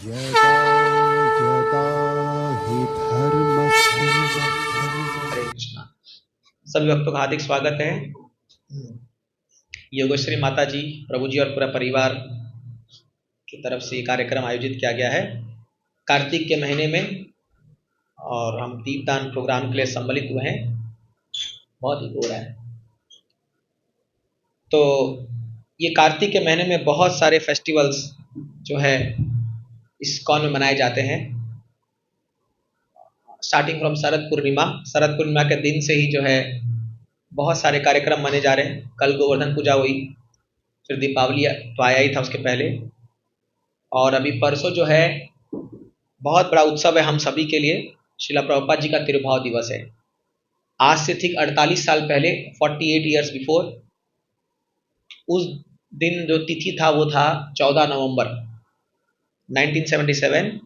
यदा यदा हि धर्मस्य हरे कृष्णा। सभी भक्तों का हार्दिक स्वागत है। योगश्री माता जी, प्रभु जी और पूरा परिवार की तरफ से ये कार्यक्रम आयोजित किया गया है कार्तिक के महीने में, और हम दीपदान प्रोग्राम के लिए सम्मिलित हुए हैं। बहुत ही हो रहा है। तो ये कार्तिक के महीने में बहुत सारे फेस्टिवल्स जो है इस्कॉन में मनाए जाते हैं। स्टार्टिंग फ्रॉम शरद पूर्णिमा के दिन से ही जो है बहुत सारे कार्यक्रम माने जा रहे हैं। कल गोवर्धन पूजा हुई, फिर दीपावली तो आया ही था उसके पहले, और अभी परसों जो है बहुत बड़ा उत्सव है हम सभी के लिए। शिला प्रभुपाद जी का तिरुभाव दिवस है। आज से ठीक 48 साल पहले, 48 ईयर्स बिफोर, उस दिन जो तिथि था वो था 14 नवंबर 1977।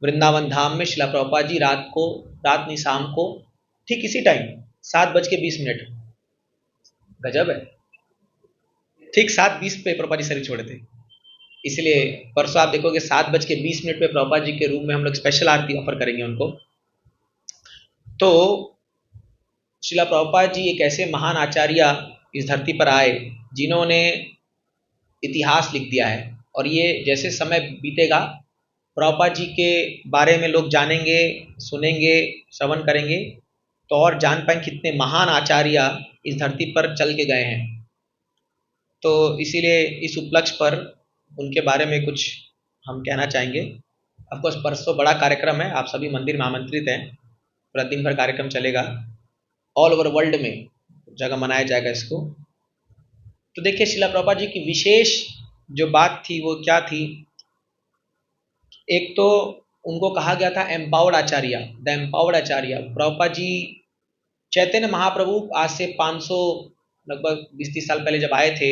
वृंदावन धाम में शिला प्रभुपाद जी रात नहीं शाम को ठीक इसी टाइम 7:20 गजब है, ठीक 7:20 पे प्रभुपाद जी शरीर छोड़े थे। इसलिए परसों आप देखोगे 7:20 पे प्रभुपाद जी के रूम में हम लोग स्पेशल आरती ऑफर करेंगे उनको। तो शिला प्रभुपाद जी एक ऐसे महान आचार्य इस धरती पर आए जिन्होंने इतिहास लिख दिया है, और ये जैसे समय बीतेगा प्रभुपाद जी के बारे में लोग जानेंगे, सुनेंगे, श्रवण करेंगे, तो और जान पाएंगे कितने महान आचार्य इस धरती पर चल के गए हैं। तो इसीलिए इस उपलक्ष्य पर उनके बारे में कुछ हम कहना चाहेंगे। ऑफकोर्स परसों बड़ा कार्यक्रम है, आप सभी मंदिर में आमंत्रित हैं। पूरा दिन भर कार्यक्रम चलेगा, ऑल ओवर वर्ल्ड में जगह मनाया जाएगा इसको। तो देखिए शिला प्रभुपाद जी की विशेष जो बात थी वो क्या थी। एक तो उनको कहा गया था एम्पावर्ड आचार्य, द एम्पावर्ड आचार्य। प्रभुपाद जी चैतन्य महाप्रभु आज से 500 लगभग 20-30 साल पहले जब आए थे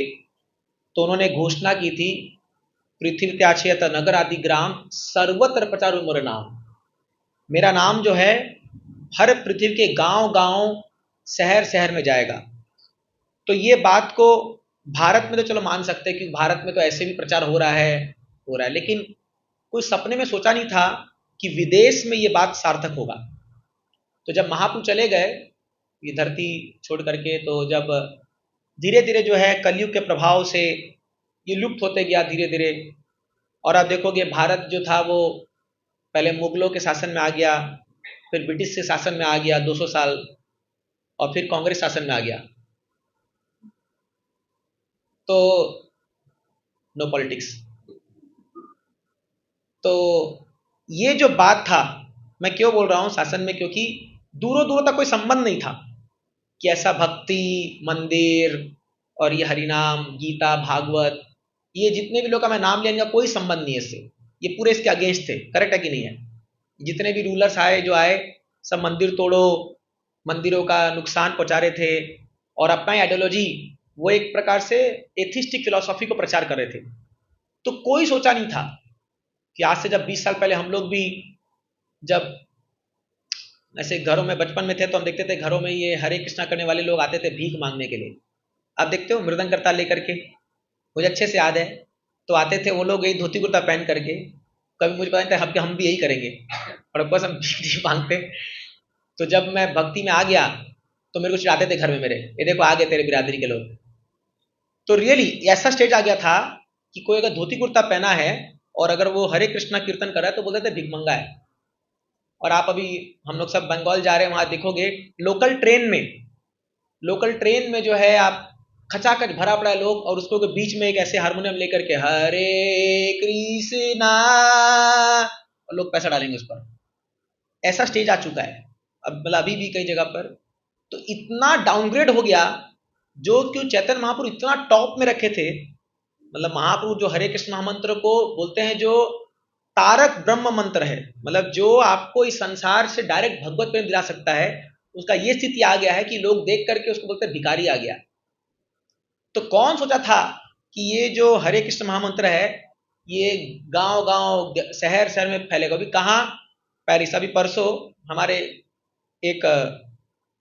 तो उन्होंने घोषणा की थी, पृथ्वी त्याचेत नगर आदि ग्राम सर्वत्र प्रचार मोर नाम। मेरा नाम जो है हर पृथ्वी के गांव गांव शहर शहर में जाएगा। तो ये बात को भारत में तो चलो मान सकते हैं क्योंकि भारत में तो ऐसे भी प्रचार हो रहा है, लेकिन कोई सपने में सोचा नहीं था कि विदेश में ये बात सार्थक होगा। तो जब महाप्रभु चले गए ये धरती छोड़ करके, तो जब धीरे धीरे जो है कलयुग के प्रभाव से ये लुप्त होते गया धीरे धीरे। और आप देखोगे भारत जो था वो पहले मुगलों के शासन में आ गया, फिर ब्रिटिश के शासन में आ गया 200 साल, और फिर कांग्रेस शासन में आ गया। तो नो पॉलिटिक्स। तो ये जो बात था, मैं क्यों बोल रहा हूँ शासन में, क्योंकि दूरों दूरों तक कोई संबंध नहीं था कि ऐसा भक्ति मंदिर और ये हरिनाम गीता भागवत, ये जितने भी लोग का मैं नाम लिया, इनका कोई संबंध नहीं है इससे। ये पूरे इसके अगेंस्ट थे। करेक्ट है कि नहीं है? जितने भी रूलर्स आए जो आए, सब मंदिर तोड़ो, मंदिरों का नुकसान पहुंचा रहे थे, और अपना आइडियोलॉजी, वो एक प्रकार से एथिस्टिक फिलोसॉफी को प्रचार कर रहे थे। तो कोई सोचा नहीं था कि आज से जब 20 साल पहले हम लोग भी जब ऐसे घरों में बचपन में थे तो हम देखते थे घरों में ये हरे कृष्णा करने वाले लोग आते थे भीख मांगने के लिए। आप देखते हो मृदंग करताल लेकर के, मुझे अच्छे से याद है। तो आते थे वो लोग यही धोती कुर्ता पहन करके। कभी मुझे पता नहीं था हम भी यही करेंगे, और बस हम भीख मांगते। तो जब मैं भक्ति में आ गया तो मेरे को चिढ़ाते थे घर में मेरे, ये देखो आ गए तेरे बिरादरी के लोग। तो रियली ऐसा स्टेज आ गया था कि कोई अगर धोती कुर्ता पहना है और अगर वो हरे कृष्णा कीर्तन कर रहा है तो बोलते थे भिखमंगा है। और आप अभी हम लोग सब बंगाल जा रहे हैं, वहां देखोगे लोकल ट्रेन में जो है आप खचाखच भरा पड़ा है लोग, और उसको बीच में एक ऐसे हारमोनियम लेकर के हरे कृष्णा, और लोग पैसा डालेंगे उस पर। ऐसा स्टेज आ चुका है अब, मतलब अभी भी कई जगह पर। तो इतना डाउनग्रेड हो गया, जो क्यों चैतन्य महाप्रभु इतना टॉप में रखे थे। मतलब महाप्रभु जो हरे कृष्ण महामंत्र को बोलते हैं जो तारक ब्रह्म मंत्र है, मतलब जो आपको इस संसार से डायरेक्ट भगवत प्रेम दिला सकता है, उसका ये स्थिति आ गया है कि लोग देख करके उसको बोलते हैं भिखारी आ गया। तो कौन सोचा था कि ये जो हरे कृष्ण महामंत्र है ये गांव गांव शहर शहर में फैलेगा। अभी कहाँ, पेरिस। अभी परसों हमारे एक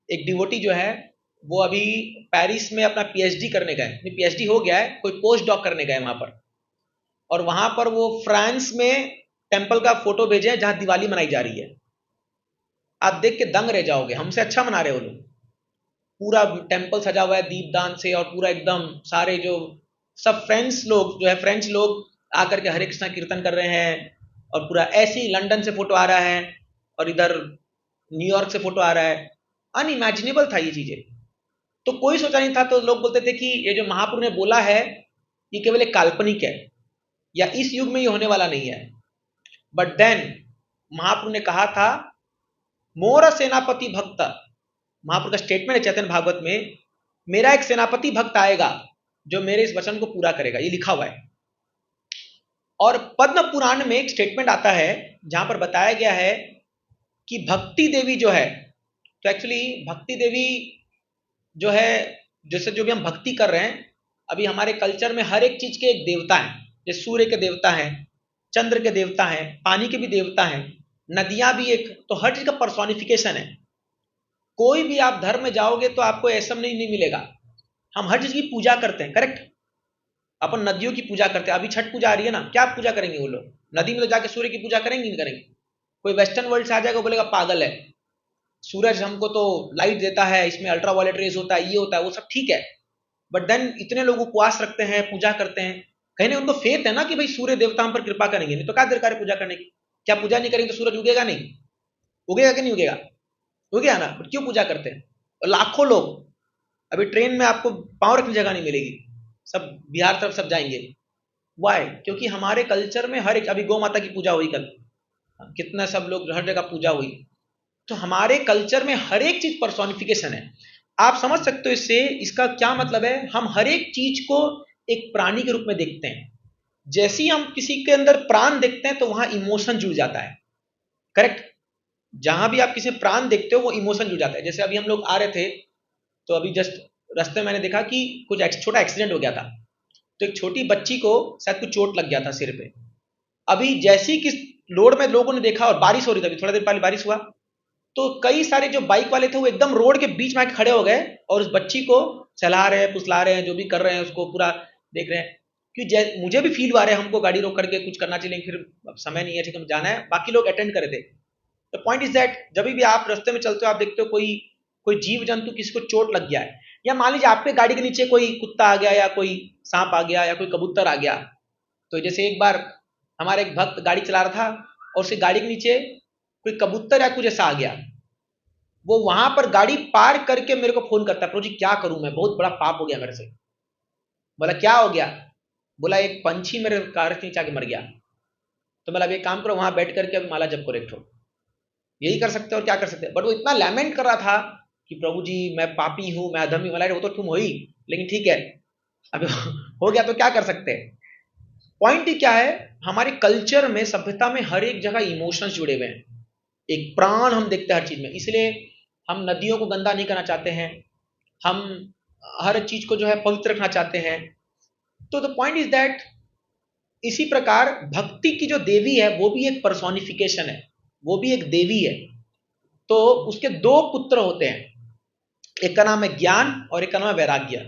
एक डिवोटी जो है वो अभी पेरिस में अपना पीएचडी करने गए, पीएचडी हो गया है, कोई पोस्ट डॉक करने गए वहां पर। और वहां पर वो फ्रांस में टेम्पल का फोटो भेजे हैं जहां दिवाली मनाई जा रही है, आप देख के दंग रह जाओगे, हमसे अच्छा मना रहे हो लोग। पूरा टेम्पल सजा हुआ है दीपदान से, और पूरा एकदम सारे जो सब फ्रेंड्स लोग जो है, फ्रेंच लोग आकर के हरे कृष्णा कीर्तन कर रहे हैं, और पूरा ऐसे ही लंदन से फोटो आ रहा है, और इधर न्यूयॉर्क से फोटो आ रहा है। अनइमेजिनेबल था ये चीजें, तो कोई सोचा नहीं था। तो लोग बोलते थे कि ये जो महाप्रभु ने बोला है ये केवल एक काल्पनिक है, या इस युग में ये होने वाला नहीं है। बट देन महाप्रभु ने कहा था, मोर सेनापति भक्त, महाप्रभु का स्टेटमेंट है चैतन्य भागवत में, मेरा एक सेनापति भक्त आएगा जो मेरे इस वचन को पूरा करेगा, ये लिखा हुआ है। और पद्म पुराण में एक स्टेटमेंट आता है जहां पर बताया गया है कि भक्ति देवी जो है, तो एक्चुअली भक्ति देवी जो है, जैसे जो भी हम भक्ति कर रहे हैं, अभी हमारे कल्चर में हर एक चीज के एक देवता है, जैसे सूर्य के देवता हैं, चंद्र के देवता हैं, पानी के भी देवता हैं, नदियां भी एक, तो हर चीज का पर्सोनिफिकेशन है। कोई भी आप धर्म में जाओगे तो आपको ऐसा नहीं मिलेगा। हम हर चीज की पूजा करते हैं, करेक्ट। अपन नदियों की पूजा करते हैं, अभी छठ पूजा आ रही है ना, क्या पूजा करेंगे वो लोग? नदी में तो जाके सूर्य की पूजा करेंगे, नहीं करेंगे? कोई वेस्टर्न वर्ल्ड से आ जाएगा, बोलेगा पागल है, सूरज हमको तो लाइट देता है, इसमें अल्ट्रा वायलेट रेज होता है, ये होता है, वो सब ठीक है। बट देन इतने लोग उपवास रखते हैं, पूजा करते हैं, कहीं ना उनको फेथ है ना कि भाई सूर्य देवता हम पर कृपा करेंगे, नहीं तो क्या दरकार है पूजा करने की? क्या पूजा नहीं करेंगे तो सूरज उगेगा नहीं? उगेगा कि नहीं उगेगा? उगेगा ना, बट क्यों पूजा करते हैं? और लाखों लोग, अभी ट्रेन में आपको पांव रखने जगह नहीं मिलेगी, सब बिहार तरफ सब जाएंगे। वाई? क्योंकि हमारे कल्चर में हर एक, अभी गौ माता की पूजा हुई कल, कितना सब लोग हर जगह पूजा हुई, तो हमारे कल्चर में हर एक चीज पर्सोनिफिकेशन है। आप समझ सकते हो इससे, इसका क्या मतलब है? हम हर एक चीज को एक प्राणी के रूप में देखते हैं। जैसे ही हम किसी के अंदर प्राण देखते हैं तो वहां इमोशन जुड़ जाता है, करेक्ट। जहां भी आप किसी में प्राण देखते हो वो इमोशन जुड़ जाता है। जैसे अभी हम लोग आ रहे थे, तो अभी जस्ट रास्ते में मैंने देखा कि कुछ छोटा एक्सीडेंट हो गया था, तो एक छोटी बच्ची को शायद कुछ चोट लग गया था सिर पे। अभी जैसे ही किस रोड में लोगों ने देखा, और बारिश हो रही थी, अभी थोड़ा देर पहले बारिश हुआ, तो कई सारे जो बाइक वाले थे वो एकदम रोड के बीच में आके खड़े हो गए, और उस बच्ची को चला रहे हैं, फुसला रहे हैं, जो भी कर रहे हैं उसको पूरा देख रहे हैं। कि मुझे भी फील हुआ रहा है, हमको गाड़ी रोक करके कुछ करना चाहिए, लेकिन फिर अब समय नहीं है, ठीक है जाना है, बाकी लोग अटेंड करे थे। द पॉइंट इज दैट जब भी आप रास्ते में चलते हो, आप देखते हो कोई कोई जीव जंतु किसी को चोट लग गया है, या मान लीजिए आपके गाड़ी के नीचे कोई कुत्ता आ गया, या कोई सांप आ गया, या कोई कबूतर आ गया। तो जैसे एक बार हमारे एक भक्त गाड़ी चला रहा था, और उसकी गाड़ी के नीचे कोई कबूतर या कुछ ऐसा आ गया, वो वहां पर गाड़ी पार करके मेरे को फोन करता है, प्रभु जी क्या करूं मैं, बहुत बड़ा पाप हो गया मेरे से। बोला क्या हो गया? बोला एक पंछी मेरे कार के नीचे आके मर गया। तो मतलब एक काम करो, वहां बैठ करके अभी माला जप करो एक ठो, यही कर सकते हो और क्या कर सकते हैं। बट वो इतना लैमेंट कर रहा था कि प्रभु जी मैं पापी हूं, मैं अधर्मी, वाला वो तो तुम हो ही, लेकिन ठीक है अभी हो गया तो क्या कर सकते हैं। पॉइंट ही क्या है, हमारे कल्चर में, सभ्यता में हर एक जगह इमोशंस जुड़े हुए हैं, एक प्राण हम देखते हैं हर चीज में। इसलिए हम नदियों को गंदा नहीं करना चाहते हैं, हम हर चीज को जो है पवित्र रखना चाहते हैं। तो द पॉइंट इज दैट इसी प्रकार भक्ति की जो देवी है वो भी एक पर्सोनिफिकेशन है, वो भी एक देवी है। तो उसके दो पुत्र होते हैं, एक का नाम है ज्ञान और एक का नाम है वैराग्य।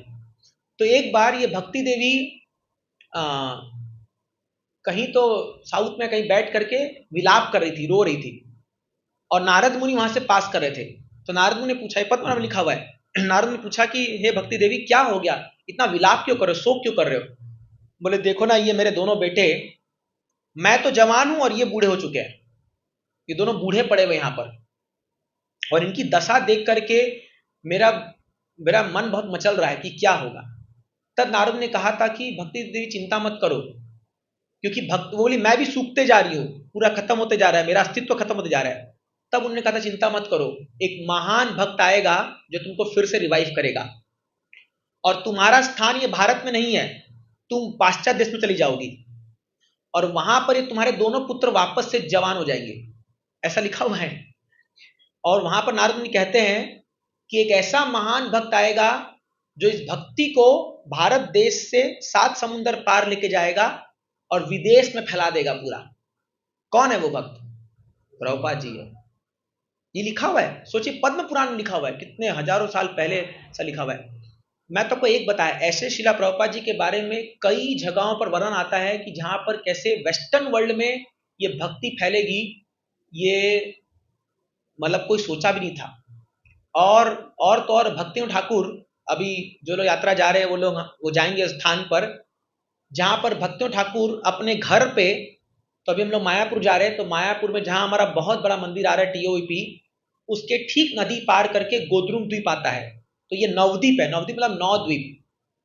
तो एक बार ये भक्ति देवी आ, कहीं तो साउथ में कहीं बैठ करके विलाप कर रही थी, रो रही थी, और नारद मुनि वहां से पास कर रहे थे। तो नारद मुनि ने पूछा, पद्म में लिखा हुआ है, नारद मुनि ने पूछा कि हे भक्ति देवी क्या हो गया, इतना विलाप क्यों कर रहे हो, शोक क्यों कर रहे हो? बोले देखो ना, ये मेरे दोनों बेटे, मैं तो जवान हूं और ये बूढ़े हो चुके हैं, ये दोनों बूढ़े पड़े हुए यहां पर, और इनकी दशा देख करके मेरा मेरा मन बहुत मचल रहा है कि क्या होगा। तब नारद ने कहा था कि भक्ति देवी चिंता मत करो, क्योंकि भक्त बोली मैं भी सूखते जा रही हूँ, पूरा खत्म होते जा रहा है, मेरा अस्तित्व खत्म होते जा रहा है। तब उन्होंने कहा था चिंता मत करो, एक महान भक्त आएगा जो तुमको फिर से रिवाइव करेगा, और तुम्हारा स्थान ये भारत में नहीं है, तुम पाश्चात्य देश में चली जाओगी, और वहां पर ये तुम्हारे दोनों पुत्र वापस से जवान हो जाएंगे, ऐसा लिखा हुआ है। और वहां पर नारद मुनि कहते हैं कि एक ऐसा महान भक्त आएगा जो इस भक्ति को भारत देश से 7 समुंदर पार लेके जाएगा और विदेश में फैला देगा पूरा। कौन है वो भक्त? प्रभुपाद जी है। ये लिखा हुआ है, सोचिए पद्म पुराण में लिखा हुआ है, कितने हजारों साल पहले से लिखा हुआ है। मैं तो आपको एक बताया, ऐसे शिला प्रभुपाद जी के बारे में कई जगहों पर वर्णन आता है कि जहां पर कैसे वेस्टर्न वर्ल्ड में ये भक्ति फैलेगी, ये मतलब कोई सोचा भी नहीं था। और तो और भक्तियों ठाकुर, अभी जो लोग यात्रा जा रहे हैं वो जाएंगे स्थान पर जहां पर भक्तियों ठाकुर अपने घर पे, तो अभी हम लोग मायापुर जा रहे हैं, तो मायापुर में जहां हमारा बहुत बड़ा मंदिर आ रहा है टीओपी, उसके ठीक नदी पार करके गोद्रुम द्वीप आता है। तो ये नवद्वीप है, नवद्वीप मतलब 9 द्वीप।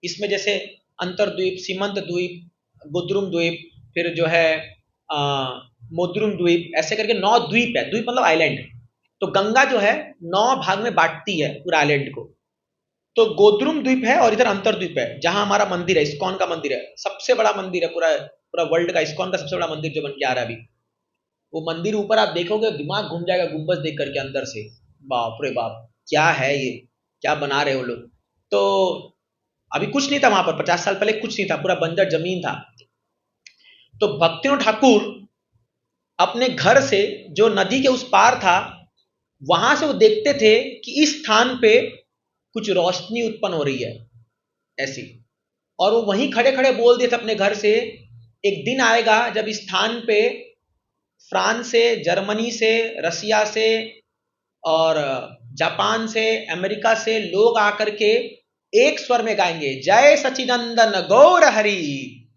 इसमें जैसे अंतरद्वीप, सीमंत द्वीप, गोद्रुम द्वीप, फिर जो है मोद्रुम द्वीप, ऐसे करके 9 द्वीप है। द्वीप मतलब आइलैंड। तो गंगा जो है 9 भाग में बांटती है पूरा आइलैंड को। तो गोद्रुम द्वीप है और इधर अंतरद्वीप है जहां हमारा मंदिर है, इस्कॉन का मंदिर है, सबसे बड़ा मंदिर है पूरा पूरा वर्ल्ड का, इस्कॉन का सबसे बड़ा मंदिर जो बन के आ रहा है अभी। वो मंदिर ऊपर आप देखोगे दिमाग घूम जाएगा गुंबज देख करके अंदर से। बाप रे बाप, क्या है ये, क्या बना रहे हो लोग। तो अभी कुछ नहीं था वहां पर, 50 साल पहले कुछ नहीं था, पूरा बंजर जमीन था। तो भक्तियों ठाकुर अपने घर से जो नदी के उस पार था, वहां से वो देखते थे कि इस स्थान पे कुछ रोशनी उत्पन्न हो रही है ऐसी। और वो वहीं खड़े खड़े बोल दिए थे अपने घर से, एक दिन आएगा जब इस स्थान पे फ्रांस से, जर्मनी से, रसिया से और जापान से, अमेरिका से लोग आकर के एक स्वर में गाएंगे, जय सचिनंदन गौर हरि,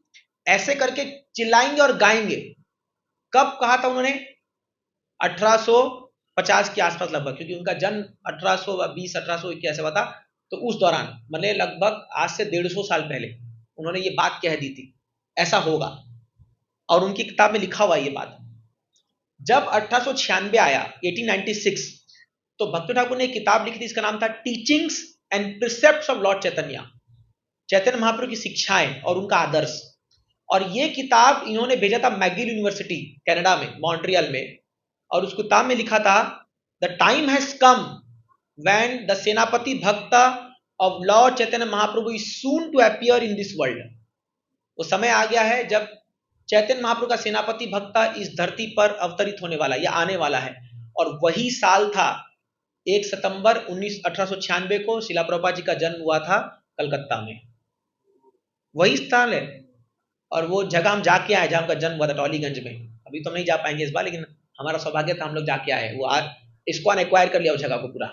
ऐसे करके चिल्लाएंगे और गाएंगे। कब कहा था उन्होंने? 1850 के आसपास लगभग, क्योंकि उनका जन्म 1820 1821 ऐसा हुआ था। तो उस दौरान मतलब लगभग आज से 150 साल पहले उन्होंने ये बात कह दी थी, ऐसा होगा। और उनकी किताब में लिखा हुआ ये बात। जब 1896 आया, 1896, तो भक्ति ठाकुर ने एक किताब लिखी थी, इसका नाम था टीचिंग्स एंड प्रिसेप्ट्स ऑफ लॉर्ड चैतन्य, चैतन्य महाप्रभु की शिक्षाएं और उनका आदर्श। और ये किताब इन्होंने भेजा था मैगिल यूनिवर्सिटी कनाडा में, मॉन्ट्रियल में। और उस किताब में लिखा था, the time has come when the senapati bhakta of Lord Chaitanya Mahaprabhu is soon to appear in this world. वो समय आ गया है जब चैतन्य महाप्रभु का सेनापति भक्त इस धरती पर अवतरित होने वाला, या आने वाला है। और वही साल था 1 सितंबर 1896 को शिला प्रभुपाद जी का जन्म हुआ था कलकत्ता में, वही स्थान है। और वो जगह हम जाके आए जहां उनका जन्म हुआ था, टॉलीगंज में। अभी तो नहीं जा पाएंगे इस बार, लेकिन हमारा सौभाग्य था, हम लोग जाके आए। वो आज इस्कॉन एक्वायर कर लिया उस जगह को पूरा,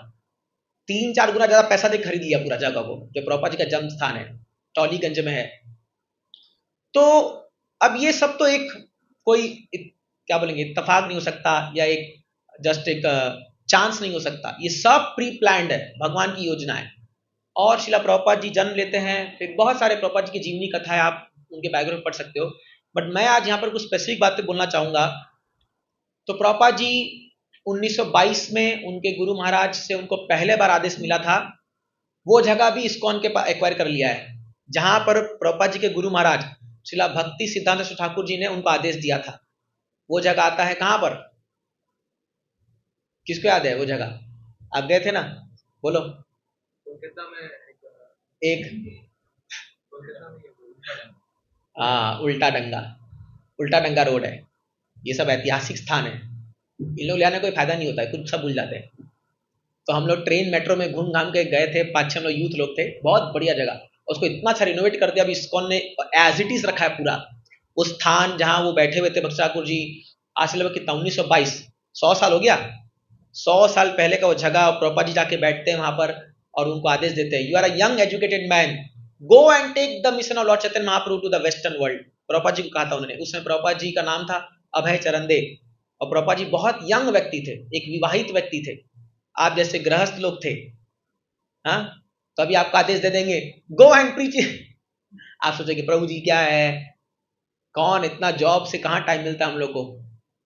3-4 गुना ज्यादा पैसा दे खरीद लिया पूरा जगह को, जो प्रभुपाद जी का जन्म स्थान है, टॉलीगंज में है। तो अब ये सब तो एक कोई क्या बोलेंगे इत्तेफाक नहीं हो सकता, या एक जस्ट एक चांस नहीं हो सकता। ये सब प्री प्लान्ड है, भगवान की योजना है। और शिला प्रभुपाद जी जन्म लेते हैं, फिर बहुत सारे प्रभुपाद जी की जीवनी कथा है, आप उनके बायोग्राफी पढ़ सकते हो। बट मैं आज यहाँ पर कुछ स्पेसिफिक बातें बोलना चाहूंगा। तो प्रभुपाद जी 1922 में उनके गुरु महाराज से उनको पहले बार आदेश मिला था, वो जगह भी इस्कॉन के एक्वायर कर लिया है, जहां पर प्रभुपाद जी के गुरु महाराज शिला भक्ति सिद्धांत ठाकुर जी ने उनको आदेश दिया था। वो जगह आता है कहां पर, किसको याद है वो जगह? आप गए थे ना, बोलो। एक उल्टा डंगा, उल्टा डंगा रोड है। ये सब ऐतिहासिक स्थान है, इन लोग ले आने कोई फायदा नहीं होता है, कुछ सब भूल जाते हैं। तो हम लोग ट्रेन मेट्रो में घूम घाम के गए थे, 5-6 लोग यूथ लोग थे, बहुत बढ़िया जगह। उसको इतना अच्छा रिनोवेट कर दिया, अभी इस्कॉन ने एज इट इज रखा है पूरा। उस स्थान जहां वो बैठे हुए थे भक्ति ठाकुर जी, आज से लगभग कितना 1922, 100 साल हो गया। 100 साल पहले का वो जगह, प्रभुपाद जी जाके बैठते हैं वहां पर और उनको आदेश देते हैं, you are a young educated man, go and take the mission of Lord Chaitanya Mahaprabhu to the western world. Prabhupada ji को कहा था उन्होंने। उसमें प्रभुपाद जी का नाम था अभय चरण देव, और प्रभुपाद जी बहुत यंग व्यक्ति थे, एक विवाहित व्यक्ति थे, आप जैसे गृहस्थ लोग थे। हाँ, तो अभी आपका आदेश दे देंगे, गो एंड प्रीच। आप सोचेंगे प्रभु जी क्या है, कौन, इतना जॉब से कहाँ टाइम मिलता है हम लोग को,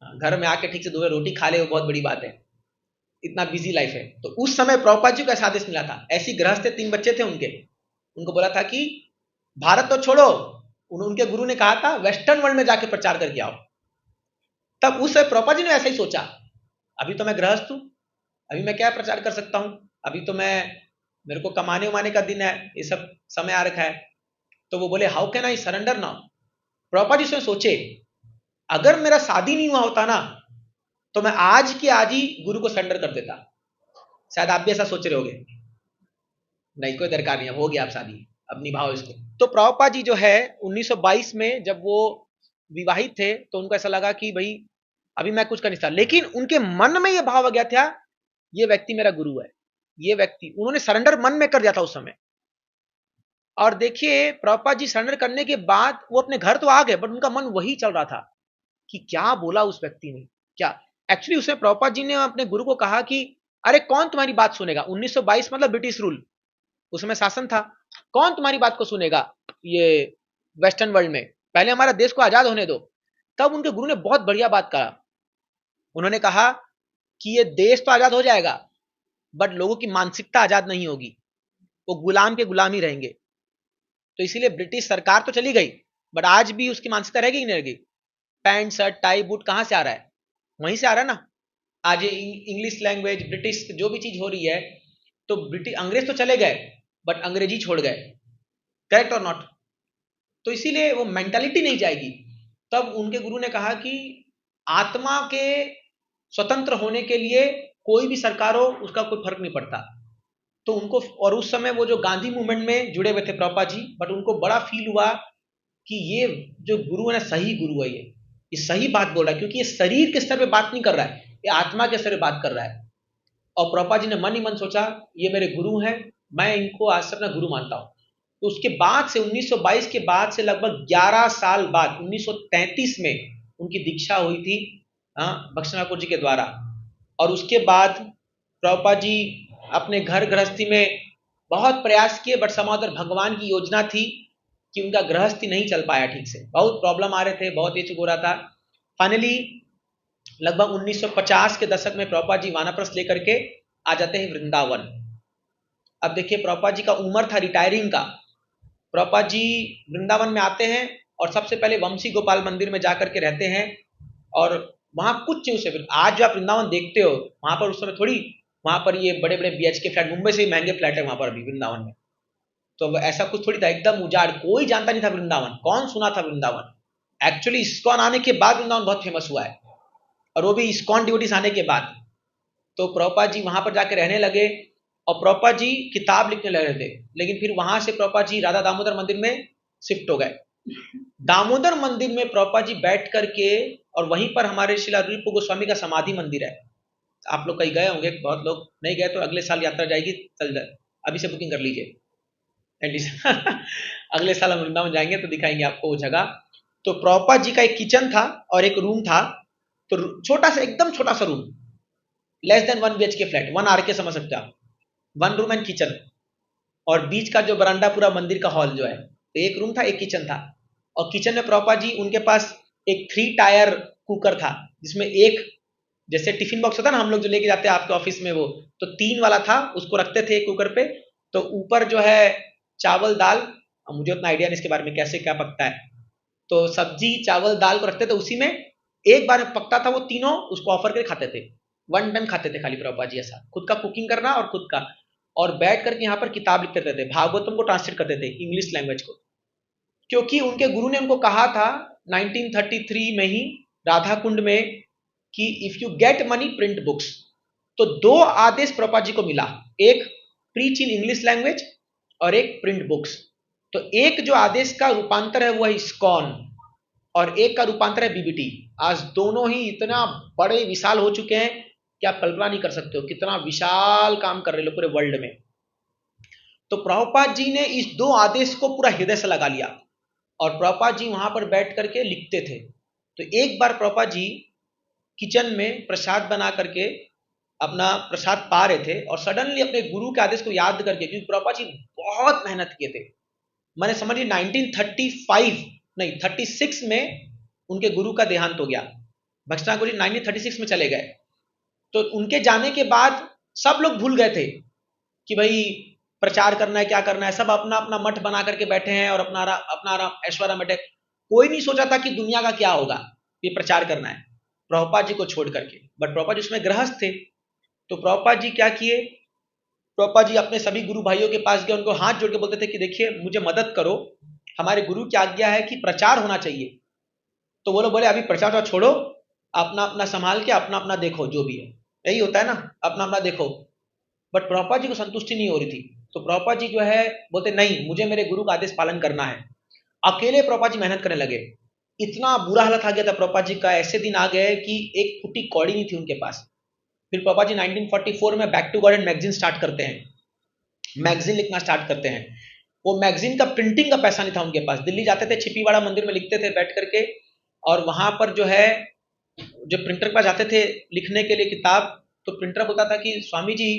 घर में आके ठीक से 2 रोटी खा ले वो बहुत बड़ी बात है, इतना बिजी लाइफ है। तो उस समय प्रभुपाद जी को ऐसा आदेश मिला था। ऐसी गृहस्थ 3 बच्चे थे उनके, उनको बोला था कि भारत तो छोड़ो, उनके गुरु ने कहा था वेस्टर्न वर्ल्ड में जाके प्रचार करके आओ। तब उस समय प्रभुपाद जी ने ऐसा ही सोचा, अभी तो मैं गृहस्थ हूं, अभी मैं क्या प्रचार कर सकता हूं, अभी तो मेरे को कमाने उमाने का दिन है, ये सब समय आ रखा है। तो वो बोले how can I surrender now. Prabhupada ji उसमें सोचे, अगर मेरा शादी नहीं हुआ होता ना, तो मैं आज की आज ही गुरु को सरेंडर कर देता। शायद आप भी ऐसा सोच रहे होगे, नहीं कोई दरकार नहीं, हो गया आप शादी, अब निभाओ इसको। तो प्रभुपाद जी जो है 1922 में जब वो विवाहित थे, तो उनको ऐसा लगा कि भाई अभी मैं कुछ कर नहीं सकता। लेकिन उनके मन में यह भाव आ गया था, ये व्यक्ति मेरा गुरु है, ये व्यक्ति, उन्होंने सरेंडर मन में कर दिया था उस समय। और देखिए प्रभुपाद जी सरेंडर करने के बाद वो अपने घर तो आ गए, बट उनका मन वही चल रहा था कि क्या बोला उस व्यक्ति ने, क्या एक्चुअली उसमें प्रभुपाद जी ने अपने गुरु को कहा कि अरे कौन तुम्हारी बात सुनेगा। 1922 मतलब ब्रिटिश रूल, उसमें शासन था, कौन तुम्हारी बात को सुनेगा ये वेस्टर्न वर्ल्ड में, पहले हमारा देश को आजाद होने दो। तब उनके गुरु ने बहुत बढ़िया बात कहा, उन्होंने कहा कि ये देश तो आजाद हो जाएगा बट लोगों की मानसिकता आजाद नहीं होगी, वो गुलाम के गुलाम ही रहेंगे। तो इसीलिए ब्रिटिश सरकार तो चली गई, बट आज भी उसकी मानसिकता रहेगी कि नहीं रहेगी। पैंट शर्ट टाई बूट कहां से आ रहा है, वहीं से आ रहा है ना। आज इंग्लिश लैंग्वेज ब्रिटिश जो भी चीज हो रही है, तो ब्रिटिश अंग्रेज तो चले गए बट अंग्रेजी छोड़ गए, करेक्ट और नॉट। तो इसीलिए वो मेंटालिटी नहीं जाएगी। तब उनके गुरु ने कहा कि आत्मा के स्वतंत्र होने के लिए कोई भी सरकार हो उसका कोई फर्क नहीं पड़ता। तो उनको, और उस समय वो जो गांधी मूवमेंट में जुड़े हुए थे प्रभुपाद जी, बट उनको बड़ा फील हुआ कि ये जो गुरु है ना, सही गुरु है, ये सही बात बोल रहा है, क्योंकि ये शरीर के स्तर पे बात नहीं कर रहा है, ये आत्मा के स्तर पे बात कर रहा है। और प्रभुपाद जी ने मन ही मन सोचा ये मेरे गुरु हैं, मैं इनको आज से अपना गुरु मानता हूं। तो उसके बाद से 1922 के बाद से लगभग 11 साल बाद 1933 में उनकी दीक्षा हुई थी भक्ष्य ठाकुर जी के द्वारा। और उसके बाद प्रभुपाद जी अपने घर गृहस्थी में बहुत प्रयास किए, बट समाधर भगवान की योजना थी कि उनका गृहस्थी नहीं चल पाया ठीक से, बहुत प्रॉब्लम आ रहे थे, बहुत ये चुक हो रहा था। फाइनली लगभग 1950 के दशक में प्रभुपाद जी वानप्रस्थ लेकर के आ जाते हैं वृंदावन। अब देखिए प्रभुपाद जी का उम्र था रिटायरिंग का। प्रभुपाद जी वृंदावन में आते हैं और सबसे पहले वंशी गोपाल मंदिर में जाकर के रहते हैं। और वहां कुछ चीज से, आज जो आप वृंदावन देखते हो वहां पर उस समय थोड़ी, वहां पर ये बड़े बड़े BHK फ्लैट, मुंबई से महंगे फ्लैट है वहां पर अभी वृंदावन में, तो ऐसा कुछ थोड़ी था, एकदम उजाड़, कोई जानता नहीं था वृंदावन, कौन सुना था वृंदावन। एक्चुअली इस्कॉन आने के बाद वृंदावन बहुत फेमस हुआ है, और वो भी इस्कॉन डिवोटीज आने के बाद। तो प्रभुपाद जी वहां पर जाके रहने लगे और प्रभुपाद जी किताब लिखने लगे थे। लेकिन फिर वहां से प्रभुपाद जी राधा दामोदर मंदिर में शिफ्ट हो गए। दामोदर मंदिर में प्रभुपाद जी बैठ करके, और वहीं पर हमारे श्रील रूप गोस्वामी का समाधि मंदिर है। आप लोग कहीं गए होंगे, बहुत लोग नहीं गए तो अगले साल यात्रा जाएगी, चल जाए, अभी से बुकिंग कर लीजिए एटलीस्ट अगले साल हम वृंदावन जाएंगे तो दिखाएंगे आपको वो जगह। तो प्रभुपाद जी का एक किचन था और एक रूम था, तो छोटा सा, एकदम छोटा सा room, less than 1 BHK flat, 1 RK समझ सकते हो आप, 1 रूम एंड किचन। और बीच का जो बरांडा पूरा मंदिर का हॉल जो है, तो एक रूम था एक किचन था। और किचन में प्रभुपाद जी, उनके पास एक 3 टायर कुकर था, जिसमें एक, जैसे टिफिन बॉक्स होता है ना हम लोग जो लेके जाते हैं आपके ऑफिस में, वो तो 3 वाला था, उसको रखते थे एक कुकर पे। तो ऊपर जो है चावल दाल, मुझे उतना आइडिया नहीं इसके बारे में कैसे क्या पकता है, तो सब्जी चावल दाल को रखते थे उसी में, एक बार में पकता था वो तीनों, उसको ऑफर करके खाते थे, 1 टाइम खाते थे खाली प्रभुपाद जी, ऐसा खुद का कुकिंग करना और खुद का। और बैठ करके यहाँ पर किताब लिखते रहते थे, भागवतम को ट्रांसलेट करते थे इंग्लिश लैंग्वेज को, क्योंकि उनके गुरु ने उनको कहा था 1933 में ही राधा कुंड में कि if you get money print books. तो 2 आदेश प्रभुपाद जी को मिला, एक प्रीच इन इंग्लिश लैंग्वेज और एक प्रिंट बुक्स। तो एक जो आदेश का रूपांतर है वो है इस्कॉन, और एक का रूपांतर है BBT। आज दोनों ही इतना बड़े विशाल हो चुके हैं कि आप कल्पना नहीं कर सकते हो कितना विशाल काम कर रहे लोग पूरे वर्ल्ड में। तो प्रभुपाद जी ने इस 2 आदेश को पूरा हृदय से लगा लिया, और प्रभुपाद जी वहां पर बैठ करके लिखते थे। तो एक बार प्रभुपाद जी किचन में प्रसाद बना करके अपना प्रसाद पा रहे थे, और सडनली अपने गुरु के आदेश को याद करके, क्योंकि प्रभुपाद जी बहुत मेहनत किए थे, मैंने समझिए 1935 नहीं 36 में उनके गुरु का देहांत हो गया। भक्ष्य ठाकुर जी 1936 में चले गए। तो उनके जाने के बाद सब लोग भूल गए थे कि भाई प्रचार करना है क्या करना है, सब अपना अपना मठ बना करके बैठे हैं और अपना ऐश्वर्या मठ है। कोई नहीं सोचा था कि दुनिया का क्या होगा, ये प्रचार करना है प्रभुपाद जी को छोड़ करके। बट प्रभुपाद जी उसमें गृहस्थ थे, तो प्रभुपाद जी क्या किए, प्रभुपाद जी अपने सभी गुरु भाइयों के पास गए, उनको हाथ जोड़ के बोलते थे कि देखिए मुझे मदद करो, हमारे गुरु की आज्ञा है कि प्रचार होना चाहिए। तो वो लोग बोले अभी प्रचार तो छोड़ो, अपना अपना संभाल के अपना अपना देखो, जो भी है यही होता है ना, अपना अपना देखो। बट प्रभुपाद जी को संतुष्टि नहीं हो रही थी, तो प्रभुपाद जी जो है बोलते नहीं, मुझे मेरे गुरु का आदेश पालन करना है। अकेले प्रभुपाद जी मेहनत करने लगे, इतना बुरा हालत आ गया था प्रभुपाद जी का, ऐसे दिन आ गए कि एक फुटी कौड़ी नहीं थी उनके पास। फिर प्रभुपाद जी 1944 में back to God magazine start करते हैं, मैगजीन लिखना स्टार्ट करते हैं। वो मैगजीन का प्रिंटिंग का पैसा नहीं था उनके पास। दिल्ली जाते थे, छिपीवाड़ा मंदिर में लिखते थे बैठ करके, और वहां पर जो है जो प्रिंटर के पास जाते थे लिखने के लिए किताब, तो प्रिंटर बोलता था कि स्वामी जी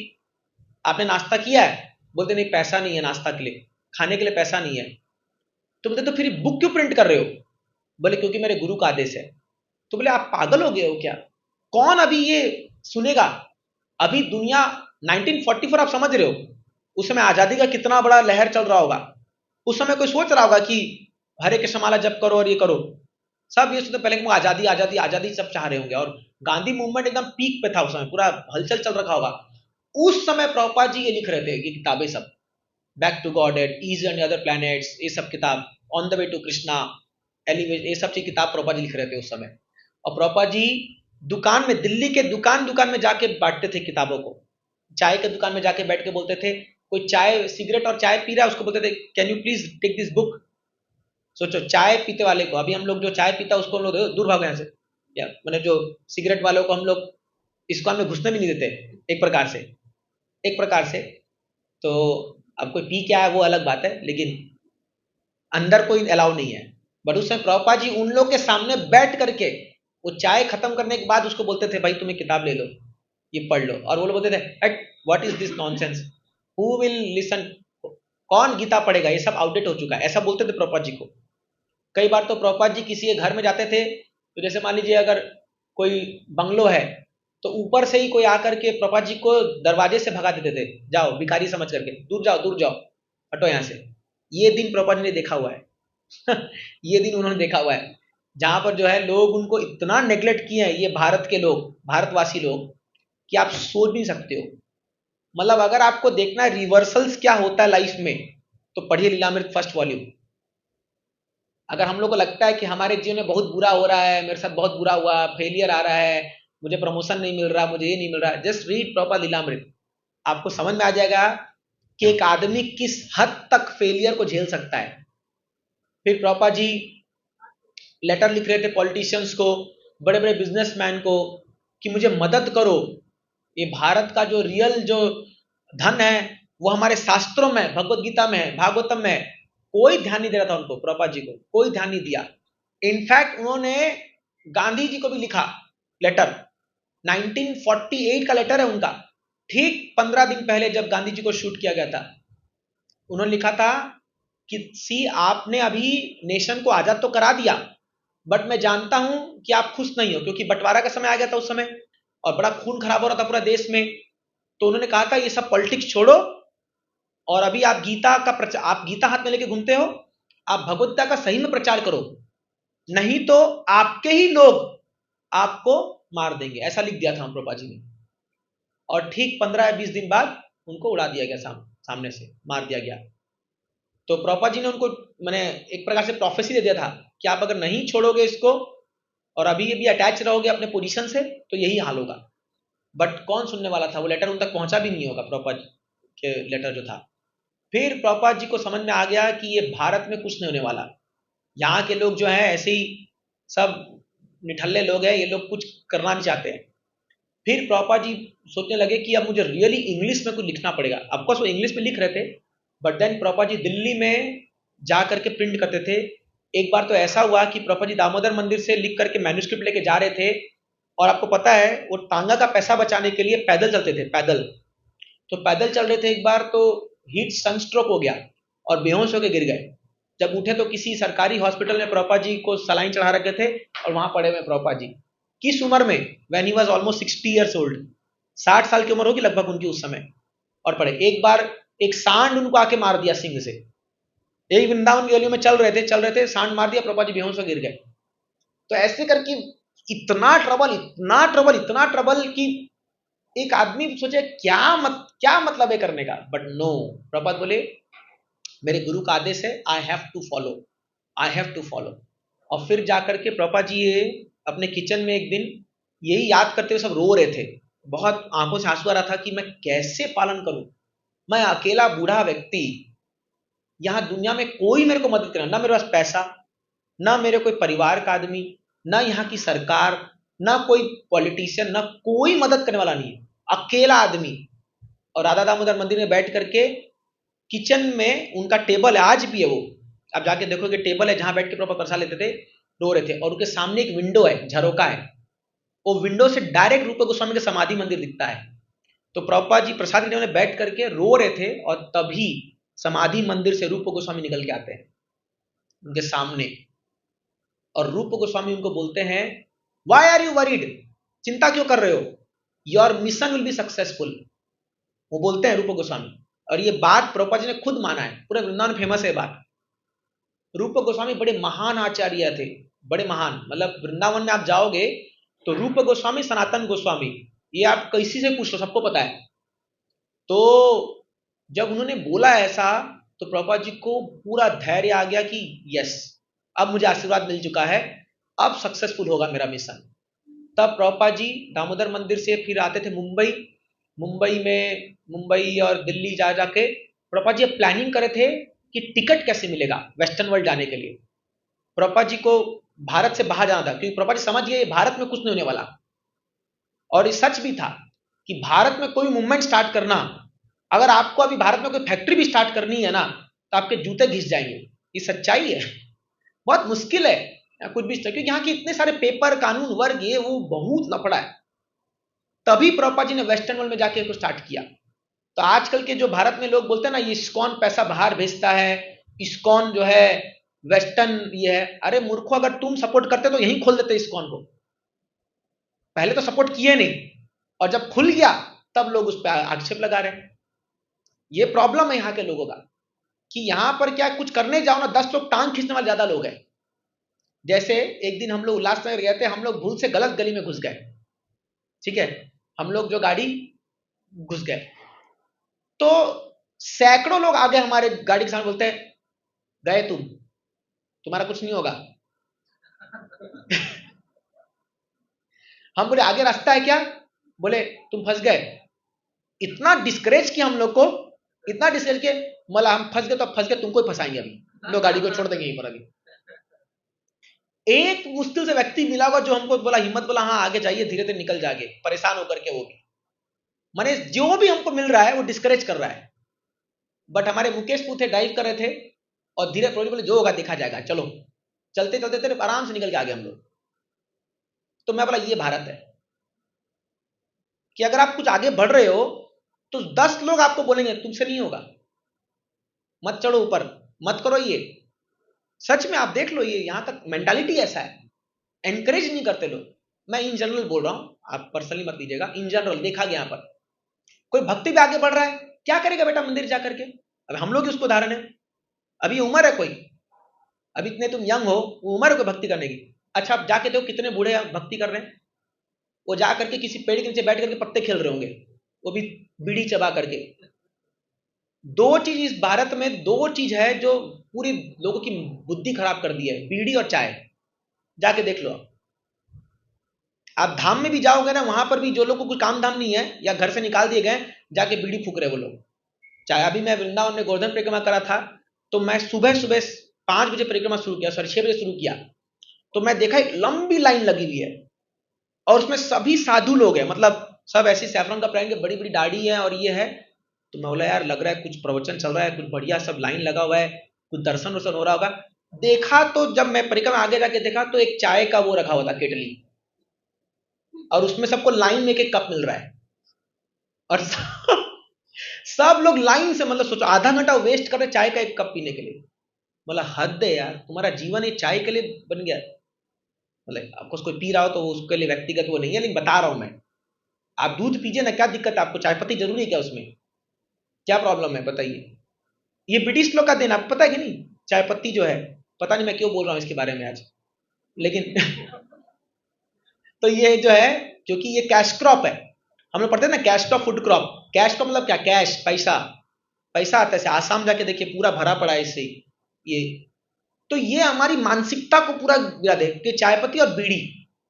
आपने नाश्ता किया है? बोलते नहीं, पैसा नहीं है नाश्ता के लिए, खाने के लिए पैसा नहीं है। तो बोलते तो फिर बुक क्यों प्रिंट कर रहे हो? बोले क्योंकि मेरे गुरु का आदेश है। तो बोले आप पागल हो गए हो क्या? कौन अभी ये सुनेगा? अभी दुनिया 1944 आप समझ रहे हो, उस समय आजादी का कितना बड़ा लहर चल रहा होगा। उस समय कोई सोच रहा होगा कि हरे कृष्ण माला जप करो और ये करो? सब ये सोचते पहले कि आजादी आजादी आजादी सब चाह रहे होंगे, और गांधी मूवमेंट एकदम पीक पे था उस समय, पूरा हलचल चल रखा होगा। उस समय प्रभुपाद जी ये लिख रहे थे ये किताबें सब, back to God at ease and other planets, ये सब किताब, on the way to Krishna, elevation, ये सब चीज किताब प्रभुपाद जी लिख रहे थे उस समय। और प्रभुपाद जी दुकान में, दिल्ली के दुकान दुकान में जाके बांटते थे किताबों को। चाय के दुकान में जाके बैठ के बोलते थे, कोई चाय सिगरेट और चाय पी रहा है उसको बोलते थे can you please take this book. सोचो चाय पीते वाले को, अभी हम लोग जो चाय पीता है उसको हम लोग दूर भागो यहाँ से, या मैंने जो सिगरेट वालों को हम लोग इसको हमें घुसने भी नहीं देते एक प्रकार से, एक प्रकार से। तो अब कोई पी क्या है वो अलग बात है, लेकिन अंदर कोई अलाउ नहीं है। बट उस समय प्रभुपाद जी उन लोग के सामने बैठ करके वो चाय खत्म करने के बाद उसको बोलते थे भाई तुम्हें किताब ले लो, ये पढ़ लो। और वो लोग बोलते थे हट what is this nonsense, who will listen, कौन गीता पढ़ेगा, ये सब आउटडेट हो चुका है, ऐसा बोलते थे प्रभुपाद जी को। कई बार तो प्रभुपाद जी किसी के घर में जाते थे, तो जैसे मान लीजिए अगर कोई बंगलो है तो ऊपर से ही कोई आकर के प्रभुपाद जी को दरवाजे से भगा देते थे, जाओ भिखारी समझ करके, दूर जाओ दूर जाओ, हटो यहाँ से। ये दिन प्रभुपाद जी ने देखा हुआ है ये दिन उन्होंने देखा हुआ है जहां पर जो है लोग उनको इतना नेग्लेक्ट किए हैं, ये भारत के लोग, भारतवासी लोग, कि आप सोच नहीं सकते हो। मतलब अगर आपको देखना है रिवर्सल्स क्या होता है लाइफ में, तो पढ़िए लीलामृत फर्स्ट वॉल्यूम। अगर हम लोग को लगता है कि हमारे जीवन में बहुत बुरा हो रहा है, मेरे साथ बहुत बुरा हुआ, फेलियर आ रहा है, मुझे प्रमोशन नहीं मिल रहा, मुझे ये नहीं मिल रहा, जस्ट रीड प्रॉपर लीलामृत, आपको समझ में आ जाएगा कि एक आदमी किस हद तक फेलियर को झेल सकता है। फिर प्रभुपाद जी लेटर लिख रहे थे पॉलिटिशियंस को, बड़े बड़े बिजनेसमैन को, कि मुझे मदद करो, ये भारत का जो रियल जो धन है वो हमारे शास्त्रों में, भगवत गीता में है, भागवतम में है। कोई ध्यान नहीं दे रहा था उनको, प्रभुपाद जी को कोई ध्यान नहीं दिया। इनफैक्ट उन्होंने गांधी जी को भी लिखा लेटर, 1948 का लेटर है उनका, ठीक 15 दिन पहले जब गांधी जी को शूट किया गया था, उन्होंने लिखा था कि सी आपने अभी नेशन को आजाद तो करा दिया, बट मैं जानता हूं कि आप खुश नहीं हो, क्योंकि बंटवारा का समय आ गया था उस समय और बड़ा खून खराब हो रहा था पूरा देश में। तो उन्होंने कहा था ये सब पॉलिटिक्स छोड़ो, और अभी आप गीता का प्रचार, आप गीता हाथ में लेके घूमते हो, आप भगवद्गीता का सही में प्रचार करो, नहीं तो आपके ही लोग आपको मार देंगे, ऐसा लिख दिया था प्रभुपाद जी ने। और ठीक 15 या 20 दिन बाद उनको उड़ा दिया गया, सामने से मार दिया गया। तो प्रभुपाद जी ने उनको मैंने एक प्रकार से प्रोफेसी दे दिया था कि आप अगर नहीं छोड़ोगे इसको और अभी भी अटैच रहोगे अपने पोजीशन से तो यही हाल होगा। बट कौन सुनने वाला था, वो लेटर उन तक पहुंचा भी नहीं होगा प्रभुपाद के लेटर जो था। फिर प्रभुपाद जी को समझ में आ गया कि ये भारत में कुछ नहीं होने वाला, यहाँ के लोग जो है ऐसे ही सब निठल्ले लोग हैं, ये लोग कुछ करना नहीं चाहते हैं। फिर प्रभुपाद जी सोचने लगे कि अब मुझे रियली इंग्लिश में कुछ लिखना पड़ेगा। ऑफकोर्स वो इंग्लिश में लिख रहे थे, बट देन प्रभुपाद जी दिल्ली में जा करके प्रिंट करते थे। एक बार तो ऐसा हुआ कि प्रभुपाद जी दामोदर मंदिर से लिख करके मैन्युस्क्रिप्ट लेके जा रहे थे, और आपको पता है वो टांगा का पैसा बचाने के लिए पैदल चलते थे, पैदल। तो पैदल चल रहे थे, एक बार तो हीट सनस्ट्रोक हो गया और बेहोश होकर गिर गए। जब उठे तो किसी सरकारी हॉस्पिटल में प्रभुपाद जी को सलाइन चढ़ा रखे थे, और वहां पड़े हुए प्रभुपाद जी किस उम्र में, when he was almost 60 years old, 60 साल की उम्र होगी लगभग उनकी उस समय, और पड़े। एक बार एक सांड उनको आके मार दिया सिंह से, एक वृंदावन की गलियों में चल रहे थे, सांड मार दिया, प्रभुपाद जी बेहोश हो गिर गए। तो ऐसे करके इतना ट्रबल, इतना ट्रबल, इतना ट्रबल कि एक आदमी सोचे क्या मतलब है करने का, बट नो, प्रभुपाद बोले मेरे गुरु का आदेश है, I have to follow, I have to follow. और फिर जाकर के प्रभुपाद जी अपने किचन में एक दिन यही याद करते हुए सब रो रहे थे, बहुत आंखों से आंसू आ रहा था कि मैं कैसे पालन करूं, मैं अकेला बूढ़ा व्यक्ति, यहां दुनिया में कोई मेरे को मदद करे, ना मेरे पास पैसा, ना मेरे कोई परिवार का आदमी, ना यहाँ की सरकार, ना कोई पॉलिटिशियन, ना कोई मदद करने वाला नहीं है, अकेला आदमी। और राधा दामोदर मंदिर में बैठ करके किचन में उनका टेबल है, आज भी है वो, आप जाके देखोगे टेबल है जहां बैठ के प्रभुपाद प्रसाद लेते थे, रो रहे थे। और उनके सामने एक विंडो है, झरोका है, वो विंडो से डायरेक्ट रूप गोस्वामी का समाधि मंदिर दिखता है। तो प्रभुपाद जी प्रसाद लेने में बैठ करके रो रहे थे, और तभी समाधि मंदिर से रूप गोस्वामी निकल के आते हैं उनके सामने, और रूप गोस्वामी उनको बोलते हैं, वाई आर यू वरीड, चिंता क्यों कर रहे हो, your mission will be successful, वो बोलते हैं रूप गोस्वामी। और ये बात प्रभुपाद जी ने खुद माना है, पूरे वृंदावन फेमस है बात। रूप गोस्वामी बड़े महान आचार्य थे, बड़े महान, मतलब वृंदावन में आप जाओगे तो रूप गोस्वामी, सनातन गोस्वामी, ये आप किसी से पूछ लो सबको पता है। तो जब उन्होंने बोला ऐसा, तो प्रभुपाद जी को पूरा धैर्य आ गया कि यस, अब मुझे आशीर्वाद मिल चुका है, अब सक्सेसफुल होगा मेरा मिशन। तब प्रभुपाद जी दामोदर मंदिर से फिर आते थे मुंबई, मुंबई और दिल्ली जा जाके प्रभुपाद जी प्लानिंग करे थे कि टिकट कैसे मिलेगा वेस्टर्न वर्ल्ड जाने के लिए। प्रभुपाद जी को भारत से बाहर जाना था, क्योंकि प्रभुपाद जी समझ गए भारत में कुछ नहीं होने वाला। और ये सच भी था कि भारत में कोई मूवमेंट स्टार्ट करना, अगर आपको अभी भारत में कोई फैक्ट्री भी स्टार्ट करनी है ना, तो आपके जूते घिस जाएंगे, ये सच्चाई है। बहुत मुश्किल है कुछ भी, क्योंकि यहाँ के इतने सारे पेपर, कानून, वर्ग, ये वो बहुत लफड़ा है। तभी प्रभुपाद जी ने वेस्टर्न वर्ल्ड में जाके इसको स्टार्ट किया। तो आजकल के जो भारत में लोग बोलते हैं ना, ये इस्कॉन पैसा बाहर भेजता है, इस्कॉन जो है वेस्टर्न ये है, अरे मूर्खों, अगर तुम सपोर्ट करते तो यहीं खोल देते इस्कॉन को, पहले तो सपोर्ट किए नहीं, और जब खुल गया तब लोग उस पर आक्षेप लगा रहे हैं। ये प्रॉब्लम है यहाँ के लोगों का, कि यहाँ पर क्या कुछ करने जाओ ना, 10 लोग टांग खींचने वाले ज्यादा लोग हैं। जैसे एक दिन हम लोग उल्लासनगर गए थे, हम लोग भूल से गलत गली में घुस गए, ठीक है, हम लोग जो गाड़ी घुस गए, तो सैकड़ों लोग आगे हमारे गाड़ी के सामने बोलते हैं, गए तुम्हारा कुछ नहीं होगा। हम बोले आगे रास्ता है क्या, बोले तुम फंस गए। इतना डिस्करेज किया हम लोग को, इतना डिस्करेज किया, मतलब हम फंस गए तो फंस गए, तुमको ही फंसाएंगे, अभी लोग गाड़ी को छोड़ देंगे यहीं पर। अभी एक मुश्किल से व्यक्ति मिला हुआ जो हमको बोला, हिम्मत बोला, हाँ आगे जाइए, धीरे धीरे निकल जाएंगे, परेशान होकर के। वो भी माने जो भी हमको मिल रहा है वो डिस्करेज कर रहा है। बट हमारे मुकेश पूथे ड्राइव कर रहे थे, और धीरे बोले जो होगा देखा जाएगा, चलो, चलते चलते चलते आराम से निकल के आ गए हम लोग। तो मैं बोला ये भारत है, कि अगर आप कुछ आगे बढ़ रहे हो तो 10 लोग आपको बोलेंगे तुमसे नहीं होगा, मत चढ़ो ऊपर, मत करो ये। सच में आप देख लो, ये यहां तक मेंटालिटी ऐसा है, एनकरेज नहीं करते लोग। मैं इन जनरल बोल रहा हूं, आप पर्सनली मत लीजिएगा, इन जनरल देखा गया। यहाँ पर कोई भक्ति भी आगे बढ़ रहा है, क्या करेगा बेटा मंदिर जाकर के, अब हम लोग ही उसको उदाहरण है। अभी उम्र है कोई, अभी इतने तुम यंग हो, उम्र है कोई भक्ति करने की। अच्छा आप जाके देखो कितने बूढ़े भक्ति कर रहे हैं, वो जा करके किसी पेड़ के नीचे बैठ करके पत्ते खेल रहे होंगे, वो भी बीड़ी चबा करके। दो चीज इस भारत में, दो चीज है जो पूरी लोगों की बुद्धि खराब कर दी है, बीड़ी और चाय। जाके देख लो, आप धाम में भी जाओगे ना, वहां पर भी जो लोग को कोई काम धाम नहीं है या घर से निकाल दिए गए, जाके बीड़ी फूक रहे वो लोग। चाहे अभी मैं वृंदावन में गोवर्धन परिक्रमा करा था, तो मैं सुबह सुबह 5 बजे परिक्रमा शुरू किया, सॉरी 6 बजे शुरू किया, तो मैं देखा एक लंबी लाइन लगी हुई है, और उसमें सभी साधु लोग हैं, मतलब सब ऐसी सैफरन का पहन के, बड़ी बड़ी दाढ़ी है और ये है। तो मैं बोला यार लग रहा है कुछ प्रवचन चल रहा है, कुछ बढ़िया, सब लाइन लगा हुआ है, कुछ दर्शन वर्शन हो रहा होगा। देखा तो जब मैं परिक्रमा आगे जाके देखा, तो एक चाय का वो रखा हुआ था, केटली, और उसमें सबको लाइन में एक कप मिल रहा है, और सब लोग लाइन से, मतलब सोचो आधा घंटा वेस्ट कर रहे चाय का एक कप पीने के लिए। बोला हद है यार, तुम्हारा जीवन ये चाय के लिए बन गया। मतलब आपको कोई पी रहा हो तो उसके लिए व्यक्तिगत वो नहीं है, लेकिन बता रहा हूं मैं, आप दूध पीजिए ना, क्या दिक्कत है आपको, चाय पत्ती जरूरी है क्या, उसमें क्या प्रॉब्लम है बताइए। ये ब्रिटिश लोग का देना, आपको पता है कि नहीं, चाय पत्ती जो है, पता नहीं मैं क्यों बोल रहा हूं इसके बारे में आज, लेकिन तो ये जो है, क्योंकि ये कैश क्रॉप है, हम लोग पढ़ते हैं ना, cash crop, food crop. Cash crop मतलब क्या, कैश, पैसा, पैसा आता है, आसाम जाके देखिए पूरा भरा पड़ा है इससे ये। तो ये हमारी मानसिकता को पूरा गिरा दे कि चाय पत्ती और बीड़ी,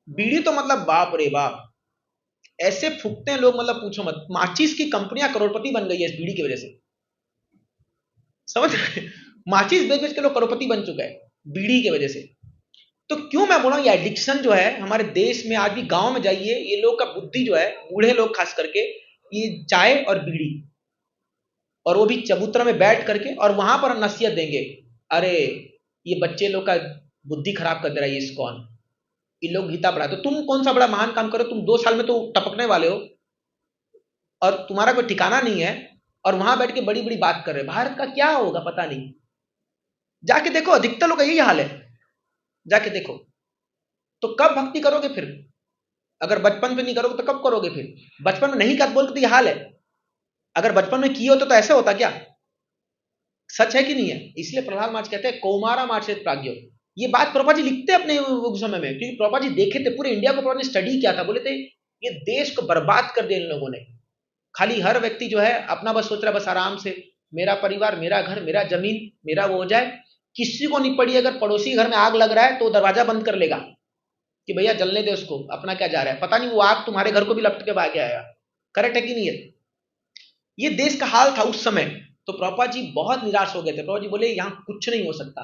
बीड़ी तो मतलब बाप रे बाप, ऐसे फूकते हैं लोग, मतलब पूछो मत। माचिस की कंपनियां करोड़पति बन गई है इस बीड़ी की वजह से, समझ माचिस बेच बेच के लोग करोड़पति बन चुका है बीड़ी की वजह से। तो क्यों मैं बोला ये एडिक्शन जो है हमारे देश में, आज भी गांव में जाइए, ये लोग का बुद्धि जो है, बूढ़े लोग खास करके, ये चाय और बीड़ी, और वो भी चबूतरा में बैठ करके, और वहां पर नसीहत देंगे, अरे ये बच्चे लोग का बुद्धि खराब कर दे रहा है ये इस्कॉन, ये लोग गीता पढ़ा, तो तुम कौन सा बड़ा महान काम करो, तुम 2 साल में तो टपकने वाले हो और तुम्हारा कोई ठिकाना नहीं है, और वहां बैठ के बड़ी बड़ी बात कर रहे हैं। भारत का क्या होगा पता नहीं, जाके देखो, अधिकतर लोग का यही हाल है, जाके देखो। तो कब भक्ति करोगे फिर? अगर बचपन में नहीं करोगे तो कब करोगे फिर? बचपन में नहीं कर बोल के तो ये हाल है, अगर बचपन में किए होते तो ऐसे होता क्या? सच है कि नहीं है? इसलिए प्रहलाद महाराज कहते हैं कौमारा मार्चेत प्राज्ञो। ये बात प्रभुपाद जी लिखते अपने उस समय में, क्योंकि प्रभुपाद जी देखे थे पूरे इंडिया को, प्रभुपाद ने स्टडी किया था, बोले थे ये देश को बर्बाद कर दिया इन लोगों ने। खाली हर व्यक्ति जो है अपना बस सोच रहा है, बस आराम से मेरा परिवार, मेरा घर, मेरा जमीन, मेरा वो हो जाए, किसी को नहीं पड़ी। अगर पड़ोसी घर में आग लग रहा है तो दरवाजा बंद कर लेगा कि भैया जलने दे उसको, अपना क्या जा रहा है, पता नहीं वो आग तुम्हारे घर को भी लपट के भाग आएगा। करेक्ट है कि नहीं है? ये देश का हाल था उस समय। तो प्रभुपाद जी बहुत निराश हो गए थे। प्रभुपाद जी बोले यहां कुछ नहीं हो सकता।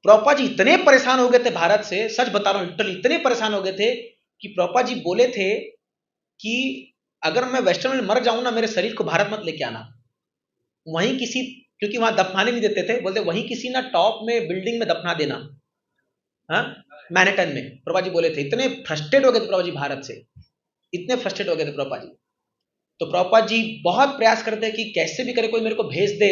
प्रभुपाद जी इतने परेशान हो गए थे भारत से, सच बता रहा हूं, लिटरली इतने परेशान हो गए थे कि प्रभुपाद जी बोले थे कि अगर मैं वेस्टर्न में मर जाऊं ना, मेरे शरीर को भारत मत लेके आना, वहीं किसी, क्योंकि वहां दफनाने नहीं देते थे, बोलते वहीं किसी ना टॉप में बिल्डिंग में दफना देना, हाँ, मैनहट्टन में। प्रभुपाद जी बोले थे, इतने फ्रस्ट्रेट हो गए थे प्रभुपाद जी भारत से, इतने फ्रस्ट्रेट हो गए थे प्रभुपाद जी। तो प्रभुपाद जी बहुत प्रयास करते हैं कि कैसे भी करे कोई मेरे को भेज दे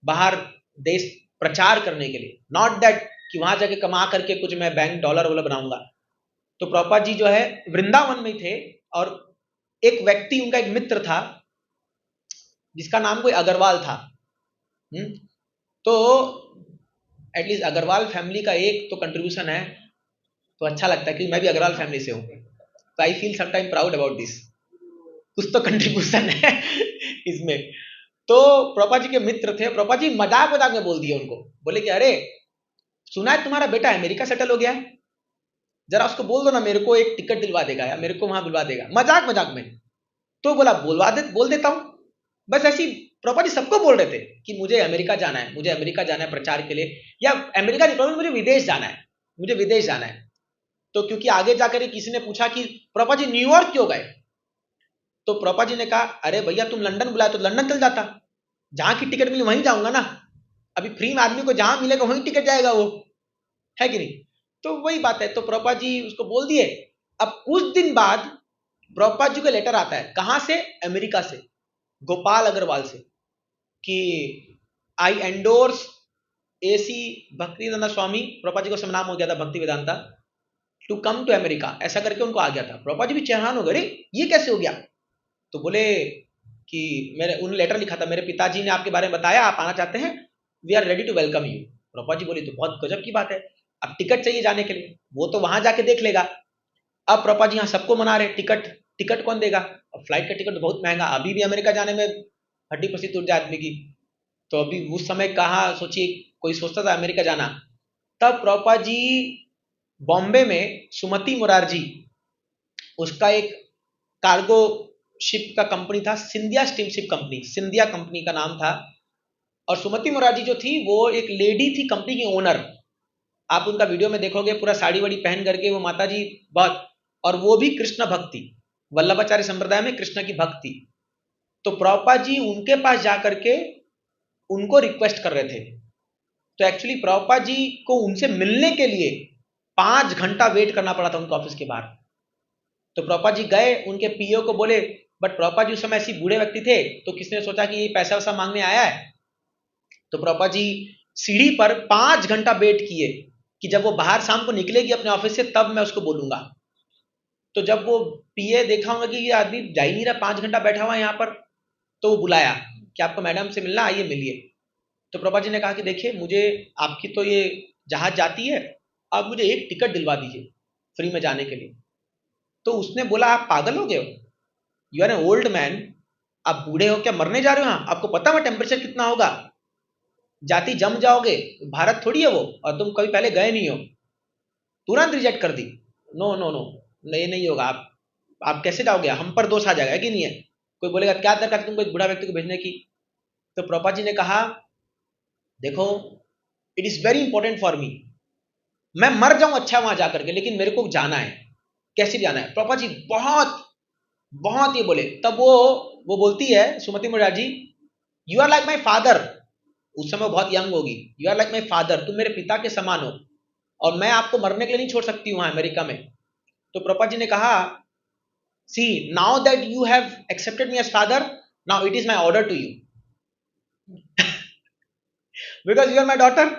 बाहर देश प्रचार करने के लिए, नॉट दैट कि वहां जाके कमा करके कुछ मैं बैंक डॉलर वॉलर बनाऊंगा। तो प्रभुपाद जी जो है वृंदावन में थे, और एक व्यक्ति, उनका एक मित्र था जिसका नाम कोई अग्रवाल था। तो एटलीस्ट अग्रवाल फैमिली का एक तो कंट्रीब्यूशन है, तो अच्छा लगता है, क्योंकि मैं भी अग्रवाल फैमिली से हूं, तो I feel sometime proud about this, कुछ तो कंट्रीब्यूशन है इसमें। तो प्रभुपाद जी के मित्र थे, प्रभुपाद जी मजाक मजाक में बोल दिए उनको, बोले कि अरे सुना है तुम्हारा बेटा अमेरिका सेटल हो गया है, जरा उसको बोल दो ना मेरे को एक टिकट दिलवा देगा या मेरे को वहां दिलवा देगा, मजाक मजाक में। तो बोला बोल देता हूं, बस ऐसी। प्रभुपाद जी सबको बोल रहे थे कि मुझे अमेरिका जाना है, मुझे अमेरिका जाना है प्रचार के लिए, या अमेरिका नहीं, मुझे विदेश जाना है, मुझे विदेश जाना है। तो क्योंकि आगे जाकर किसी ने पूछा कि प्रभुपाद जी न्यूयॉर्क क्यों गए, तो प्रभुपाद जी ने कहा अरे भैया तुम लंदन बुलाए तो लंदन चल जाता, जहां की टिकट मिली वहीं जाऊंगा ना, अभी फ्री में आदमी को जहां मिलेगा वहीं टिकट जाएगा वो, है कि नहीं? तो वही बात है। तो प्रभुपाद जी उसको बोल दिए। अब कुछ दिन बाद प्रभुपाद जी का लेटर आता है, कहां से? अमेरिका से, गोपाल अग्रवाल से, कि I endorse AC Bhaktivedanta Swami, Prabhupada ji का नाम हो गया था Bhakti Vedanta, to come to America, ऐसा करके उनको आ गया था। प्रभुपाद जी भी चौहान हो गए, ये कैसे हो गया? तो बोले कि मेरे उन्होंने लेटर लिखा था, मेरे पिताजी ने आपके बारे में बताया, आप आना चाहते हैं, we are ready to welcome you. Prabhupada ji बोले तो बहुत गजब की बात है, अब टिकट चाहिए जाने के लिए, वो तो वहां जाके देख लेगा। अब प्रभुपाद जी यहाँ सबको मना रहे, टिकट टिकट कौन देगा? अब फ्लाइट का टिकट तो बहुत महंगा, अभी भी अमेरिका जाने में हड्डी पसी टूट जाए आदमी की। तो अभी उस समय कहाँ सोचिए कोई सोचता था अमेरिका जाना। तब प्रभुपाद जी बॉम्बे में सुमति मुरारजी, उसका एक कार्गो शिप का कंपनी था, Scindia steamship company, Scindia company का नाम था। और सुमति मुरारजी जो थी वो एक लेडी थी, कंपनी की ओनर। आप उनका वीडियो में देखोगे पूरा साड़ी वाड़ी पहन करके वो माता जी बहुत, और वो भी कृष्ण भक्ति, वल्लभाचार्य संप्रदाय में कृष्ण की भक्ति। तो प्रभुपाद जी उनके पास जाकर के उनको रिक्वेस्ट कर रहे थे। तो एक्चुअली प्रभुपाद जी को उनसे मिलने के लिए 5 घंटा वेट करना पड़ा था उनके ऑफिस के बाहर। तो प्रभुपाद जी गए, उनके पीओ को बोले, बट प्रभुपाद जी उस समय ऐसे बूढ़े व्यक्ति थे, तो किसने सोचा कि ये पैसा वैसा मांगने आया है। तो प्रभुपाद जी सीढ़ी पर 5 घंटा वेट किए कि जब वो बाहर शाम को निकलेगी अपने ऑफिस से तब मैं उसको बोलूंगा। तो जब वो पीए देखा होगा कि ये आदमी जा ही नहीं रहा, 5 घंटा बैठा हुआ है यहाँ पर, तो वो बुलाया कि आपको मैडम से मिलना, आइए मिलिए। तो प्रभुपाद जी ने कहा कि देखिए मुझे, आपकी तो ये जहाज जाती है, आप मुझे एक टिकट दिलवा दीजिए फ्री में जाने के लिए। तो उसने बोला आप पागल हो गए हो, you are an old man, आप बूढ़े हो क्या, मरने जा रहे हो यहाँ, आपको पता है टेम्परेचर कितना होगा, जाति जम जाओगे, भारत थोड़ी है वो, और तुम कभी पहले गए नहीं हो। तुरंत रिजेक्ट कर दी, नो नो नो, नहीं नहीं होगा, आप कैसे जाओगे, हम पर दोष आ जाएगा कि नहीं है, कोई बोलेगा क्या दरकार है तुमको एक बूढ़ा व्यक्ति को भेजने की। तो प्रभुपाद जी ने कहा देखो it is very important for me मैं मर जाऊं अच्छा वहां जाकर के, लेकिन मेरे को जाना है, कैसे भी जाना है। प्रभा जी बहुत बहुत ये बोले। तब वो बोलती है Sumati Murar ji, you are like my father. उस समय बहुत यंग होगी। You are like my father, तुम मेरे पिता के समान हो, और मैं आपको मरने के लिए नहीं छोड़ सकती वहां अमेरिका में। तो प्रभा जी ने कहा, see now that you have accepted me as father, now it is my order to you, because you are my daughter,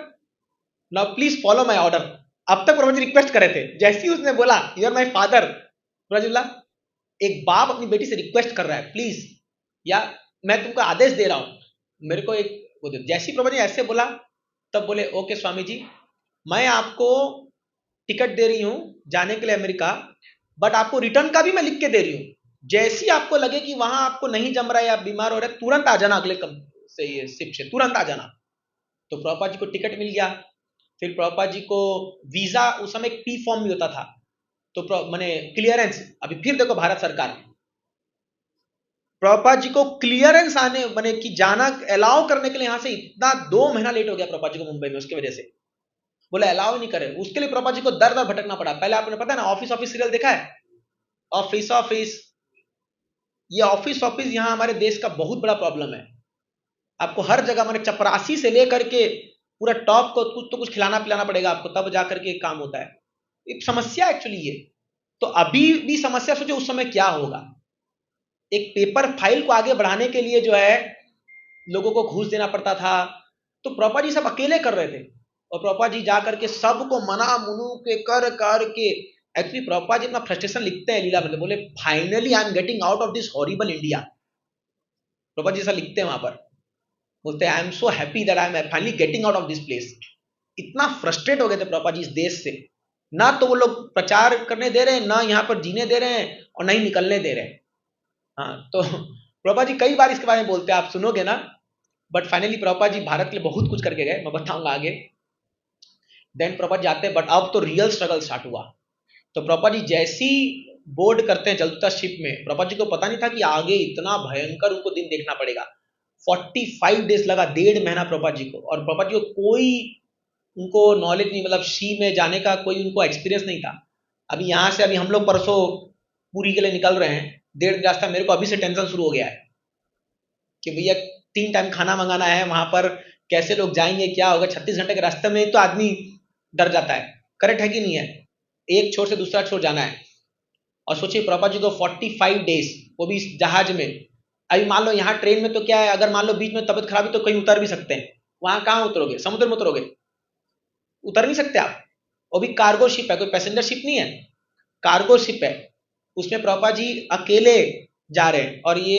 now please follow my order. अब तक प्रभा जी रिक्वेस्ट करे थे, जैसे ही उसने बोला you are my father, Prabha ji बोला, एक बाप अपनी बेटी से रिक्वेस्ट कर रहा है, प्लीज, या मैं तुमको आदेश दे रहा हूं, मेरे को एक वो दे। जैसी प्रभा जी ऐसे बोला, तब बोले, ओके स्वामी जी, मैं आपको टिकट दे रही हूं जाने के लिए अमेरिका, बट आपको रिटर्न का भी मैं लिख के दे रही हूं। जैसी आपको लगे कि वहां आपको नहीं जम रहा है, आप बीमार हो रहे, तुरंत आ जाना अगले कम से, ये शिप से तुरंत आ जाना। तो प्रभुपाद जी को टिकट मिल गया। फिर प्रभुपाद जी को वीजा, उस समय एक पी फॉर्म भी होता था, तो मैंने क्लियरेंस, अभी फिर देखो भारत सरकार, प्रभुपाद जी को क्लियरेंस आने मैंने कि जाना अलाउ करने के लिए, यहां से इतना 2 महीना लेट हो गया प्रभुपाद जी को मुंबई में, उसकी वजह से बोले अलाउ नहीं करे। उसके लिए प्रभुपाद जी को दर दर भटकना पड़ा। पहले आपने पता है ना, ऑफिस ऑफिस सीरियल देखा है, ऑफिस ऑफिस, ये ऑफिस ऑफिस यहाँ हमारे देश का बहुत बड़ा प्रॉब्लम है। आपको हर जगह मैंने चपरासी से लेकर के पूरा टॉप को कुछ तो कुछ खिलाना पिलाना पड़ेगा आपको, तब जाकर के काम होता है। एक समस्या एक्चुअली ये। तो अभी भी समस्या, सोचो उस समय क्या होगा। एक पेपर फाइल को आगे बढ़ाने के लिए जो है लोगों को घूस देना पड़ता था। तो प्रभुपा जी सब अकेले कर रहे थे, और प्रभुपा जी जाकर के सबको मना मुनु के कर के, एक्चुअली प्रभुपा जी अपना फ्रस्ट्रेशन लिखते हैं लीला में, बोले finally I am getting out of this horrible India. Prabhupada ji ऐसा लिखते हैं वहां पर, बोलते हैं I am so happy that I am finally getting out of this place. इतना फ्रस्ट्रेट हो गए थे प्रभुपा जी इस देश से, ना तो वो लोग प्रचार करने दे रहे हैं, ना यहाँ पर जीने दे रहे हैं, और ना ही निकलने दे रहे हैं। हाँ, तो प्रभुपा जी कई बार इसके बारे में बोलते हैं, आप सुनोगे ना। बट फाइनली प्रभुपा जी भारत के लिए बहुत कुछ करके गए, मैं बताऊंगा आगे। देन प्रभुपा जी जाते हैं, बट अब तो रियल स्ट्रगल स्टार्ट हुआ। तो प्रभुपा जी जैसी बोर्ड करते हैं चलता शिप में, प्रभुपा जी को पता नहीं था कि आगे इतना भयंकर उनको दिन देखना पड़ेगा। 45 डेज लगा, 1.5 महीना प्रभुपा जी को। और प्रभुपा जी को कोई उनको नॉलेज नहीं, मतलब सी में जाने का कोई उनको एक्सपीरियंस नहीं था। अभी यहाँ से अभी हम लोग परसों पूरी के लिए निकल रहे हैं, 1.5 दिन रास्ता। मेरे को अभी से टेंशन शुरू हो गया है कि भैया 3 टाइम खाना मंगाना है, वहां पर कैसे लोग जाएंगे, क्या होगा। 36 घंटे के रास्ते में तो आदमी डर जाता है। करेक्ट है कि नहीं है? एक छोर से दूसरा छोर जाना है। और सोचिए प्रभुपा जी को 45 डेज, वो भी जहाज में। अभी मान लो यहाँ ट्रेन में तो क्या है, अगर मान लो बीच में तबियत खराब है तो कहीं उतर भी सकते हैं। वहां कहाँ उतरोगे? समुद्र में उतरोगे? उतर नहीं सकते आप। वो भी कार्गो शिप है, कोई पैसेंजर शिप नहीं है, कार्गो शिप है। उसमें प्रभुपा जी अकेले जा रहे हैं, और ये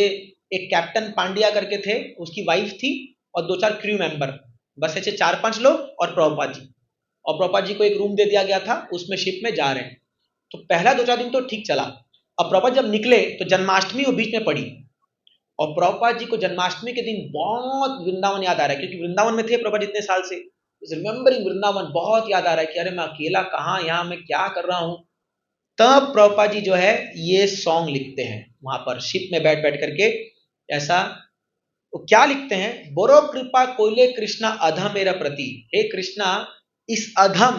एक कैप्टन पांड्या करके थे, उसकी वाइफ थी, और 2-4 क्रू मेंबर, बस ऐसे 4-5 लोग और प्रभुपा जी। और प्रभुपा जी को एक रूम दे दिया गया था, उसमें शिप में जा रहे हैं। तो पहला 2-4 दिन तो ठीक चला। अब प्रभुपा जब निकले तो जन्माष्टमी वो बीच में पड़ी, और प्रभुपा जी को जन्माष्टमी के दिन बहुत वृंदावन याद आ रहा है, क्योंकि वृंदावन में थे प्रभुपा जी इतने साल से। रिमेंबरिंग वृंदावन बहुत याद आ रहा है कि अरे मैं अकेला कहाँ, यहाँ मैं क्या कर रहा हूँ। तब प्रभुपा जी जो है ये सॉन्ग लिखते हैं वहां पर शिप में बैठ बैठ करके। ऐसा वो क्या लिखते हैं, बोरो कृपा कोयले कृष्णा अधम मेरा प्रति, हे कृष्णा इस अधम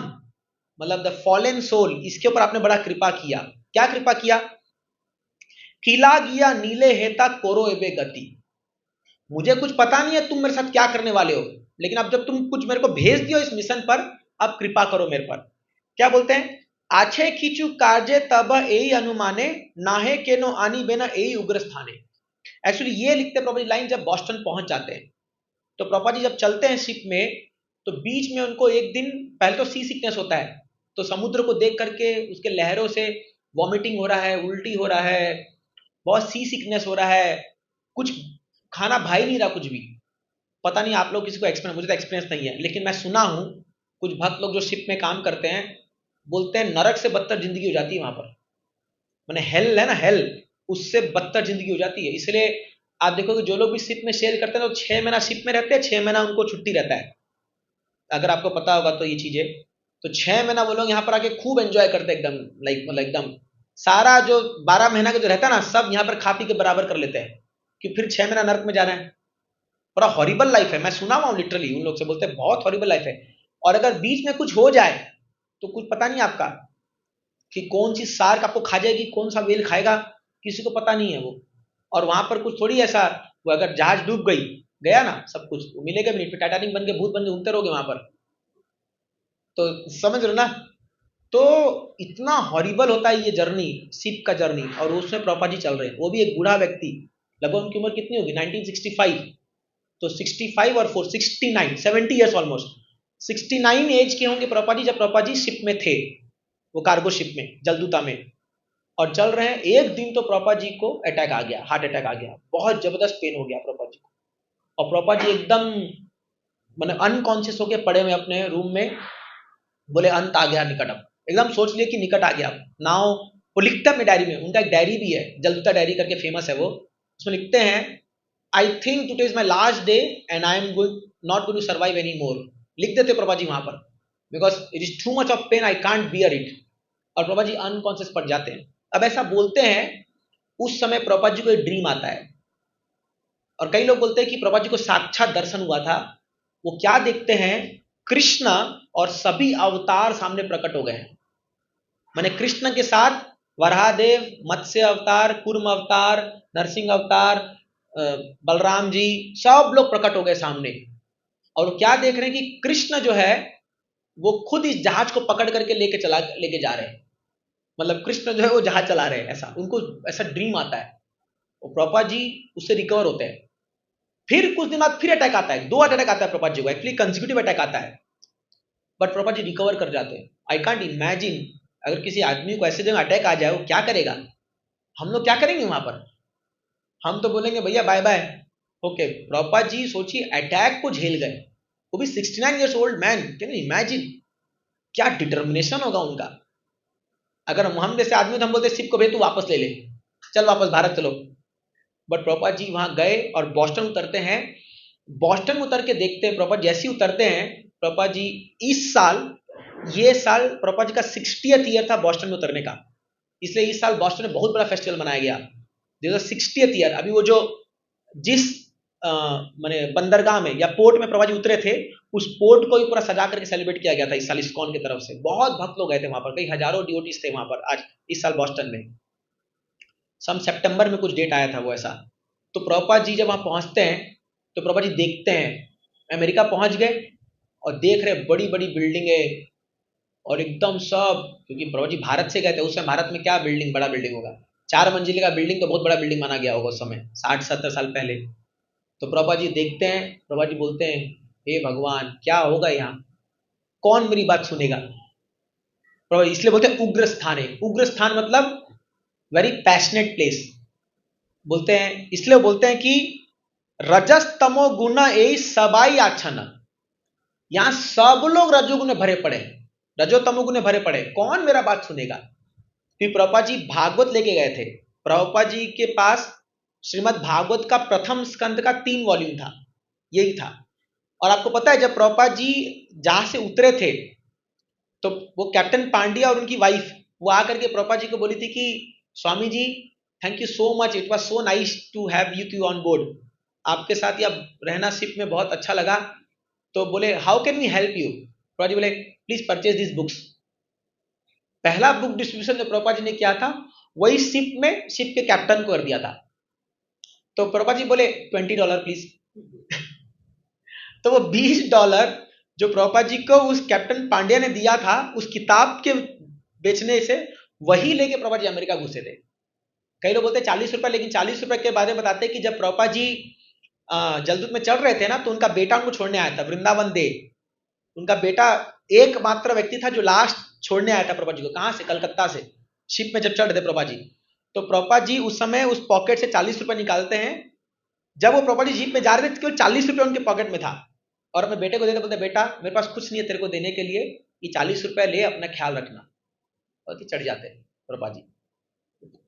मतलब द फॉलन सोल, इसके ऊपर आपने बड़ा कृपा किया। क्या कृपा किया? किला गया नीले हेता कोरो एबे गति। मुझे कुछ पता नहीं है तुम मेरे साथ क्या करने वाले हो, लेकिन अब जब तुम कुछ मेरे को भेज दियो इस मिशन पर, अब कृपा करो मेरे पर। क्या बोलते हैं? आछे खींचू कार्जे तब यही अनुमाने, नाहे के नो आनी बेना यही उग्र स्थाने। एक्चुअली ये लिखते प्रभुपा जी लाइन जब बॉस्टन पहुंच जाते हैं। तो प्रभुपा जी जब चलते हैं शिप में, तो बीच में उनको एक दिन पहले तो सी सिकनेस होता है, तो समुद्र को देख करके उसके लहरों से वॉमिटिंग हो रहा है, उल्टी हो रहा है, बहुत सी सिकनेस हो रहा है, कुछ खाना भाई नहीं रहा कुछ भी। पता नहीं आप लोग किसी को एक्सपीरियंस, मुझे तो एक्सपीरियंस नहीं है, लेकिन मैं सुना हूं कुछ भक्त लोग जो शिप में काम करते हैं बोलते हैं नरक से बदतर जिंदगी हो जाती है वहां पर। मैंने हेल है ना, हेल, उससे बदतर जिंदगी हो जाती है। इसलिए आप देखोगे जो लोग भी शिप में शेयर करते हैं तो 6 महीना शिप में रहते हैं, 6 महीना उनको छुट्टी रहता है। अगर आपको पता होगा तो ये चीजें, तो 6 महीना वो लोग यहाँ पर आके खूब एंजॉय करते हैं एकदम, लाइक मतलब एकदम सारा जो 12 महीना का जो रहता है ना, सब यहाँ पर खा पी के बराबर कर लेते हैं, कि फिर 6 महीना नर्क में जाना है। बड़ा हॉरिबल लाइफ है, मैं सुना हुआ हूँ लिटरली, उन लोग से बोलते हैं बहुत हॉरिबल लाइफ है। और अगर बीच में कुछ हो जाए तो कुछ पता नहीं आपका कि कौन सी शार्क आपको खा जाएगी, कौन सा वेल खाएगा, किसी को पता नहीं है वो। और वहां पर कुछ थोड़ी ऐसा, वो अगर जहाज डूब गई, गया ना सब कुछ, वो मिलेगा भी नहीं, फिर टाइटैनिक बन के भूत बन के घूमते रहोगे वहां पर। तो समझ रहे हो ना। तो इतना हॉरिबल होता है ये जर्नी, शिप का जर्नी, और उसमें प्रभुपाद जी चल रहे हैं, वो भी एक बूढ़ा व्यक्ति, लगभग उनकी उम्र कितनी होगी, 1965, तो 65 और 4 69 70 ईयर्स ऑलमोस्ट, 69 एज के होंगे प्रभुपाद जी जब प्रभुपाद जी शिप में थे, वो कार्गो शिप में, जलदूता में, और चल रहे हैं। एक दिन तो प्रभुपाद जी को अटैक आ गया, हार्ट अटैक आ गया, बहुत जबरदस्त पेन हो गया प्रभुपाद जी को, और प्रभुपाद जी एकदम मतलब अनकॉन्शियस होके पड़े हुए अपने रूम में, बोले अंत आ गया निकट, अब एकदम सोच लिए कि निकट आ गया नाउ। वो लिखते हैं अपनी डायरी में, उनका एक डायरी भी है, जलदूता डायरी करके फेमस है वो, उसमें लिखते हैं, I think today is my last day and I am not going to survive any more, लिख देते प्रभा जी वहां पर, because it is too much of pain, I can't bear it, और प्रभा जी अनकॉन्शियस पड़ जाते हैं। अब ऐसा बोलते हैं, उस समय प्रभा जी को एक ड्रीम आता है, और कई लोग बोलते हैं कि प्रभा जी को साक्षात दर्शन हुआ था। वो क्या देखते हैं, कृष्ण और सभी अवतार सामने प्रकट हो गए हैं, माने कृष्ण के साथ वराहदेव, मत्स्य अवतार, कूर्म अवतार, नरसिंह अवतार, बलराम जी, सब लोग प्रकट हो गए सामने। और क्या देख रहे हैं कि कृष्ण जो है वो खुद इस जहाज को पकड़ करके लेके जा रहे हैं, मतलब कृष्ण जो है वो जहाज चला रहे हैं, ऐसा उनको ऐसा ड्रीम आता है। और प्रभुपाद जी उससे रिकवर होते हैं। फिर कुछ दिन बाद फिर अटैक आता है, 2 अटैक आता है प्रभुपाद जी को, एक्चुअली कंसेक्यूटिव अटैक आता है, बट प्रभुपाद जी रिकवर कर जाते हैं। आई कांट इमेजिन अगर किसी आदमी को ऐसे जगह अटैक आ जाए वो क्या करेगा, हम लोग क्या करेंगे वहां पर, हम तो बोलेंगे भैया bye bye. Okay, Prabhupada ji सोचिए अटैक को झेल गए, वो भी 69 years old man, can you imagine, क्या डिटर्मिनेशन होगा उनका। अगर हम जैसे आदमी तो हम बोलते शिप को भेज तू वापस ले ले, चल वापस भारत चलो, बट प्रभुपाद जी वहां गए और बॉस्टन उतरते हैं। बॉस्टन उतर के देखते हैं प्रभुपाद जैसे ही उतरते हैं, प्रभुपाद जी इस साल, ये साल प्रभुपाद जी का 60th ईयर था बॉस्टन में उतरने का, इसलिए इस साल बॉस्टन में बहुत बड़ा फेस्टिवल मनाया गया, 60th ईयर। अभी वो जो जिस माने बंदरगाह में या पोर्ट में प्रभुपाद जी उतरे थे, उस पोर्ट को भी पूरा सजा करके सेलिब्रेट किया गया था इस साल इस्कॉन की तरफ से, बहुत भक्त लोग गए थे वहां पर, कई हजारों डिवोटीज थे वहां पर आज इस साल बॉस्टन में। सम सितंबर में कुछ डेट आया था वो ऐसा। तो प्रभुपाद जी जब वहां पहुंचते हैं तो प्रभुपाद जी देखते हैं, अमेरिका पहुंच गए और देख रहे बड़ी बड़ी बिल्डिंगे, और एकदम सब, क्योंकि प्रभुपाद जी भारत से गए थे, उस समय भारत में क्या बिल्डिंग, बड़ा बिल्डिंग होगा, 4 मंजिले का बिल्डिंग तो बहुत बड़ा बिल्डिंग माना गया होगा उस समय, 60-70 साल पहले। तो प्रभुपाद जी देखते हैं, प्रभुपाद जी बोलते हैं, हे भगवान क्या होगा यहाँ, कौन मेरी बात सुनेगा। प्रभुपाद इसलिए बोलते हैं उग्र स्थान है, उग्र स्थान मतलब वेरी पैशनेट प्लेस, बोलते हैं इसलिए बोलते हैं कि रजस तमो गुण ए सबाई आच्छन, यहां सब लोग रजोगुण में भरे पड़े, रजो तमोगुण में भरे पड़े, कौन मेरा बात सुनेगा। फिर प्रभुपाद जी भागवत लेके गए थे, प्रभुपाद जी के पास श्रीमद् भागवत का प्रथम स्कंद का 3 वॉल्यूम था, यही था। और आपको पता है जब प्रभुपाद जी जहां से उतरे थे, तो वो कैप्टन पांड्या और उनकी वाइफ वो आकर के प्रभुपाद जी को बोली थी कि Swami ji thank you so much, it was so nice to have you on board, आपके साथ या रहना शिप में बहुत अच्छा लगा। तो बोले how can we help you, Prabhupada ji बोले प्लीज परचेज दिस बुक्स। पहला बुक डिस्ट्रीब्यूशन जो प्रभुपाद जी ने किया था वही शिप में शिप के कैप्टन को कर दिया था। तो प्रभुपाद जी बोले $20 प्लीज तो वो $20 जो प्रभुपाद जी को उस कैप्टन पांड्या ने दिया था उस किताब के बेचने से, वही लेके प्रभुपाद जी अमेरिका घुसे थे। कई लोग बोलते हैं 40 रुपए, लेकिन 40 रुपए के बारे में बताते हैं कि जब प्रभुपाद जी जलदूत में चल रहे थे ना, तो उनका बेटा उनको छोड़ने आया था, वृंदावन दे, उनका बेटा एकमात्र व्यक्ति था जो लास्ट छोड़ने आया था प्रभुपाद जी को, कहां से, कलकत्ता से, शिप में जब चढ़ रहे थे प्रभुपाद जी। तो प्रभुपाद जी उस समय उस पॉकेट से 40 रुपए निकालते हैं, जब वो प्रभुपाद जी जीप में जा रहे थे केवल 40 रुपए उनके पॉकेट में था, और अपने बेटे को देते, बोलते बेटा मेरे पास कुछ नहीं है तेरे को देने के लिए, ये 40 रुपए ले, अपना ख्याल रखना, और चढ़ जाते प्रभुपाद जी।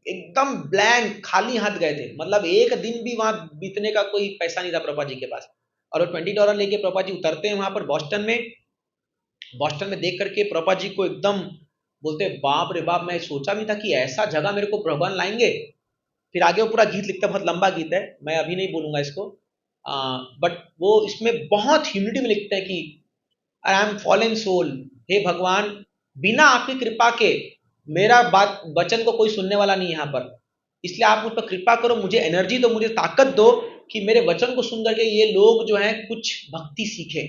एकदम ब्लैंक खाली हाथ गए थे, मतलब एक दिन भी वहां बीतने का कोई पैसा नहीं था प्रभुपाद जी के पास। और वो $20 लेके प्रभुपाद जी उतरते हैं वहां पर बॉस्टन में। बॉस्टन में देख करके प्रभुपाद जी को एकदम बोलते बाप रे बाप, मैं सोचा भी था कि ऐसा जगह मेरे को भगवान लाएंगे। फिर आगे वो पूरा गीत लिखता है, बहुत लंबा गीत है, मैं अभी नहीं बोलूंगा इसको, बट वो इसमें बहुत ह्यूमिलिटी में लिखते हैं कि आई एम फॉलन सोल, हे भगवान बिना आपकी कृपा के मेरा बात वचन को कोई सुनने वाला नहीं है यहाँ पर, इसलिए आप मुझ पर कृपा करो, मुझे एनर्जी दो, मुझे ताकत दो कि मेरे वचन को सुन करके ये लोग जो है कुछ भक्ति सीखे,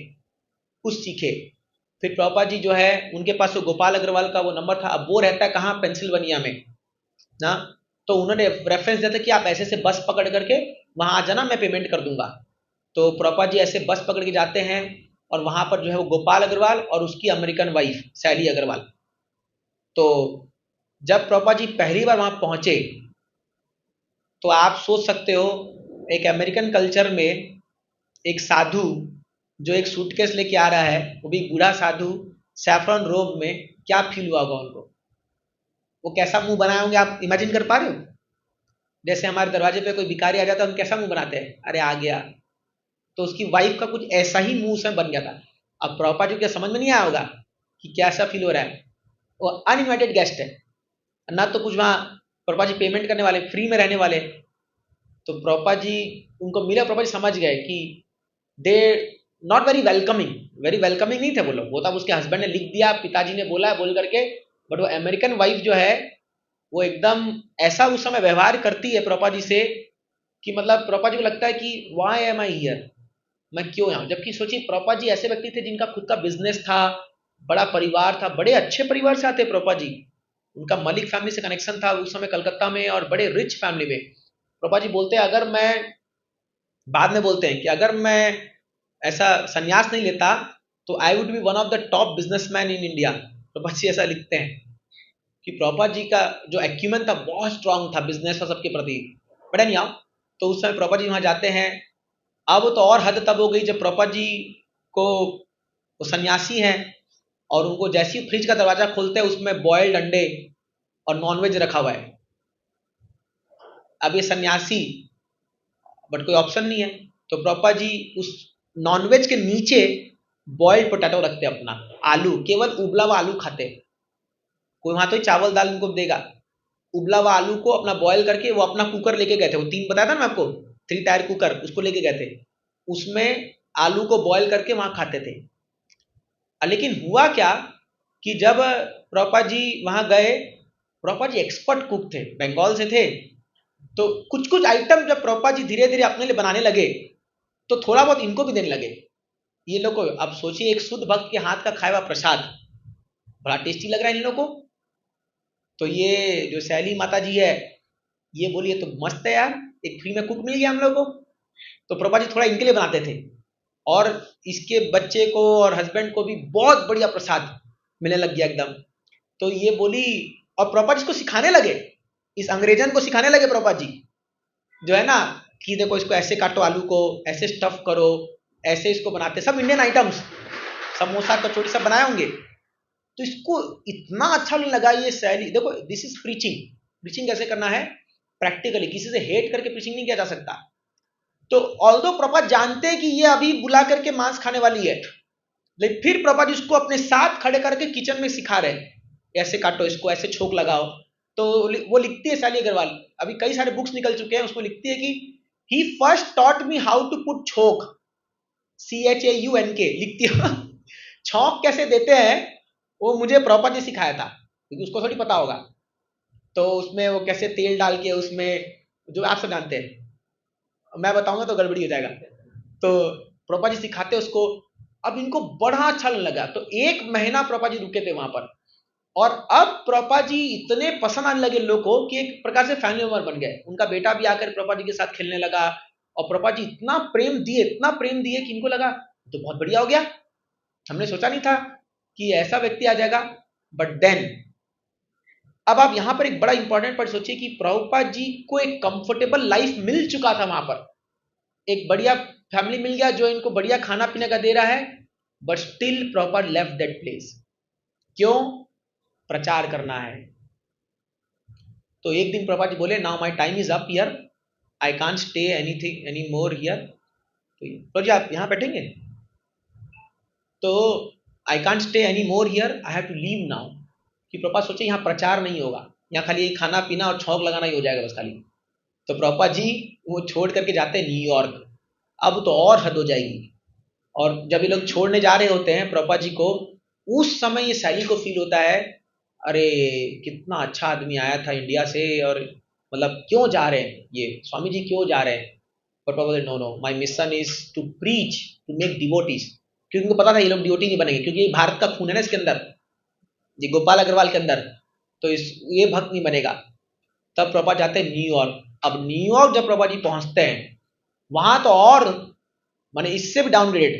कुछ सीखे। फिर प्रभुपाद जी जो है उनके पास वो गोपाल अग्रवाल का वो नंबर था, अब वो रहता है कहाँ, पेंसिल्वेनिया में ना। तो उन्होंने रेफरेंस दिया था कि आप ऐसे से बस पकड़ करके वहां आ जाना, मैं पेमेंट कर दूंगा। तो प्रभुपाद जी ऐसे बस पकड़ के जाते हैं और वहां पर जो है वो गोपाल अग्रवाल और उसकी अमेरिकन वाइफ सैली अग्रवाल। तो जब प्रभुपाद जी पहली बार वहां पहुंचे तो आप सोच सकते हो एक अमेरिकन कल्चर में एक साधु जो एक सूटकेस लेके आ रहा है, वो भी बूढ़ा साधु सैफरन रोब में, क्या फील हुआ होगा उनको, वो कैसा मुंह बनाए होंगे, आप इमेजिन कर पा रहे हो? जैसे हमारे दरवाजे पे कोई भिखारी आ जाता है, हम कैसा मुंह बनाते हैं, अरे आ गया। तो उसकी वाइफ का कुछ ऐसा ही मुंह उसमें बन गया था। अब प्रभुपाद जी को समझ में नहीं आया होगा कि कैसा फील हो रहा है, वो अनइनवाइटेड गेस्ट है ना, तो कुछ वहाँ प्रभुपाद जी पेमेंट करने वाले, फ्री में रहने वाले। तो प्रभुपाद जी उनको मिले, प्रभुपाद जी समझ गए कि दे नॉट वेरी वेलकमिंग नहीं थे वो लोग। वो तब उसके हस्बैंड ने लिख दिया, पिताजी ने बोला बोल करके, बट वो अमेरिकन वाइफ जो है वो एकदम ऐसा उस समय व्यवहार करती है प्रभुपाद जी से कि मतलब प्रभुपाद जी को लगता है कि व्हाई एम आई हियर, मैं क्यों यहाँ। जबकि सोचिए प्रभुपाद जी ऐसे व्यक्ति थे जिनका खुद का बिजनेस था, बड़ा परिवार था, बड़े अच्छे परिवार से आते प्रभुपाद जी, उनका मलिक फैमिली से कनेक्शन था उस समय कलकत्ता में, और बड़े रिच फैमिली में। प्रभुपाद जी बोलते हैं अगर मैं, बाद में बोलते हैं कि अगर मैं ऐसा संन्यास नहीं लेता तो I would be one of the top businessman in India. Prabhupada ji ऐसा लिखते हैं कि प्रभुपाद जी का जो एक्यूमेन था बहुत स्ट्रांग था बिजनेस और सबके प्रति। बट नहीं आओ, तो उस समय प्रभुपाद जी वहां जाते हैं। अब तो और हद तब हो गई जब प्रभुपाद जी को, वो सन्यासी हैं और उनको जैसे ही फ्रिज का दरवाजा खोलते हैं उसमें बॉयल्ड अंडे और नॉनवेज रखा हुआ है। अब ये सन्यासी, बट कोई ऑप्शन नहीं है, तो प्रभुपाद जी उस नॉनवेज के नीचे बॉइल्ड पोटैटो रखते हैं अपना, आलू, केवल उबला हुआ आलू खाते। कोई वहां तो चावल दाल उनको देगा, उबला हुआ आलू को अपना बॉयल करके वो अपना कुकर लेके गए थे, वो 3 बताया था ना आपको, 3 टायर कुकर, उसको लेके गए थे, उसमें आलू को बॉयल करके वहां खाते थे। लेकिन हुआ क्या कि जब प्रभुपाद जी वहां गए, प्रभुपाद जी एक्सपर्ट कुक थे, बंगाल से थे, तो कुछ कुछ आइटम जब प्रभुपाद जी धीरे धीरे अपने लिए बनाने लगे तो थोड़ा बहुत इनको भी देने लगे ये लोग को। अब सोचिए एक शुद्ध भक्त के हाथ का खाया हुआ प्रसाद बड़ा टेस्टी लग रहा है इन लोगों को। तो ये जो सैली माता जी है ये बोली ये तो मस्त है यार, एक फ्री में कुक मिल गया हम लोग को। तो प्रभुपाद जी थोड़ा इनके लिए बनाते थे और इसके बच्चे को और हस्बैंड को भी बहुत बढ़िया प्रसाद मिलने लग गया एकदम। तो ये बोली, और प्रभुपाद जी इसको सिखाने लगे, इस अंग्रेजन को सिखाने लगे प्रभुपाद जी जो है ना, कि देखो इसको ऐसे काटो, आलू को ऐसे स्टफ करो, ऐसे इसको बनाते, सब इंडियन आइटम्स, समोसा कचौड़ी सब बनाए होंगे। तो इसको इतना अच्छा नहीं लगा ये शैली। देखो दिस इज प्रीचिंग, प्रीचिंग कैसे करना है प्रैक्टिकली, किसी से हेट करके प्रीचिंग नहीं किया जा सकता। तो ऑल्दो प्रभुपाद जानते हैं कि ये अभी बुला करके मांस खाने वाली है, लेकिन फिर प्रभुपाद जी उसको अपने साथ खड़े करके किचन में सिखा रहे, ऐसे काटो इसको, ऐसे छोक लगाओ। तो वो लिखती है सैली अग्रवाल, अभी कई सारे बुक्स निकल चुके हैं, उसमें लिखती है कि he first taught me how to put chaunk, CHAUNK लिखती है छौंक कैसे देते हैं वो मुझे प्रभुपाद जी सिखाया था, क्योंकि उसको थोड़ी पता होगा। तो उसमें वो कैसे तेल डाल के उसमें, जो आप सब जानते हैं, मैं बताऊंगा तो गड़बड़ी हो जाएगा। तो प्रभुपाद जी सिखाते उसको। अब इनको बड़ा अच्छा लगने लगा, तो 1 महीना प्रभुपाद जी रुके थे वहां पर, और अब प्रभुपाद जी इतने पसंद आने लगे लोग को कि एक प्रकार से फैमिली मेंबर बन गए। उनका बेटा भी आकर प्रभुपाद जी के साथ खेलने लगा, और प्रभुपाद जी इतना प्रेम दिए, इतना प्रेम दिए कि इनको लगा तो बहुत बढ़िया हो गया, हमने सोचा नहीं था कि ऐसा व्यक्ति आ जाएगा। बट देन अब आप यहां पर एक बड़ा इंपॉर्टेंट पॉइंट सोचिए कि प्रभुपाद जी को एक कंफर्टेबल लाइफ मिल चुका था वहां पर, एक बढ़िया फैमिली मिल गया जो इनको बढ़िया खाना पीने का दे रहा है, but still Prabhupada left that place. क्यों? प्रचार करना है। तो एक दिन प्रभुपाद जी बोले now my time is up here, I can't stay anything any more here. तो प्रभु जी आप यहां बैठेंगे? तो I can't stay any more here, I have to leave now. कि प्रभुपाद सोचे यहाँ प्रचार नहीं होगा, यहाँ खाली खाना पीना और छौंक लगाना ही हो जाएगा बस खाली। तो प्रभुपाद जी वो छोड़ करके जाते हैं न्यूयॉर्क। अब तो और हद हो जाएगी। और जब ये लोग छोड़ने जा रहे होते हैं प्रभुपाद जी को, उस समय ये सैली को फील होता है, अरे कितना अच्छा आदमी आया था इंडिया से, और मतलब क्यों जा रहे हैं ये स्वामी जी, क्यों जा रहे हैं? But Prabhupada no no, my mission is to preach, to make devotees. क्योंकि उनको पता था ये लोग डिवोटी नहीं बनेंगे, क्योंकि ये भारत का खून है ना इसके अंदर, ये गोपाल अग्रवाल के अंदर, तो इस ये भक्त नहीं बनेगा। तब प्रभुपाद जाते हैं न्यूयॉर्क। अब न्यूयॉर्क जब प्रभुपाद जी पहुंचते हैं, वहां तो और माने इससे भी डाउनग्रेड।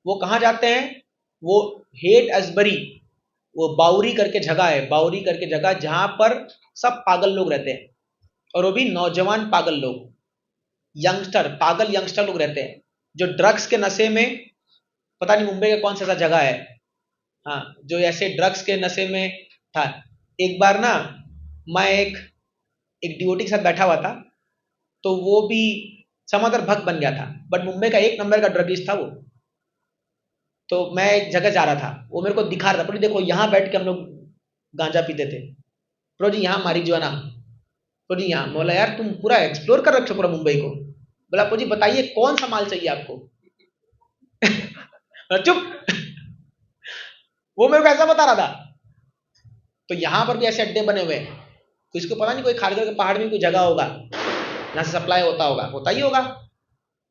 वो कहाँ जाते हैं? वो हेट एसबरी, वो बाउरी करके जगह है, बाउरी करके जगह, जहां पर सब पागल लोग रहते हैं, और वो भी नौजवान पागल लोग, यंगस्टर, पागल यंगस्टर लोग रहते हैं, जो ड्रग्स के नशे में, पता नहीं मुंबई का कौन सा ऐसा जगह है, हाँ, जो ऐसे ड्रग्स के नशे में था। एक बार ना मैं एक एक डिवोटी के साथ बैठा हुआ था, तो वो भी समादर भक्त बन गया था, बट मुंबई का एक नंबर का ड्रगिस्ट था वो। तो मैं एक जगह जा रहा था, वो मेरे को दिखा रहा था, बोले देखो यहाँ बैठ के हम लोग गांजा पीते थे, प्रो जी यहाँ मारी जो है ना, प्रो जी यहाँ। बोला यार तुम पूरा एक्सप्लोर कर रखे हो पूरा मुंबई को। बोला प्रो जी बताइए कौन सा माल चाहिए आपको। चुप। वो मेरे को ऐसा बता रहा था। तो यहाँ पर भी ऐसे अड्डे बने हुए हैं, तो इसको पता नहीं कोई खारघर के पहाड़ में कोई जगह होगा जहाँ से सप्लाई होता ही होगा।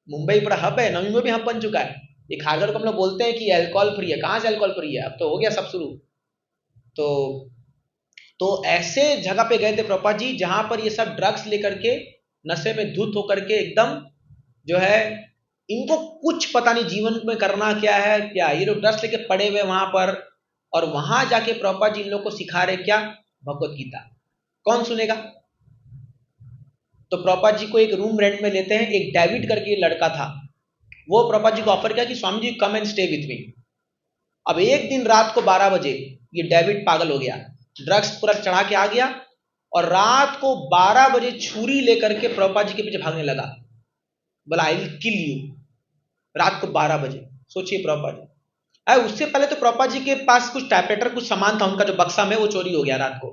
मुंबई बड़ा हब है, नवी में भी हब बन चुका है। ये खारघर को हम लोग बोलते हैं कि अल्कोहल फ्री है, कहाँ से अल्कोहल फ्री है, अब तो हो गया सब शुरू। तो ऐसे जगह पे गए थे प्रभुपाद जी जहां पर ये सब ड्रग्स लेकर के नशे में धुत होकर के एकदम जो है, इनको कुछ पता नहीं जीवन में करना क्या है, क्या ये लोग ड्रग्स लेके पड़े हुए वहां पर, और वहां जाके प्रभुपाद जी इन लोग को सिखा रहे क्या? भगवत गीता। कौन सुनेगा? तो प्रभुपाद जी को एक रूम रेंट में लेते हैं, एक डेविड करके लड़का था, वो प्रभुपाद जी को ऑफर किया कि Swami ji come and stay with me. अब एक दिन रात को 12 बजे ये डेविड पागल हो गया, ड्रग्स पूरा चढ़ा के आ गया, और रात को 12 बजे छुरी लेकर के प्रभुपाद जी के पीछे भागने लगा, बोला आई विल किल यू। रात को 12 बजे, सोचिए प्रभुपाद जी। अरे उससे पहले तो प्रभुपाद जी के पास कुछ टाइपराइटर कुछ सामान था उनका, जो बक्सा में वो चोरी हो गया रात को।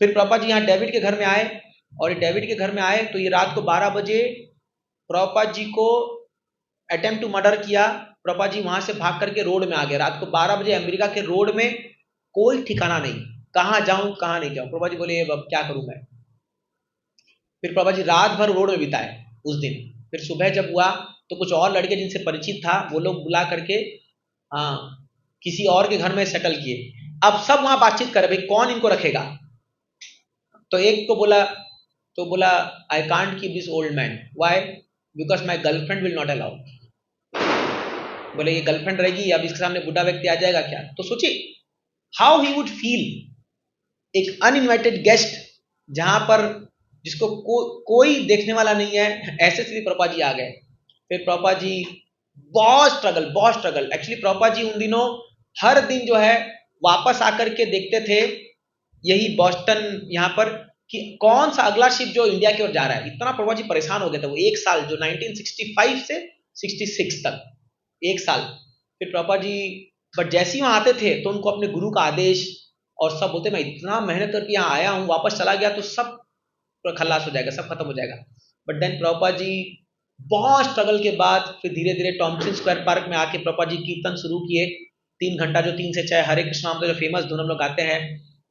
फिर प्रभुपाद जी यहाँ डेविड के घर में आए, और ये डेविड के घर में आए तो ये रात को 12 बजे प्रभुपाद जी को अटेम्प्ट टू मर्डर किया। प्रभुपाद जी वहां से भाग करके रोड में आ गए, रात को 12 बजे अमेरिका के रोड में, कोई ठिकाना नहीं, कहाँ जाऊं कहाँ नहीं जाऊं। प्रभुपाद जी बोले अब क्या करूं मैं। फिर प्रभुपाद जी रात भर रोड में बिताए उस दिन। फिर सुबह जब हुआ तो कुछ और लड़के जिनसे परिचित था वो लोग बुला करके हाँ किसी और के घर में सेटल किए। अब सब वहां बातचीत करे, भाई कौन इनको रखेगा। तो एक को बोला I can't keep this old man, why, because my girlfriend will not allow. बोले ये गर्लफ्रेंड रहेगी, अब इसके सामने बुढ़ा व्यक्ति आ जाएगा क्या। तो सोचिए हाउ ही वुड फील, एक अनइनवाइटेड गेस्ट जहां पर जिसको कोई देखने वाला नहीं है, ऐसे से भी प्रभुपाद जी आ गए। फिर प्रभुपाद जी बहुत स्ट्रगल। एक्चुअली प्रभुपाद जी उन दिनों हर दिन जो है वापस आकर के देखते थे यही बॉस्टन यहाँ पर कि कौन सा अगला शिप जो इंडिया की ओर जा रहा है। इतना प्रभुपाद जी परेशान हो गए थे वो एक साल, जो 1965 से 66 तक एक साल। फिर प्रभुपाद जी बट जैसे ही वहां आते थे तो उनको अपने गुरु का आदेश और सब बोलते, मैं इतना मेहनत करके यहाँ आया हूँ, वापस चला गया तो सब खल्लास हो जाएगा, सब खत्म हो जाएगा। बट देन प्रभुपाद जी बहुत स्ट्रगल के बाद फिर धीरे धीरे टॉमसन स्क्वायर पार्क में आके प्रभुपाद जी कीर्तन शुरू किए। 3 घंटा जो 3 से 6 हरे कृष्ण नाम जो फेमस धुन हम लोग गाते हैं,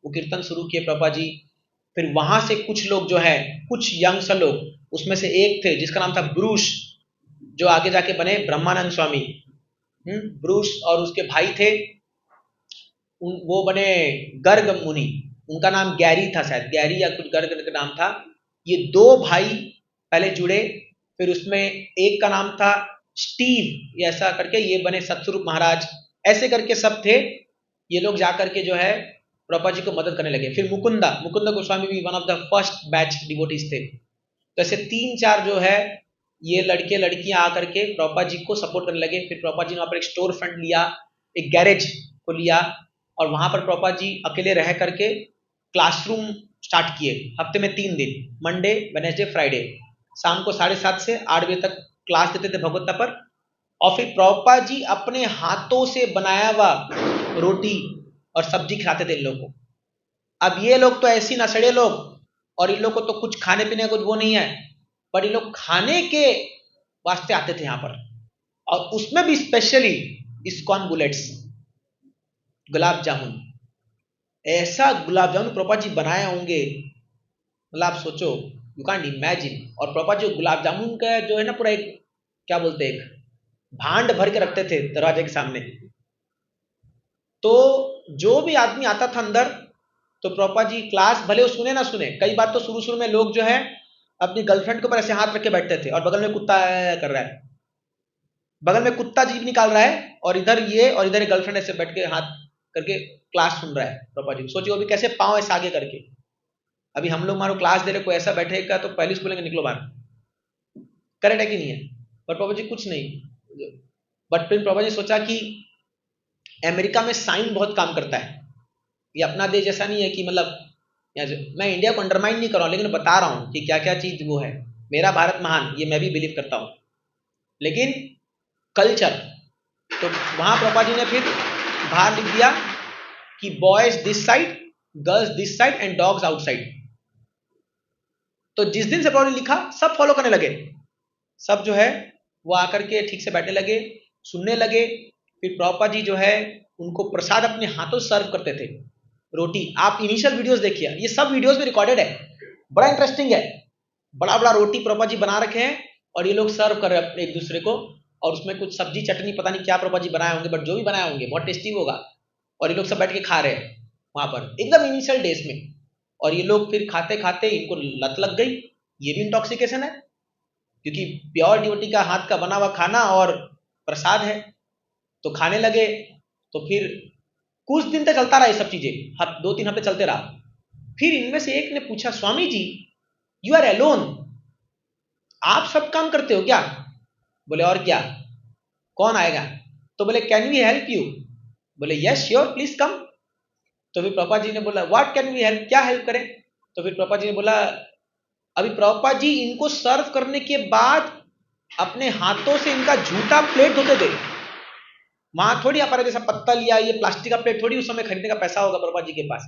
वो कीर्तन शुरू किए प्रभुपाद जी। फिर वहां से कुछ लोग जो है, कुछ यंग्स लोग, उसमें से एक थे जिसका नाम था ब्रूस, जो आगे जाके बने ब्रह्मानंद स्वामी। ब्रूस और उसके भाई थे, वो बने गर्ग मुनि, उनका नाम गैरी था, शायद गैरी या कुछ गर्ग का नाम था। ये 2 भाई पहले जुड़े, फिर उसमें एक का नाम था स्टीव, ऐसा करके ये बने सतस्वरूप महाराज, ऐसे करके सब थे। ये लोग जाकर के जो है प्रभुपाद जी को मदद करने लगे। फिर मुकुंदा गोस्वामी भी one of the first batch devotees थे। तो ऐसे 3-4 जो है ये लड़के लड़कियां आकर के प्रभुपाद जी को सपोर्ट करने लगे। फिर प्रभुपाद जी ने वहाँ पर एक स्टोर फ्रंट लिया, एक गैरेज को लिया, और वहां पर प्रभुपाद जी अकेले रह करके क्लासरूम स्टार्ट किए। हफ्ते में 3 दिन, मंडे वेडनेसडे फ्राइडे, शाम को 7:30 से 8 बजे तक क्लास देते थे भगवत्ता पर। और फिर प्रभुपाद जी अपने हाथों से बनाया हुआ रोटी और सब्जी खिलाते थे इन लोगों को। अब ये लोग तो ऐसी नशेड़े लोग, और इन लोग को तो कुछ खाने पीने का कुछ वो नहीं है, पर इन लोग खाने के वास्ते आते थे यहाँ पर, और उसमें भी specially ISKCON bullets. Gulab jamun, ऐसा गुलाब जामुन प्रभुपाद जी बनाए होंगे, मतलब आप सोचो, यू कांट इमेजिन। और प्रभुपाद जी गुलाब जामुन का जो है ना पूरा एक, क्या बोलते हैं, एक भांड भर के रखते थे दरवाजे के सामने। तो जो भी आदमी आता था अंदर, तो प्रभुपाद जी क्लास भले वो सुने ना सुने, कई बार तो शुरू शुरू में लोग जो है अपनी गर्लफ्रेंड के ऊपर ऐसे हाथ रख के बैठते थे, और बगल में कुत्ता कर रहा है, बगल में कुत्ता जीभ निकाल रहा है, और इधर ये और इधर गर्लफ्रेंड ऐसे बैठ के हाथ करके क्लास सुन रहा है प्रभुपाद जी। सोचिए वो भी कैसे पाँव ऐसे आगे करके। अभी हम लोग मानो क्लास दे रहे, कोई ऐसा बैठेगा तो पहले स्कूल में निकलो बाहर, करेक्ट है कि नहीं है? पर प्रभुपाद जी कुछ नहीं। बट फिर प्रभुपाद जी सोचा कि अमेरिका में साइन बहुत काम करता है, ये अपना देश जैसा नहीं है कि मतलब मैं इंडिया को अंडरमाइन नहीं कर रहा हूँ, लेकिन बता रहा हूँ कि क्या क्या चीज वो है। मेरा भारत महान, ये मैं भी बिलीव करता हूँ, लेकिन कल्चर, तो वहां प्रभुपाद जी ने फिर बाहर लिख दिया कि boys this side, girls this side and dogs outside. तो जिस दिन से प्रभुपाद जी लिखा, सब फॉलो करने लगे, सब जो है वो आकर के ठीक से बैठने लगे, सुनने लगे। फिर प्रभुपाद जी जो है उनको प्रसाद अपने हाथों से सर्व करते थे, रोटी। आप इनिशियल वीडियोस देखिए, ये सब वीडियोस में रिकॉर्डेड है, बड़ा इंटरेस्टिंग है। बड़ा बड़ा रोटी प्रभुपाद जी बना रखे हैं, और ये लोग सर्व कर रहे हैं अपने एक दूसरे को, और उसमें कुछ सब्जी चटनी पता नहीं क्या प्रभुपाद जी बनाए होंगे, बट जो भी बनाए होंगे बहुत टेस्टी होगा, और ये लोग सब बैठ के खा रहे हैं वहां पर एकदम इनिशियल डेज में। और ये लोग फिर खाते खाते इनको लत लग गई, ये भी इंटॉक्सिकेशन है, क्योंकि प्योर डिवोटी का हाथ का बना हुआ खाना और प्रसाद है। तो खाने लगे, तो फिर कुछ दिन तक चलता रहा ये सब चीजें, 2-3 हफ्ते चलते रहा। फिर इनमें से एक ने पूछा, Swami ji you are alone, आप सब काम करते हो क्या? बोले और क्या, कौन आएगा? तो बोले कैन वी हेल्प यू? बोले यस श्योर प्लीज कम। तो फिर प्रभुपाद जी ने बोला व्हाट कैन वी हेल्प, क्या हेल्प करें? तो फिर प्रभुपाद जी ने बोला, अभी प्रभुपाद जी इनको सर्व करने के बाद अपने हाथों से इनका झूठा प्लेट धोते थे। वहां थोड़ी आप जैसा पत्तल या ये प्लास्टिक का प्लेट थोड़ी उस समय खरीदने का पैसा होगा प्रभुपाद जी के पास,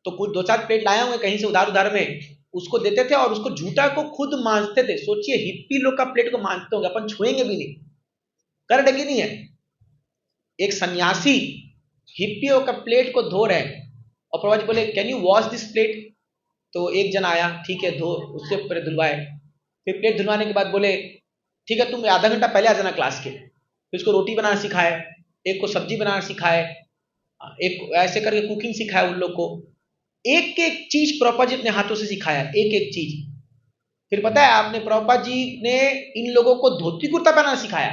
तो कुछ 2-4 प्लेट लाए होंगे कहीं से उधार उधार में, उसको देते थे और उसको झूठा को खुद मांजते थे। सोचिए हिप्पी लोग का प्लेट को मांजते होंगे, अपन छुएंगे भी नहीं, कर कि नहीं है? एक सन्यासी हिप्पियों का प्लेट को धो रहे हैं, और प्रभुपाद जी बोले can you wash this plate? तो एक जन आया, ठीक है धो, उसके ऊपर धुलवाए। फिर प्लेट धुलवाने के बाद बोले ठीक है तुम आधा घंटा पहले आ जाना क्लास के। फिर उसको रोटी बनाना सिखाए, एक को सब्जी बनाना सिखाए, एक ऐसे करके कुकिंग सिखाया उन लोग को। एक एक चीज प्रभुपाद जी अपने हाथों से सिखाया, एक एक चीज। फिर पता है आपने, प्रभुपाद जी ने इन लोगों को धोती कुर्ता पहनाना सिखाया।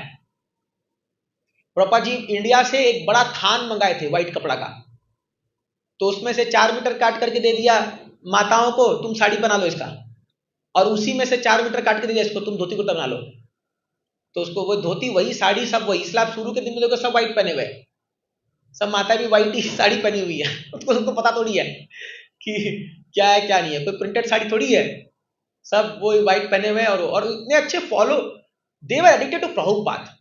प्रभुपाद जी इंडिया से एक बड़ा थान मंगाए थे व्हाइट कपड़ा का, तो उसमें से 4 मीटर काट करके दे दिया माताओं को, तुम साड़ी बना लो इसका, और उसी में से 4 मीटर काट के दे दिया इसको, तुम धोती कुर्ता बना लो। तो उसको वो धोती वही साड़ी सब वही, इसलिए आप शुरू के दिन में देखो सब व्हाइट पहने हुए, सब माता भी व्हाइट ही साड़ी पहनी हुई है। उसको पता थोड़ी है कि क्या है क्या नहीं है, कोई प्रिंटेड साड़ी थोड़ी है, सब वो व्हाइट पहने हुए और इतने अच्छे follow, they were addicted to Prabhupada.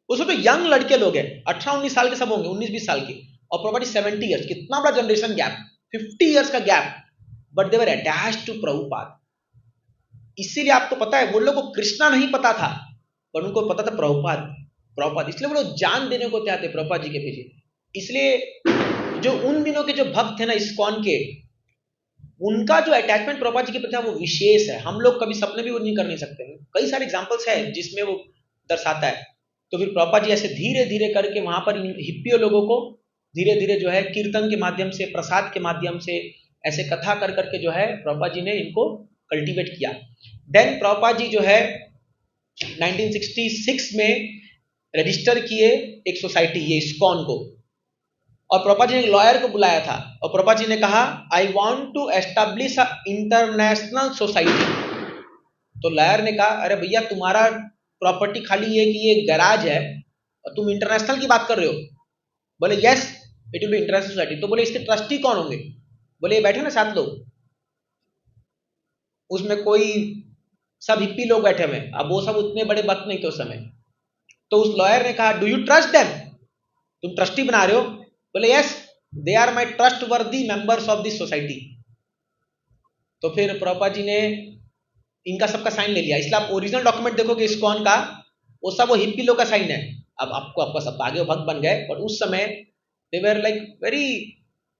उसमें तो यंग लड़के लोग हैं, 18-19 साल के सब होंगे, 19-20 साल के, और प्रॉपर्टी 70 ईयर्स, कितना बड़ा जनरेशन गैप, 50 ईयर्स का gap, but they were attached to Prabhupada. इसीलिए आपको पता है वो लोग को कृष्णा नहीं पता था, पर उनको पता था प्रभुपाद, प्रभुपाद, इसलिए वो लोग जान देने को चाहते प्रभुपाद जी के पीछे। इसलिए जो उन दिनों के जो भक्त थे ना इस्कॉन के, उनका जो अटैचमेंट प्रभुपाद जी के प्रति वो विशेष है, हम लोग कभी सपने भी वो नहीं कर नहीं सकते। कई सारे एग्जांपल्स है जिसमें वो दर्शाता है। तो फिर प्रभुपाद जी ऐसे धीरे धीरे करके वहां पर हिप्पियों लोगों को धीरे धीरे जो है कीर्तन के माध्यम से, प्रसाद के माध्यम से, ऐसे कथा कर करके जो है प्रभुपाद जी ने इनको कल्टीवेट किया। देन प्रभुपाद जी जो है 1966 में रजिस्टर किए एक सोसाइटी, ये इस्कॉन को, और प्रभुपाद जी ने एक लॉयर को बुलाया था, और प्रभुपाद जी ने कहा I want to establish a international society. तो लॉयर ने कहा अरे भैया तुम्हारा प्रॉपर्टी खाली है कि ये गैराज है, और तुम इंटरनेशनल की बात कर रहे हो? बोले yes it will be international society. तो बोले इसके ट्रस्टी कौन होंगे? बोले ये बैठे ना 7 लोग, उसमें कोई सब हिप्पी लोग बैठे हुए, अब वो सब उतने बड़े वक्त नहीं थे उस समय। तो उस लॉयर ने कहा डू यू ट्रस्ट देम, तुम ट्रस्टी बना रहे हो? बोले yes they are my trustworthy members of this society. तो फिर प्रभुपाद जी ने इनका सबका साइन ले लिया, इसलिए आप ओरिजिनल डॉक्यूमेंट देखोगे इस्कॉन का, वो सब वो हिप्पी लोग का साइन है। अब आपको आपका सब आगे भक्त बन गए, और उस समय दे वर लाइक वेरी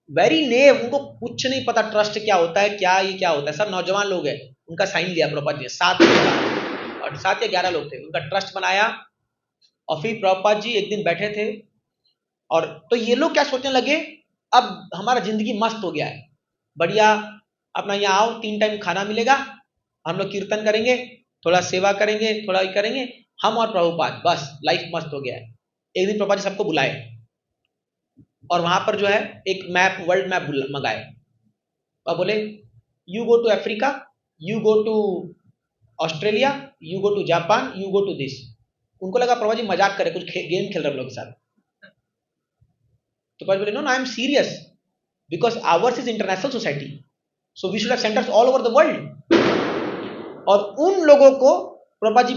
वेरी नेव, उनको कुछ नहीं पता ट्रस्ट क्या होता है, क्या ये क्या होता है। सब नौजवान लोग हैं, उनका साइन लिया प्रभुपाद जी ने, 7 लोग का, और 7 या 11 लोग थे, उनका ट्रस्ट बनाया। और फिर प्रभुपाद जी एक दिन बैठे थे, और तो ये लोग क्या सोचने लगे, अब हमारा जिंदगी मस्त हो गया है, बढ़िया, अपना यहाँ आओ, 3 टाइम खाना मिलेगा, हम लोग कीर्तन करेंगे, थोड़ा सेवा करेंगे, थोड़ा ये करेंगे, हम और प्रभुपाद, बस लाइफ मस्त हो गया है। एक दिन प्रभुपाद जी सबको बुलाए, और वहां पर जो है एक मैप, वर्ल्ड मैप मंगाए, और बोले you go to Africa, you go to Australia, you go to Japan, you go to this. उनको लगा प्रभुपाद जी मजाक करे, कुछ गेम खेल रहे हम लोग के साथ। तो प्रभुपाद बोले no, I am serious, because ours is international society, so we should have centres all over the world. और उन लोगों को प्रभुपाद जी,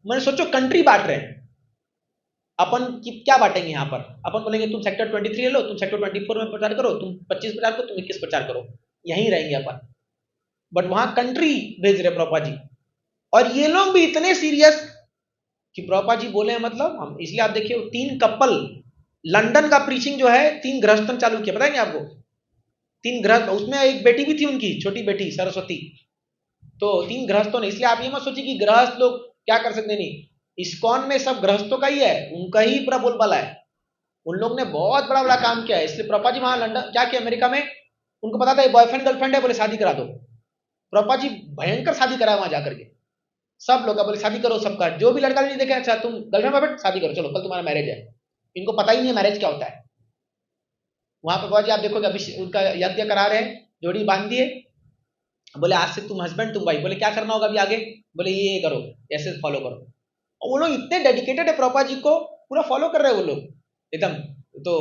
मैंने सोचो कंट्री बांट रहे हैं, अपन की क्या बांटेंगे यहाँ पर, अपन बोलेंगे तुम सेक्टर 23 ले लो, तुम सेक्टर 24 में प्रचार करो, तुम 25 प्रचार करो, तुम 21 प्रचार करो, यहीं रहेंगे अपन। बट वहां कंट्री भेज रहे प्रभुपाद जी, और ये लोग भी इतने सीरियस कि प्रभुपाद जी बोले हैं, मतलब हम, इसलिए आप देखिए 3 कपल, लंदन का प्रीचिंग जो है 3 गृहस्थन चालू किया, पता है क्या आपको, 3 गृहस्थ, उसमें एक बेटी भी थी उनकी, छोटी बेटी सरस्वती, तो 3 गृहस्थों ने। इसलिए आप ये मत सोचिए कि गृहस्थ लोग क्या कर सकते, नहीं, इस्कॉन में सब गृहस्थों का ही है, उनका ही पूरा बोलबाला है, उन लोग ने बहुत बड़ा बड़ा काम किया है। इसलिए प्रभुपाद जी वहां लंदन क्या किया, अमेरिका में, उनको पता था बॉयफ्रेंड गर्लफ्रेंड है, बोले शादी करा दो। प्रभुपाद जी भयंकर शादी कराया वहां जाकर के, सब लोग का बोले शादी करो, सबका, जो भी लड़का नहीं देखे, अच्छा तुम गर्लफ्रेंड बॉयफ्रेंड शादी करो, चलो कल तुम्हारा मैरिज है। इनको पता ही नहीं है मैरिज क्या होता है। वहां पर प्रभुपाद जी आप देखोगे अभी उनका यज्ञ करा रहे हैं, जोड़ी बांध दिए, बोले आज से तुम हस्बैंड तुम वाइफ, बोले क्या करना होगा अभी आगे, बोले ये करो, ऐसे फॉलो करो। और वो लोग इतने डेडिकेटेड है प्रभुपाद जी को, पूरा फॉलो कर रहे हैं वो लोग एकदम। तो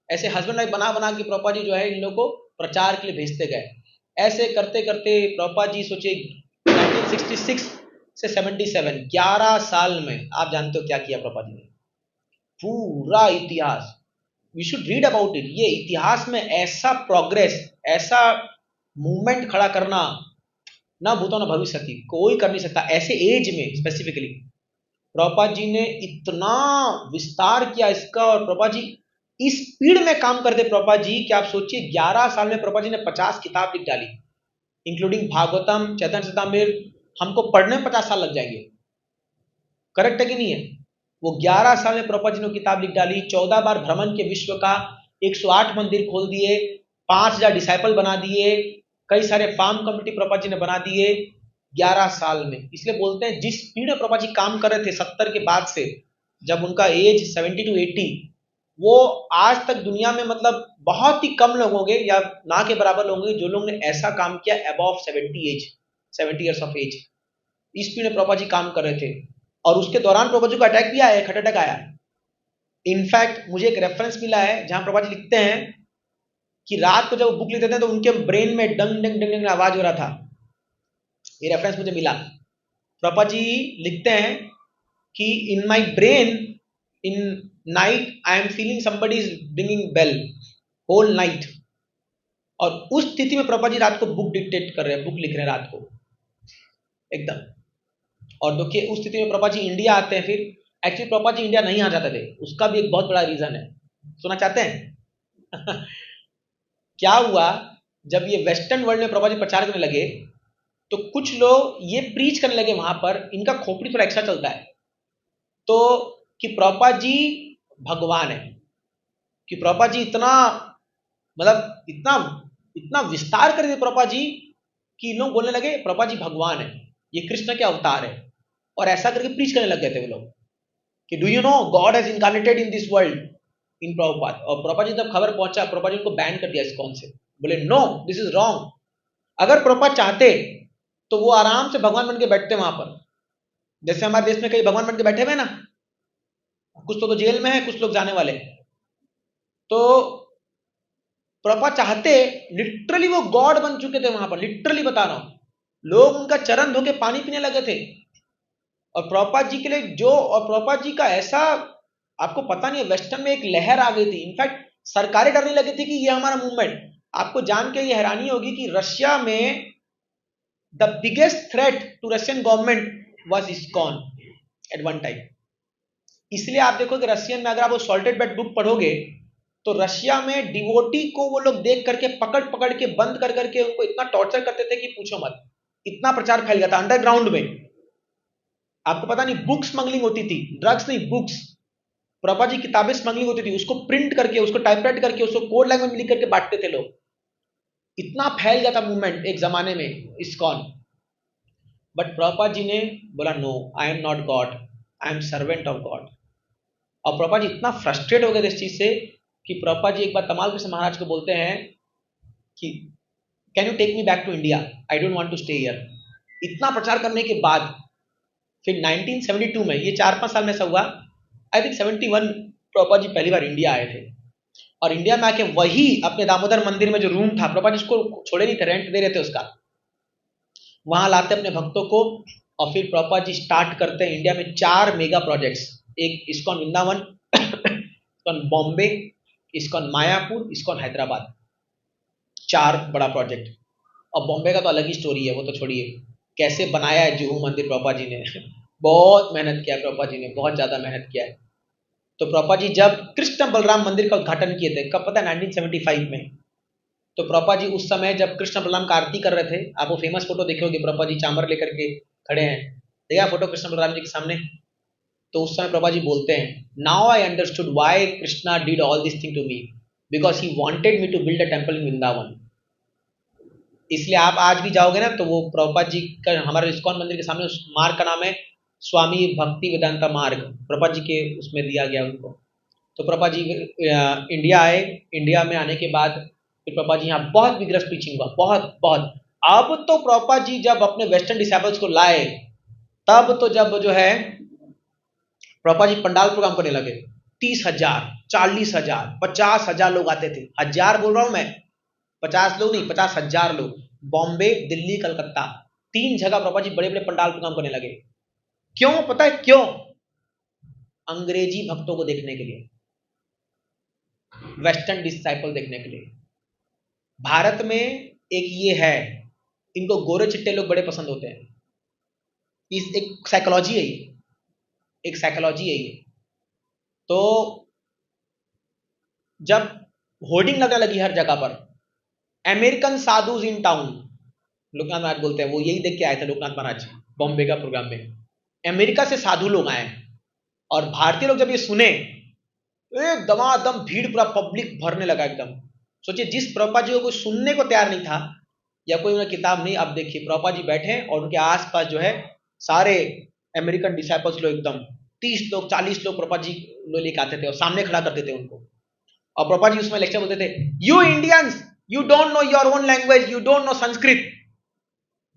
ऐसे हस्बैंड वाइफ बना बना के प्रभुपाद जी जो है इन लोग को प्रचार के लिए भेजते गए। ऐसे करते करते प्रभुपाद जी सोचे 1966 से 77, 11 साल में आप जानते हो क्या किया प्रभुपाद जी ने, पूरा इतिहास, we should read about it. ये इतिहास में ऐसा प्रोग्रेस, ऐसा मूवमेंट खड़ा करना ना भूतो ना भविष्य की कोई कर नहीं सकता, ऐसे एज में स्पेसिफिकली प्रभुपाद जी ने इतना विस्तार किया इसका। और प्रभुपाद जी इस स्पीड में काम करते प्रभुपाद जी कि आप सोचिए 11 साल में प्रभुपाद जी ने 50 किताब लिख डाली, इंक्लूडिंग भागवतम, चैतन्य चरितामृत, हमको पढ़ने में 50 साल लग जाएंगे, करेक्ट है कि नहीं है। वो 11 साल में प्रभुपाद जी ने किताब लिख डाली, 14 बार भ्रमण के विश्व का, 108 मंदिर खोल दिए, 5000 डिसाइपल बना दिए, कई सारे फार्म कम्युनिटी प्रभुपाद जी ने बना दिए 11 साल में। इसलिए बोलते हैं जिस स्पीड में प्रभुपाद जी काम कर रहे थे 70 के बाद से, जब उनका एज 70 टू 80, वो आज तक दुनिया में मतलब बहुत ही कम लोग होंगे या ना के बराबर लोग होंगे जो लोग ने ऐसा काम किया above 70 age, 70 years of age. इस स्पीड में प्रभुपाद जी काम कर रहे थे। और उसके दौरान प्रभुपाद जी को अटैक भी आया, हार्ट अटैक आया। इनफैक्ट मुझे एक रेफरेंस मिला है जहां प्रभुपाद जी लिखते हैं कि रात को जब बुक लिखते थे तो उनके ब्रेन में डंग डंग डंग डंग आवाज हो रहा था। ये रेफरेंस मुझे मिला। प्रभुपाद जी लिखते हैं कि in my brain in night I am feeling somebody is ringing bell whole night. और उस स्थिति में प्रभुपाद जी रात को बुक डिक्टेट कर रहे हैं, बुक लिख रहे हैं रात को एकदम। और देखिए उस स्थिति में प्रभुपाद जी इंडिया आते हैं। फिर एक्चुअली प्रभुपाद जी इंडिया नहीं आ जाते थे, उसका भी एक बहुत बड़ा रीजन है, सुना चाहते हैं? क्या हुआ, जब ये वेस्टर्न वर्ल्ड में प्रभुपाद जी प्रचार करने लगे तो कुछ लोग ये प्रीच करने लगे वहां पर, इनका खोपड़ी थोड़ा एक्स्ट्रा चलता है, तो कि प्रभुपाद जी भगवान है, कि प्रभुपाद जी इतना मतलब इतना इतना विस्तार कर दिए प्रभुपाद जी कि लोग बोलने लगे प्रभुपाद जी भगवान है, ये कृष्ण के अवतार है। और ऐसा करके प्रीच करने लग गए थे वो लोग कि do you know God has इनकार्नेटेड in this world in Prabhupada. और प्रभुपाद जी जब खबर पहुंचा, प्रभुपाद जी उनको बैन कर दिया इस्कॉन से, बोले नो दिस इज रॉन्ग। अगर प्रभुपाद चाहते तो वो आराम से भगवान बन के बैठते वहां पर, जैसे हमारे देश में कई भगवान बन के बैठे हुए ना, कुछ तो जेल में है, कुछ लोग जाने वाले। तो प्रभुपाद चाहते, लिटरली वो गॉड बन चुके थे वहां पर, लिटरली बता रहा हूं, लोग उनका चरण धो के पानी पीने लगे थे। और प्रभुपाद जी के लिए जो, और प्रभुपाद जी का ऐसा आपको पता नहीं है, वेस्टर्न में एक लहर आ गई थी, इनफैक्ट सरकारें डरने लगी थी कि ये हमारा मूवमेंट, आपको जान के ये हैरानी होगी कि रशिया में the biggest threat to Russian government was ISKCON at one time. इसलिए आप देखो कि रशियन में अगर आप वो सॉल्टेड बेड बुक पढ़ोगे तो रशिया में डिवोटी को वो लोग देख करके पकड़ पकड़ के बंद कर करके उनको इतना टॉर्चर करते थे कि पूछो मत। इतना प्रचार फैल गया था अंडरग्राउंड में। आपको पता नहीं, बुक स्मगलिंग होती थी, ड्रग्स नहीं, बुक्स। प्रभुपाद जी किताबें स्मगलिंग होती थी, उसको प्रिंट करके, उसको टाइपराइट करके, उसको कोड लैंग्वेज में लिख करके बांटते थे लोग। इतना फैल गया था मूवमेंट एक जमाने में इस्कॉन। बट प्रभुपाद जी ने बोला no, I am not God, I am servant of God. और प्रभुपाद जी इतना फ्रस्ट्रेट हो गए थे इस चीज से कि प्रभुपाद जी एक बार तमाल कृष्ण महाराज को बोलते हैं कि can you take me back to India, I don't want to stay here. इतना प्रचार करने के बाद फिर 1972 में, ये 4-5 साल में ऐसा हुआ, आई थिंक 71 प्रभुपाद जी पहली बार इंडिया आए थे। और इंडिया में आके वही अपने दामोदर मंदिर में जो रूम था, प्रभुपाद जी उसको छोड़े नहीं थे, रेंट दे रहे थे उसका, वहां लाते अपने भक्तों को। और फिर प्रभुपाद जी स्टार्ट करते हैं इंडिया में 4 मेगा प्रोजेक्ट्स। एक ISKCON Vrindavan, ISKCON Bombay, ISKCON Mayapur, ISKCON Hyderabad, 4 बड़ा प्रोजेक्ट। और बॉम्बे का तो अलग ही स्टोरी है, वो तो छोड़िए, कैसे बनाया है जुहू मंदिर प्रभुपाद जी ने बहुत मेहनत किया है, प्रभुपाद जी ने बहुत ज्यादा मेहनत किया है। तो प्रभुपाद जी जब कृष्ण बलराम मंदिर का उद्घाटन किए थे, कब पता है, 1975 में। तो प्रभुपाद जी उस समय जब कृष्ण बलराम का आरती कर रहे थे, आप वो फेमस फोटो देखोगे, प्रभुपाद जी चामर लेकर के खड़े हैं, देखा फोटो कृष्ण बलराम जी के सामने। तो उस समय प्रभुपाद जी बोलते हैं, now I understood why Krishna did all this thing to me, because he wanted me to build a temple in Vrindavan. इसलिए आप आज भी जाओगे ना, तो वो प्रभुपाद जी का हमारे इस्कॉन मंदिर के सामने उस मार्ग का नाम है स्वामी भक्ति वेदांता मार्ग, प्रभुपाद जी के उसमें दिया गया उनको। तो प्रभुपाद जी इंडिया आए, इंडिया में आने के बाद फिर प्रभुपाद जी यहाँ बहुत विग्रस टीचिंग हुआ, बहुत बहुत। अब तो प्रभुपाद जी जब अपने वेस्टर्न डिसाइपल्स को लाए, तब तो जब जो है प्रभुपाद जी पंडाल प्रोग्राम करने लगे, 30,000, 40,000, 50,000 लोग आते थे। हजार बोल रहा हूं मैं, 50 लोग नहीं, 50,000 लोग। बॉम्बे, दिल्ली, कलकत्ता, 3 जगह प्रभुपाद जी बड़े बड़े पंडाल प्रोग्राम करने लगे। क्यों पता है क्यों? अंग्रेजी भक्तों को देखने के लिए, वेस्टर्न डिसाइपल देखने के लिए। भारत में एक ये है, इनको गोरे चिट्टे लोग बड़े पसंद होते हैं। इस एक साइकोलॉजी है ये, एक साइकोलॉजी है ये। तो जब होर्डिंग लगने लगी हर जगह पर, American sadhus in town, Lokanath Maharaj बोलते हैं, वो यही देख के आए थे लोकनाथ महाराज बॉम्बे का प्रोग्राम में। अमेरिका से साधु लोग आए, और भारतीय लोग जब ये सुने, एक दमादम भीड़, पूरा पब्लिक भरने लगा एकदम। सोचिए, जिस प्रभुपाद जी को कोई सुनने को तैयार नहीं था, या कोई उन्हें किताब नहीं, अब देखिए प्रभुपाद जी बैठे और उनके आसपास जो है सारे अमेरिकन डिसाइपल्स लोग, एकदम 30 लोग 40 लोग प्रभुपाद जी लोग लेके आते थे और सामने खड़ा करते थे उनको। और प्रभुपाद जी उसमें लेक्चर बोलते थे, you Indians, you don't know your own language, you don't know Sanskrit.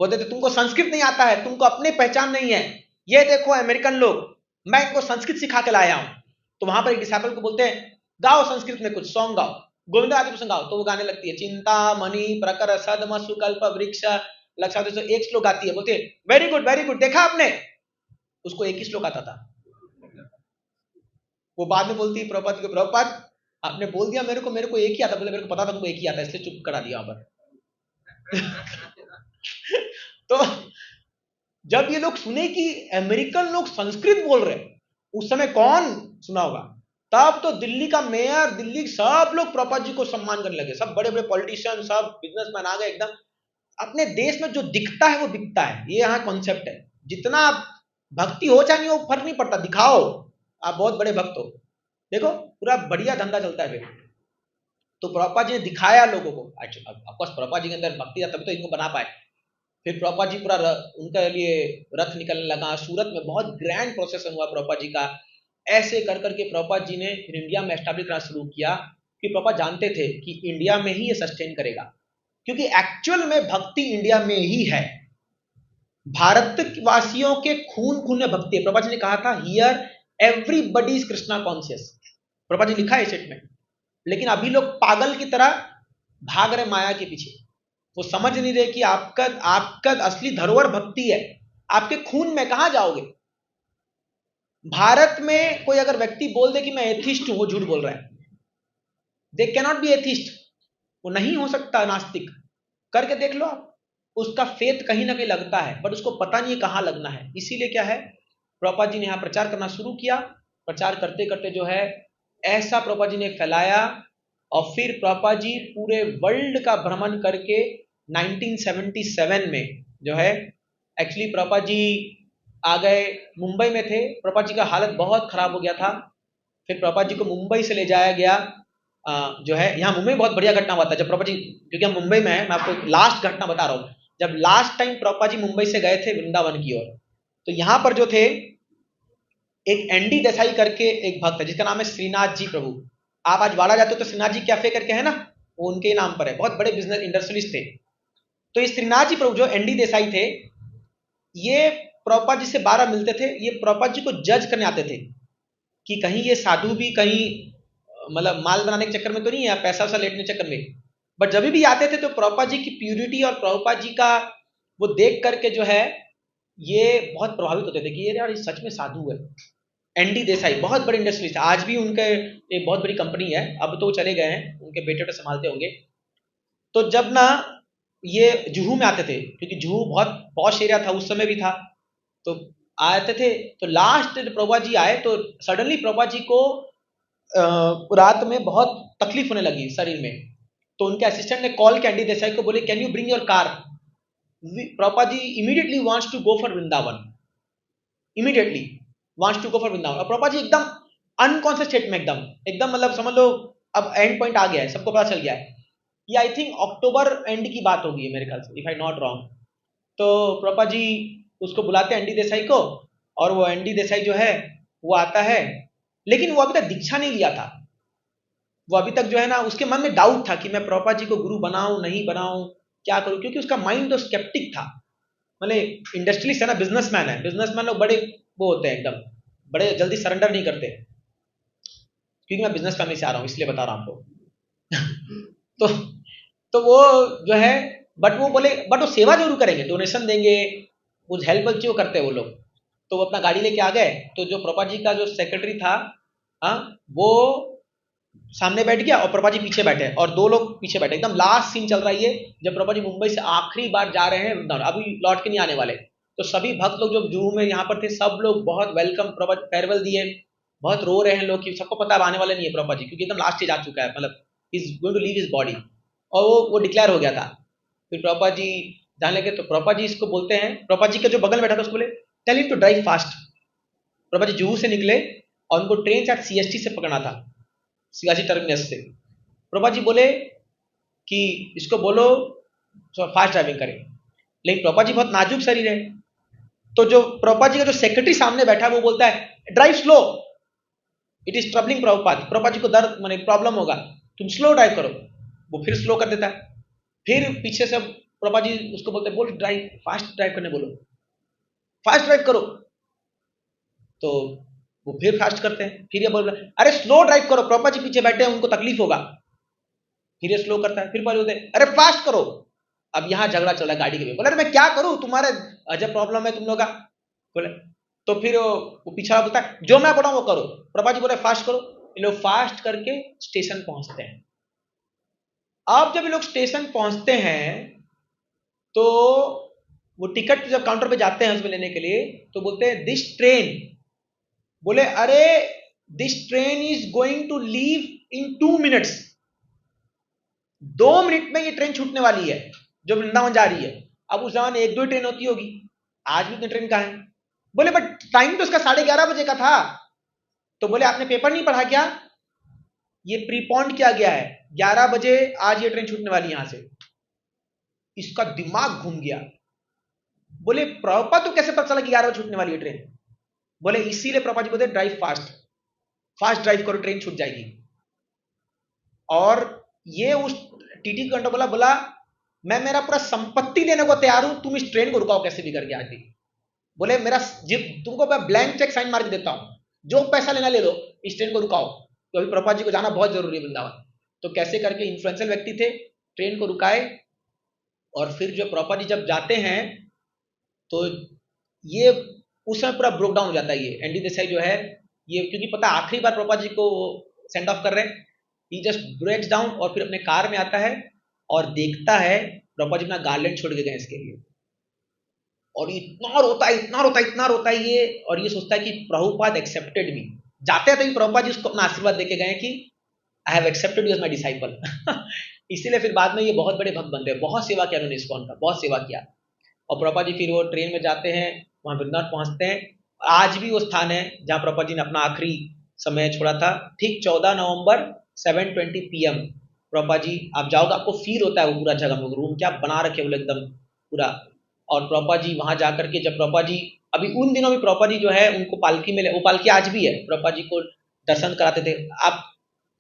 बोलते थे तुमको संस्कृत नहीं आता है, तुमको अपनी पहचान नहीं है, ये देखो अमेरिकन लोग, मैं इनको संस्कृत सिखा के लाया हूं। तो वहां पर एक डिसाइपल को बोलते हैं, गाओ संस्कृत में कुछ सॉन्ग गाओ, गोविंद आदि प्रसंग गाओ। तो वो गाने लगती है, चिंता मणि प्रकर सदम सुकल्प वृक्ष लक्षा, एक श्लोक गाती है, बोलते हैं वेरी गुड वेरी गुड, देखा आपने, उसको एक ही श्लोक आता था। वो बाद में बोलती है प्रभुपाद को, प्रभुपाद आपने बोल दिया मेरे को एक ही आता। बोले मेरे को पता था तुमको एक ही आता, इसलिए चुप करा दिया वहां पर तो जब ये लोग सुने कि अमेरिकन लोग संस्कृत बोल रहे, उस समय कौन सुना होगा, तब तो दिल्ली का मेयर, दिल्ली सब लोग प्रभुपाद जी को सम्मान करने लगे, सब बड़े बड़े पॉलिटिशियन, सब बिजनेसमैन आ गए एकदम। अपने देश में जो दिखता है वो बिकता है, ये यहाँ कॉन्सेप्ट है। जितना भक्ति हो चाहे नहीं हो, फर्क नहीं पड़ता, दिखाओ आप बहुत बड़े भक्त हो, देखो पूरा बढ़िया धंधा चलता है फिर। तो प्रभुपाद जी ने दिखाया लोगों को, ऑफकोर्स प्रभुपाद जी के अंदर भक्ति था, तभी तो इनको बना पाए। फिर प्रभुपाद जी पूरा उनके लिए रथ निकलने लगा, सूरत में बहुत ग्रैंड प्रोसेसन हुआ प्रभुपाद जी का। ऐसे कर करके प्रभुपाद जी ने फिर इंडिया में एस्टैब्लिश करना शुरू किया, कि प्रभुपाद जानते थे कि इंडिया में ही ये सस्टेन करेगा, क्योंकि एक्चुअल में भक्ति इंडिया में ही है। भारत वासियों के खून खून में भक्ति है। प्रभुपाद जी ने कहा था, here everybody is Krishna conscious, Prabhupada ji लिखा है स्टेटमेंट। लेकिन अभी लोग पागल की तरह भाग रहे माया के पीछे, वो समझ नहीं रहे कि आपका असली धरोहर भक्ति है, आपके खून में, कहां जाओगे। भारत में कोई अगर व्यक्ति बोल दे कि मैं एथिस्ट हूं, वो झूठ बोल रहा है। They can not be atheist, वो नहीं हो सकता नास्तिक, करके देख लो आप। उसका फेथ कहीं ना कहीं लगता है, बट उसको पता नहीं कहां लगना है। इसीलिए क्या है, प्रभुपाद जी ने यहां प्रचार करना शुरू किया। प्रचार करते करते जो है, ऐसा प्रभुपाद जी ने फैलाया और फिर प्रभुपाद जी पूरे वर्ल्ड का भ्रमण करके 1977 में जो है, एक्चुअली प्रभुपाद जी आ गए, मुंबई में थे, प्रभुपाद जी का हालत बहुत खराब हो गया था। फिर प्रभुपाद जी को मुंबई से ले जाया गया, जो है यहाँ मुंबई में बहुत बढ़िया घटना हुआ था जब प्रभुपाद जी, क्योंकि हम मुंबई में है, मैं आपको लास्ट घटना बता रहा हूँ। जब लास्ट टाइम प्रभुपाद जी मुंबई से गए थे वृंदावन की ओर, तो यहाँ पर जो थे एक एनडी देसाई करके एक भक्त है जिसका नाम है श्रीनाथ जी प्रभु। आप आज वाड़ा जाते हो तो श्रीनाथ जी कैफे करके है ना, वो उनके नाम पर है, बहुत बड़े बिजनेस इंडस्ट्रियलिस्ट थे। तो ये श्रीनाथ जी प्रभु जो एनडी देसाई थे, ये प्रभुपाद जी से 12 मिलते थे, ये प्रभुपाद जी को जज करने आते थे कि कहीं ये साधु भी कहीं मतलब माल बनाने के चक्कर में तो नहीं है, पैसा वैसा लेटने के चक्कर में। बट जब भी आते थे तो प्रभुपाद जी की प्यूरिटी और प्रभुपाद जी का वो देख करके जो है ये बहुत प्रभावित होते थे कि ये यार सच में साधु है। एनडी देसाई बहुत बड़े इंडस्ट्रियलिस्ट, आज भी उनके एक बहुत बड़ी कंपनी है, अब तो चले गए हैं, उनके बेटे पे संभालते होंगे। तो जब ना ये जुहू में आते थे, क्योंकि जुहू बहुत पॉश एरिया था उस समय भी था, तो आते थे। तो लास्ट प्रभुपाद जी आए तो सडनली प्रभुपाद जी को रात में बहुत तकलीफ होने लगी शरीर में। तो उनके असिस्टेंट ने कॉल किया एनडी देसाई को, बोले can you bring your car. Prabhupada ji immediately wants to go for Vrindavan, immediately wants to go for Vrindavan. और प्रभुपाद जी एकदम अनकॉन्शियस स्टेट में, एकदम एकदम मतलब समझ लो अब एंड पॉइंट आ गया है, सबको पता चल गया है। ये आई थिंक अक्टूबर एंड की बात होगी मेरे ख्याल से, इफ आई नॉट रॉन्ग। तो प्रभुपाद जी उसको बुलाते हैं एनडी देसाई को, और वो एनडी देसाई जो है वो आता है, लेकिन वो अभी तक दीक्षा नहीं लिया था। वो अभी तक जो है ना उसके मन में डाउट था कि मैं प्रभुपाद जी को गुरु बनाऊं नहीं बनाऊं, क्या करूं, क्योंकि उसका माइंड तो स्केप्टिक था। मतलब इंडस्ट्रियलिस्ट है ना, बिजनेसमैन है, बिजनेसमैन लोग बड़े वो होते हैं एकदम, बड़े जल्दी सरेंडर नहीं करते, क्योंकि मैं बिजनेस फैमिली से आ रहा हूँ इसलिए बता रहा हूँ आपको। तो तो वो जो है, बट वो बोले, बट वो सेवा जरूर करेंगे, डोनेशन देंगे, कुछ हेल्प जो करते हैं वो लोग। तो वो अपना गाड़ी लेके आ गए। तो जो प्रभुपाद जी का जो सेक्रेटरी था, वो सामने बैठ गया और प्रभुपाद जी पीछे बैठे, और दो लोग पीछे बैठे। एकदम लास्ट सीन चल रहा है ये, जब प्रभुपाद जी मुंबई से आखिरी बार जा रहे हैं वृंदावन, अभी लौट के नहीं आने वाले। तो सभी भक्त लोग जो जुहू में यहाँ पर थे, सब लोग बहुत वेलकम, प्रभुपाद फेयरवेल दिए, बहुत रो रहे हैं लोग कि सबको पता है आने वाले नहीं है प्रभुपाद जी, क्योंकि एकदम लास्ट स्टेज आ चुका है, मतलब is going to leave his body, और वो डिक्लेयर हो गया था। फिर प्रभुपाद जी जाने लगे, तो प्रभुपाद जी इसको बोलते हैं, प्रभुपाद जी के जो बगल में बैठा था उसको बोले tell him to drive fast. Prabhupada ji Juhu से निकले और उनको ट्रेन शायद सीएसटी से पकड़ना था, सियासी टर्मिनस से। प्रभुपाद जी बोले कि इसको बोलो फास्ट ड्राइविंग करे, लेकिन प्रभुपाद जी बहुत नाजुक शरीर है। तो जो प्रभुपाद जी का जो सेक्रेटरी सामने बैठा है वो बोलता है drive slow, it is troubling Prabhupada, Prabhupada ji को दर्द माने प्रॉब्लम होगा, तुम स्लो ड्राइव करो। वो फिर स्लो कर देता है। फिर पीछे से प्रभुपाद जी उसको बोलते हैं बोल ड्राइव फास्ट ड्राइव करने बोलो, फास्ट ड्राइव करो। तो वो फिर फास्ट करते हैं। फिर ये बोल रहे अरे स्लो ड्राइव करो, प्रभुपाद जी पीछे बैठे हैं उनको तकलीफ होगा। फिर ये स्लो करता है। फिर बोलते हैं अरे फास्ट करो। अब यहाँ झगड़ा चल रहा है गाड़ी के लिए, बोले मैं क्या करूं, तुम्हारे जब प्रॉब्लम है तुम लोग का। बोले तो फिर वो पीछा बोलता है जो मैं बोला वो करो। प्रभुपाद जी बोले फास्ट करो। ये लोग फास्ट करके स्टेशन पहुंचते हैं। अब जब ये लोग स्टेशन पहुंचते हैं तो वो टिकट जब काउंटर पे जाते हैं उसमें लेने के लिए, तो बोलते हैं दिस ट्रेन, बोले अरे this train is going to leave in 2 minutes, 2 minute में ये ट्रेन छूटने वाली है जो वृंदावन जा रही है। अब उस जमाने 1-2 ट्रेन होती होगी, आज भी इतनी ट्रेन कहाँ है। बोले बट टाइम तो इसका 11:30 बजे का था। तो बोले आपने पेपर नहीं पढ़ा क्या, ये प्रीपॉन्ड किया गया है, 11 बजे आज ये ट्रेन छूटने वाली यहां से। इसका दिमाग घूम गया। बोले प्रभुपाद तो कैसे पता चला कि 11 बजे छूटने वाली है ट्रेन। बोले इसीलिए प्रभुपाद जी बोलते ड्राइव फास्ट, फास्ट ड्राइव करो ट्रेन छूट जाएगी। और ये उस टीटी कंट्रोल बोला, बोला मैं मेरा पूरा संपत्ति देने को तैयार हूं, तुम इस ट्रेन को रुकाओ कैसे भी करके आज भी। बोले मेरा तुमको मैं ब्लैंक चेक साइन मार के देता हूं, जो पैसा लेना ले लो, इस ट्रेन को रुकाओ। तो अभी प्रभुपाद जी को जाना बहुत जरूरी है वृंदावन। तो कैसे करके इन्फ्लुएंशियल व्यक्ति थे, ट्रेन को रुकाए। और फिर जो प्रभुपाद जी जब जाते हैं तो ये उस समय पूरा ब्रोक डाउन हो जाता है। ये एनडी देसाई जो है ये, क्योंकि पता आखिरी बार प्रभुपाद जी को सेंड ऑफ कर रहे हैं, ही जस्ट ब्रेक्स डाउन और फिर अपने कार में आता है और देखता है प्रभुपाद जी अपना गार्लैंड छोड़ के गए इसके लिए। और इतना रोता है, इतना रोता है, इतना रोता है ये, और ये सोचता है कि प्रभुपाद एक्सेप्टेड मी। जाते थे प्रभुपाद जी उसको अपना आशीर्वाद देके गए कि I have accepted you as my disciple. इसीलिए फिर बाद में ये बहुत बड़े भक्त बनते हैं। बहुत सेवा किया उन्होंने इस्कॉन का, बहुत सेवा किया। और प्रभुपाद जी फिर वो ट्रेन में जाते हैं, वहाँ वृंदावन पहुँचते हैं। आज भी वो स्थान है जहाँ प्रभुपाद जी ने अपना आखिरी समय छोड़ा था। ठीक 14 नवंबर 7:20 PM प्रभुपाद जी, आप जाओगे आपको फील होता है वो पूरा जगह में, रूम क्या बना रखे वो एकदम पूरा। और प्रभुपाद जी वहाँ जा करके, जब प्रभुपाद जी अभी उन दिनों में प्रभुपाद जी जो है उनको पालकी में, वो पालकी आज भी है, प्रभुपाद जी को दर्शन कराते थे। आप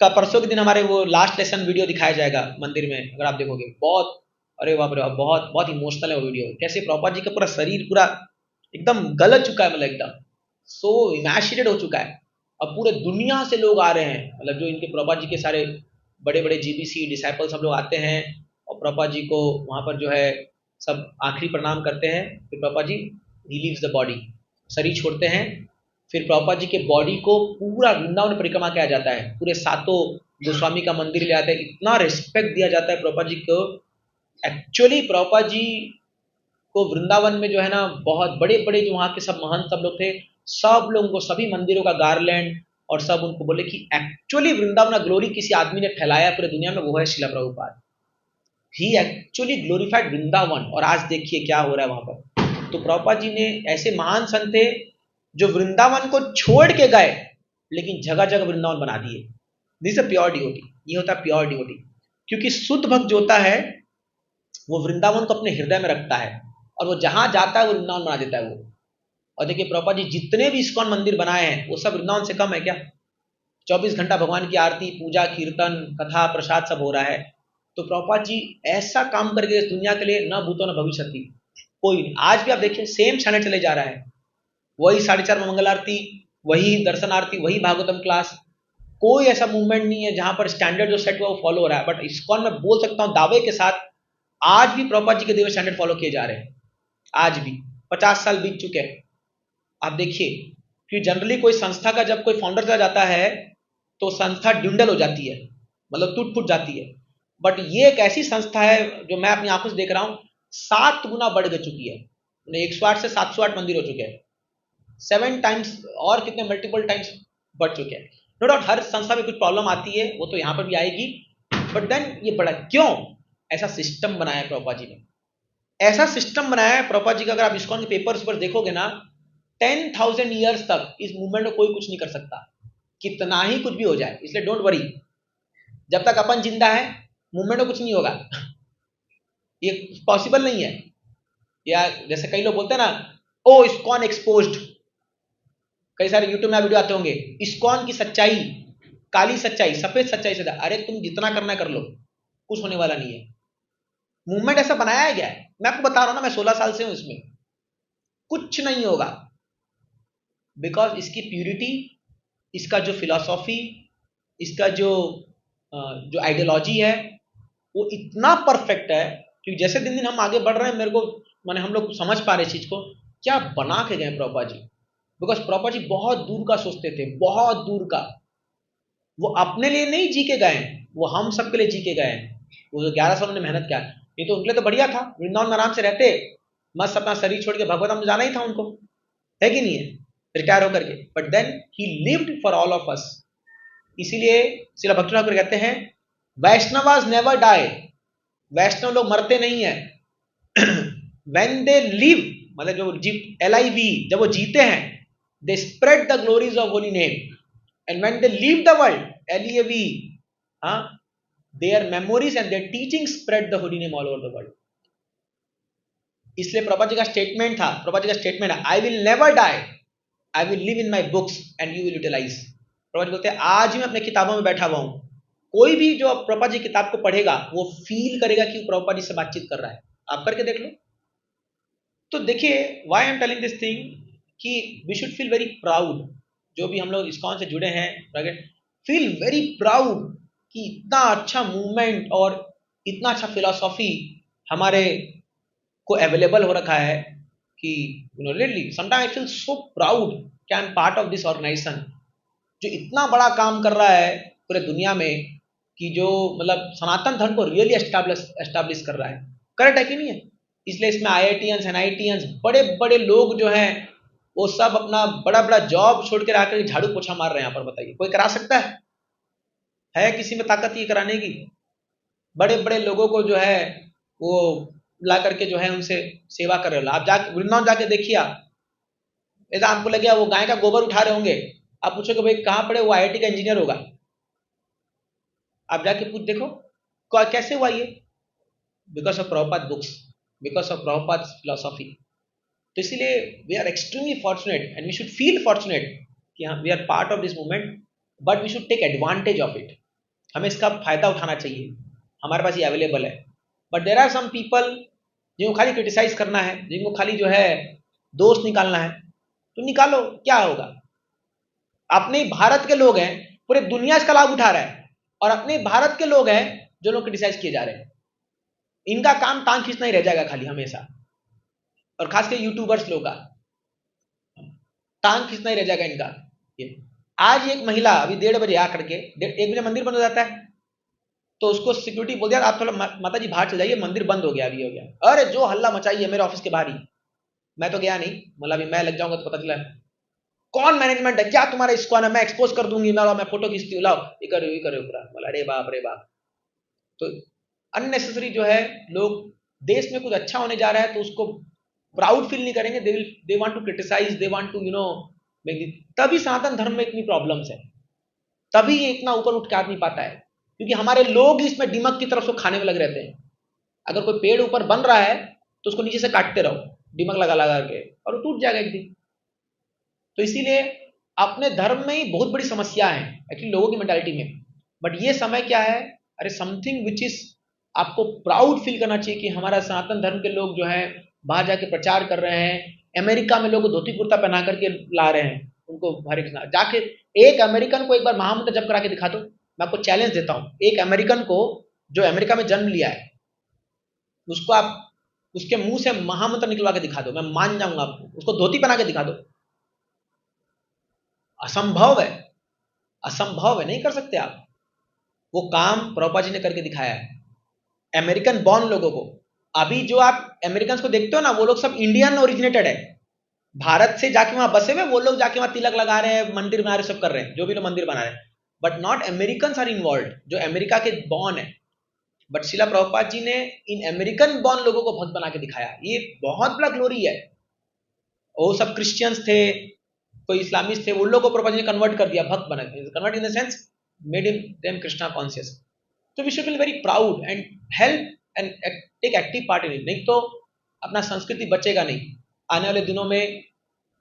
का परसों के दिन हमारे वो लास्ट लेसन वीडियो दिखाया जाएगा मंदिर में, अगर आप देखोगे बहुत, अरे बाप रे, बहुत बहुत इमोशनल है वो वीडियो। कैसे प्रभुपाद जी का पूरा शरीर पूरा एकदम गलत चुका है, मतलब एकदम सो इमैशिएटेड हो चुका है। अब पूरे दुनिया से लोग आ रहे हैं, मतलब जो इनके प्रभुपाद जी के सारे बड़े बड़े GBC डिसाइपल सब लोग आते हैं और प्रभुपाद जी को वहाँ पर जो है सब आखिरी प्रणाम करते हैं। फिर Prabhupada ji he leaves the body, शरीर छोड़ते हैं। फिर प्रभुपाद जी के बॉडी को पूरा वृंदावन परिक्रमा किया जाता है, पूरे 7 गोस्वामी का मंदिर ले जाते हैं। इतना रिस्पेक्ट दिया जाता है प्रभुपाद जी को। एक्चुअली प्रभुपाद जी को वृंदावन में जो है ना, बहुत बड़े बड़े जो वहाँ के सब महंत सब लोग थे, सब लोगों को सभी मंदिरों का गार्लैंड और सब उनको बोले कि एक्चुअली वृंदावन ग्लोरी किसी आदमी ने फैलाया पूरे दुनिया में, वो है शिला प्रभुपाद। ही एक्चुअली ग्लोरीफाइड वृंदावन। और आज देखिए क्या हो रहा है वहां पर। तो प्रभुपाद जी ने ऐसे महान संत थे जो वृंदावन को छोड़ के गए, लेकिन जगह जगह वृंदावन बना दिए। दिस अ प्योर डिवोटी, ये होता है प्योर डिवोटी। क्योंकि शुद्ध भक्त जो होता है वो वृंदावन को अपने हृदय में रखता है, और वो जहां जाता है वो वृंदावन बना देता है वो। और देखिए प्रभुपाद जी जितने भी इस्कॉन मंदिर बनाए हैं वो सब वृंदावन से कम है क्या? 24 घंटा भगवान की आरती, पूजा, कीर्तन, कथा, प्रसाद सब हो रहा है। तो प्रभुपाद जी ऐसा काम करके इस दुनिया के लिए, न भूतो न भविष्यति, कोई नहीं। आज भी आप देखिए सेम चैनल चले जा रहा है, वही 4:30 मंगल आरती, वही दर्शन आरती, वही भागवतम क्लास। कोई ऐसा मूवमेंट नहीं है जहां पर स्टैंडर्ड जो सेट हुआ वो फॉलो हो रहा है। बट इस्कॉन में बोल सकता हूं दावे के साथ, आज भी प्रभुपाद जी के दिए स्टैंडर्ड फॉलो किए जा रहे हैं। आज भी 50 साल बीत चुके हैं। आप देखिए कि जनरली कोई संस्था का जब कोई फाउंडर चला जाता है तो संस्था ड्यूंडल हो जाती है, मतलब टूट फूट जाती है। बट ये एक ऐसी संस्था है जो मैं अपनी आंखों से देख रहा हूं, 7 गुना बढ़ चुकी है। 108 से 708 मंदिर हो चुके हैं, 7 टाइम्स और कितने मल्टीपल टाइम्स बढ़ चुके हैं। नो डाउट हर संस्था में कुछ प्रॉब्लम आती है, वो तो यहाँ पर भी आएगी। बट देन ये बड़ा क्यों? ऐसा सिस्टम बनाया है प्रभुपाद जी ने, ऐसा सिस्टम बनाया है प्रभुपाद जी का। अगर आप इस्कॉन के पेपर्स पर देखोगे ना, 10,000 ईयर्स तक इस मूवमेंट में कोई कुछ नहीं कर सकता, कितना ही कुछ भी हो जाए। इसलिए डोंट वरी, जब तक अपन जिंदा है मूवमेंट में कुछ नहीं होगा। ये पॉसिबल नहीं है। या जैसे कई लोग बोलते हैं ना, ओ इस्कॉन एक्सपोज्ड, कई सारे यूट्यूब में वीडियो आते होंगे, इस्कॉन की सच्चाई, काली सच्चाई, सफेद सच्चाई से। अरे तुम जितना करना कर लो, कुछ होने वाला नहीं है। मूवमेंट ऐसा बनाया गया है, मैं आपको बता रहा हूं ना, मैं 16 साल से हूं इसमें, कुछ नहीं होगा। बिकॉज इसकी प्यूरिटी, इसका जो फिलॉसॉफी, इसका जो आइडियोलॉजी है वो इतना परफेक्ट है कि जैसे दिन दिन हम आगे बढ़ रहे हैं, मेरे को माने हम लोग समझ पा रहे चीज को, क्या बना के गए प्रभुपाद जी। बिकॉज प्रभुपाद जी बहुत दूर का सोचते थे, बहुत दूर का। वो अपने लिए नहीं जी के गए, वो हम सबके लिए जी के गए। वो जो 11 साल ने मेहनत किया, ये तो उनके लिए तो बढ़िया था, वृंदावन में आराम से रहते, मस्त अपना शरीर छोड़ के भगवत जाना ही था उनको, है कि नहीं है, रिटायर होकर के। But then he lived for all of us. इसीलिए श्रील भक्ति ठाकुर कहते हैं, वैष्णवास नेवर डाई, वैष्णव लोग मरते नहीं है। व्हेन दे लिव, मतलब जो LIV, जब वो जीते हैं, they spread the glories of holy name. And when they leave the world, LEAV, their memories and their teaching spread the holy name all over the world. इसलिए प्रभुपाद जी का statement था, प्रभुपाद जी का स्टेटमेंट है, I will never die, I will live in my books and you will utilize. Prabhupada ji बोलते हैं, आज मैं अपने किताबों में बैठा हुआ हूं, कोई भी जो प्रभुपाद जी किताब को पढ़ेगा वो फील करेगा कि प्रभुपाद जी से बातचीत कर रहा है। आप करके देख लो। तो देखिए, why I am telling this thing, कि we should feel very proud, जो भी हम लोग इस्कॉन से जुड़े हैं, फील वेरी प्राउड कि इतना अच्छा मूवमेंट और इतना अच्छा फिलॉसॉफी हमारे को अवेलेबल हो रखा है कि really sometime I feel so proud कि I am part of this organization, जो इतना बड़ा काम कर रहा है पूरे दुनिया में, कि जो मतलब सनातन धर्म को रियली एस्टैब्लिश कर रहा है। करेक्ट है कि नहीं है? इसलिए इसमें IITians, NITians, बड़े बड़े लोग जो हैं वो सब अपना बड़ा बड़ा जॉब छोड़ के आकर झाड़ू पोछा मार रहे हैं यहाँ पर। बताइए, कोई करा सकता है है किसी में ताकत ये कराने की? बड़े बड़े लोगों को जो है वो ला करके जो है उनसे सेवा कर रहे हो। आप जाके वृंदावन जाके देखिए, आप ऐसा आपको लगे वो गाय का गोबर उठा रहे होंगे, आप पूछोगे भाई कहाँ पड़े, वो आईआईटी का इंजीनियर होगा। आप जाके पूछ देखो कैसे हुआ ये, because of Prabhupada books, because of Prabhupada philosophy. तो इसीलिए we are extremely fortunate and we should feel fortunate कि हाँ we are part of this movement, but we should take advantage of it. हमें इसका फायदा उठाना चाहिए, हमारे पास ये अवेलेबल है। But there are some people जिनको खाली क्रिटिसाइज करना है, जिनको खाली जो है दोष निकालना है, तो निकालो, क्या होगा। अपने भारत के लोग हैं, पूरे दुनिया इसका लाभ उठा रहा है, और अपने भारत के लोग हैं जो लोग क्रिटिसाइज किए जा रहे हैं। इनका काम टांग खींचना ही रह जाएगा खाली हमेशा, और खास कर यूट्यूबर्स लोग का टांग खींचना ही रह जाएगा इनका। ये आज एक महिला अभी 1:30 बजे आकर के, 1 बजे मंदिर बंद हो जाता है, तो उसको सिक्योरिटी बोल दिया आप थोड़ा माता जी बाहर चल जाइए, मंदिर बंद हो गया, अभी हो गया। अरे जो हल्ला मचाई है मेरे ऑफिस के बाहर ही। मैं तो गया नहीं, मतलब अभी मैं लग जाऊंगा तो पता चला कौन मैनेजमेंट है, क्या तुम्हारा इस्कॉन है, मैं एक्सपोज कर दूंगी, मैं फोटो खींचती हूँ, लाओ ये करो ये करो पूरा। बोला अरे बाप रे बाप। तो अननेसेसरी जो है लोग, देश में कुछ अच्छा होने जा रहा है तो उसको प्राउड फील नहीं करेंगे, they want to criticise, they want to तभी सनातन धर्म में इतनी प्रॉब्लम्स है, तभी ये इतना ऊपर उठ के आ नहीं पाता है, क्योंकि हमारे लोग इसमें दिमक की तरफ से खाने में लगे रहते हैं। अगर कोई पेड़ ऊपर बन रहा है तो उसको नीचे से काटते रहो दिमक लगा लगा के, और वो टूट जाएगा एक दिन। तो इसीलिए अपने धर्म में ही बहुत बड़ी समस्या है एक्चुअली लोगों की मेंटालिटी में। बट ये समय क्या है, अरे समथिंग विच इज आपको प्राउड फील करना चाहिए कि हमारा सनातन धर्म के लोग जो है बाहर जाके प्रचार कर रहे हैं, अमेरिका में लोग धोती कुर्ता पहना करके ला रहे हैं उनको, हरे कृष्णा जाके एक अमेरिकन को एक बार महामंत्र जप करा के दिखा दो। मैं आपको चैलेंज देता हूं, एक अमेरिकन को जो अमेरिका में जन्म लिया है उसको आप उसके मुंह से महामंत्र निकलवा के दिखा दो, मैं मान जाऊंगा आपको। उसको धोती पहना के दिखा दो, असंभव है, असंभव है, नहीं कर सकते आप। वो काम प्रभुपाद जी ने करके दिखाया है अमेरिकन बॉर्न लोगों को। अभी जो आप अमेरिकन को देखते हो ना, वो लोग सब इंडियन ओरिजिनेटेड है, भारत से जाके वहां बसे हुए वो लोग जाके वहां तिलक लगा रहे हैं, मंदिर बना रहे, सब कर रहे हैं, जो भी लोग मंदिर बना रहे हैं, but not American are involve जो अमेरिका के बॉर्न है। बट शिला प्रभुपाद जी ने इन अमेरिकन बॉर्न लोगों को भक्त बना के दिखाया, ये बहुत बड़ा ग्लोरी है। वो सब क्रिश्चियंस थे, कोई इस्लामिस्ट थे, उन लोगों को प्रभुपाद जी ने कन्वर्ट कर दिया, भक्त बना, convert in the sense made him them Krishna conscious. तो we should feel very proud and help and take active part in it, नहीं तो अपना संस्कृति बचेगा नहीं। आने वाले दिनों में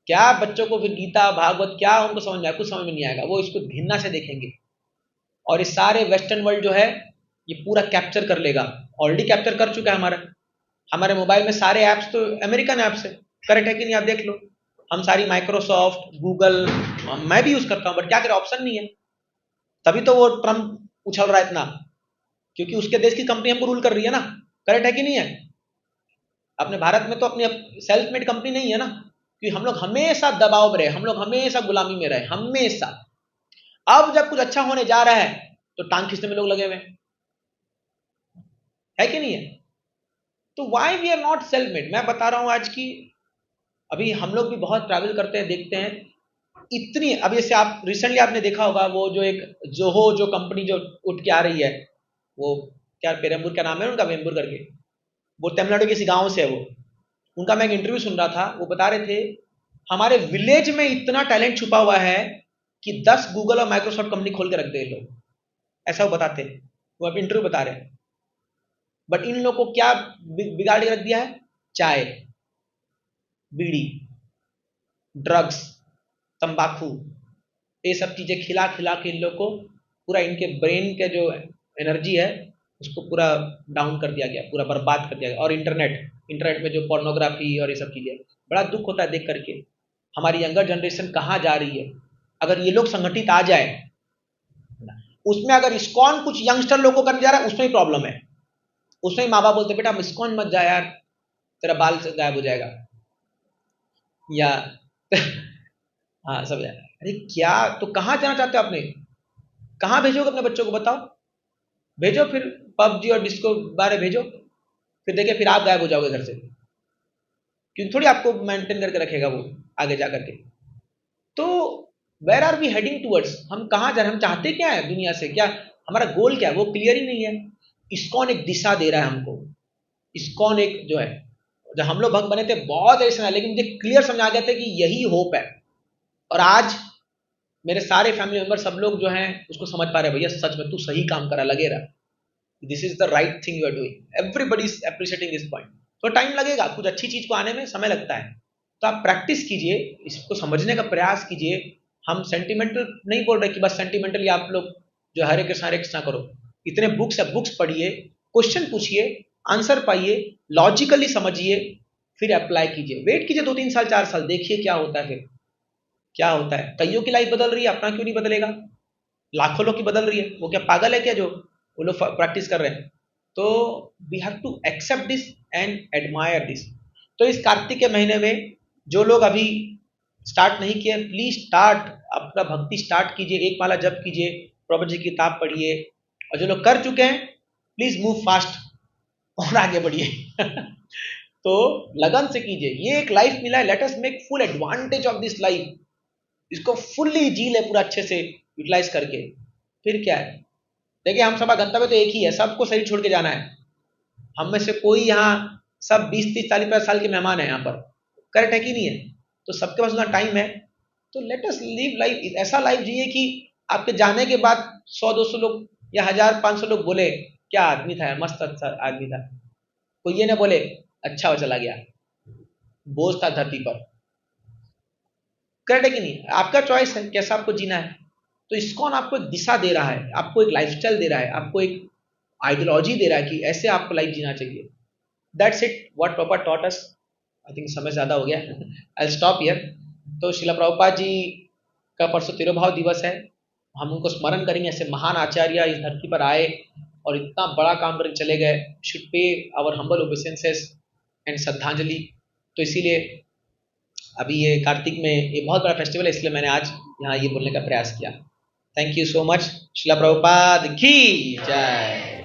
क्या बच्चों को फिर गीता भागवत क्या उनको समझ में आएगा, कुछ समझ में नहीं आएगा, वो इसको घृणा से देखेंगे। और इस सारे वेस्टर्न वर्ल्ड जो है ये पूरा कैप्चर कर लेगा, ऑलरेडी कैप्चर कर चुका है। हमारे मोबाइल में सारे ऐप्स तो अमेरिकन ऐप्स है, करेक्ट है कि नहीं, आप देख लो। हम सारी माइक्रोसॉफ्ट गूगल मैं भी यूज करता हूँ, बट क्या करें ऑप्शन नहीं है, तभी तो वो ट्रम्प उछल रहा है इतना, क्योंकि उसके देश की कंपनी हमको रूल कर रही है ना, करेक्ट है कि नहीं है। अपने भारत में तो अपनी सेल्फ मेड कंपनी नहीं है ना, कि हम लोग हमेशा दबाव में रहे, हम लोग हमेशा गुलामी में रहे, हमेशा। अब जब कुछ अच्छा होने जा रहा है तो टांग खींचने में लोग लगे हुए है कि नहीं है। तो why we are not self made, मैं बता रहा हूं आज की, अभी हम लोग भी बहुत ट्रैवल करते हैं, देखते हैं इतनी, अब जैसे आप रिसेंटली आपने देखा होगा वो जो एक जोहो जो कंपनी जो उठ के आ रही है, वो क्या पेरम्बूर का नाम है उनका, वेम्बूर करके, वो तमिलनाडु किसी गांव से है वो, उनका मैं एक इंटरव्यू सुन रहा था, वो बता रहे थे हमारे विलेज में इतना टैलेंट छुपा हुआ है कि 10 गूगल और माइक्रोसॉफ्ट कंपनी खोल के रख दे लोग, ऐसा वो बताते हैं, वो अब इंटरव्यू बता रहे हैं। बट इन लोगों को क्या बिगाड़ के रख दिया है, चाय, बीड़ी, ड्रग्स, तंबाकू, ये सब चीजें खिला खिला के इन लोग को पूरा इनके ब्रेन के जो एनर्जी है उसको पूरा डाउन कर दिया गया, पूरा बर्बाद कर दिया गया। और इंटरनेट में जो पोर्नोग्राफी और ये सब चीजें, बड़ा दुख होता है देख करके हमारी यंगर जनरेशन कहाँ जा रही है। अगर ये लोग संगठित आ जाए उसमें, अगर इस्कॉन कुछ यंगस्टर लोगों को करने जा रहा है उसमें ही प्रॉब्लम है, उसमें ही माँ बाप बोलते बेटा इस्कॉन मत जा यार, तेरा बाल से गायब हो जाएगा, या हाँ सब जाएगा। अरे क्या, तो कहाँ जाना चाहते हो आपने, कहाँ भेजोगे अपने बच्चों को, बताओ, भेजो फिर पबजी और डिस्को बारे भेजो, फिर देखिए फिर आप गायब हो जाओगे घर से, क्योंकि थोड़ी आपको मेंटेन करके रखेगा वो आगे जा करके। तो where are we heading towards, हम कहाँ जा रहे हैं, हम चाहते क्या है दुनिया से, क्या हमारा गोल क्या है वो क्लियर ही नहीं है। इस्कॉन एक दिशा दे रहा है हमको, इस्कॉन एक जो है, जब हम लोग भक्त बने थे बहुत ऐसे ना, लेकिन मुझे क्लियर समझ आ गया था कि यही होप है। और आज मेरे सारे फैमिली मेंबर सब लोग जो हैं उसको समझ पा रहे हैं, भैया सच में तू सही काम करा, लगे रहा, this is the right thing you are doing, everybody is appreciating this point. तो टाइम लगेगा, कुछ अच्छी चीज को आने में समय लगता है, तो आप प्रैक्टिस कीजिए, इसको समझने का प्रयास कीजिए। हम सेंटिमेंटल नहीं बोल रहे कि बस सेंटिमेंटली आप लोग जो हरे कृष्णा करो, इतने बुक्स है, बुक्स पढ़िए, क्वेश्चन पूछिए, आंसर पाइए, लॉजिकली समझिए, फिर अप्लाई कीजिए, वेट कीजिए 2-3 साल 4 साल, देखिए क्या होता है, फिर क्या होता है। कईयों की लाइफ बदल रही है, अपना क्यों नहीं बदलेगा? लाखों लोग की बदल रही है, वो क्या पागल है क्या जो वो लोग प्रैक्टिस कर रहे हैं? तो we have to accept this and admire this. तो इस कार्तिक के महीने में जो लोग अभी स्टार्ट नहीं किए, प्लीज स्टार्ट, अपना भक्ति स्टार्ट कीजिए, एक माला जप कीजिए, प्रभु जी की किताब पढ़िए, और जो लोग कर चुके हैं प्लीज मूव फास्ट और आगे बढ़िए। तो लगन से कीजिए, ये एक लाइफ मिला है, let us make full advantage of this life, इसको फुल्ली जी ले पूरा अच्छे से यूटिलाइज करके, फिर क्या है। देखिए हम सबका गंतव्य तो एक ही है, सबको शरीर छोड़ के जाना है। हम में से कोई यहाँ सब 20-30-40-50 साल के मेहमान है यहाँ पर, करेक्ट है कि नहीं है? तो सबके पास उतना टाइम है, तो लेट अस लिव लाइफ, ऐसा लाइफ जिए कि आपके जाने के बाद 100-200 लोग या 1000-500 लोग बोले क्या आदमी था यार, मस्त अच्छा आदमी था, कोई ये ना बोले अच्छा वो चला गया, बोझ था धरती पर। करेक्ट है कि नहीं? आपका चॉइस है कैसा आपको जीना है। तो इस्कॉन आपको एक दिशा दे रहा है, आपको एक लाइफस्टाइल दे रहा है, आपको एक आइडियोलॉजी दे रहा है कि ऐसे आपको लाइफ जीना चाहिए। That's it what proper taught us. I think समय ज़्यादा हो गया, आई स्टॉप हियर। तो शिला प्रभुपाद जी का परसों तिरुभाव दिवस है, हम उनको स्मरण करेंगे, ऐसे महान आचार्य इस धरती पर आए और इतना बड़ा काम करके चले गए, should pay our humble obeisances and श्रद्धांजलि। तो इसीलिए अभी ये कार्तिक में ये बहुत बड़ा फेस्टिवल है, इसलिए मैंने आज यहाँ ये बोलने का प्रयास किया। Thank you so much. शिला प्रभुपाद की जय।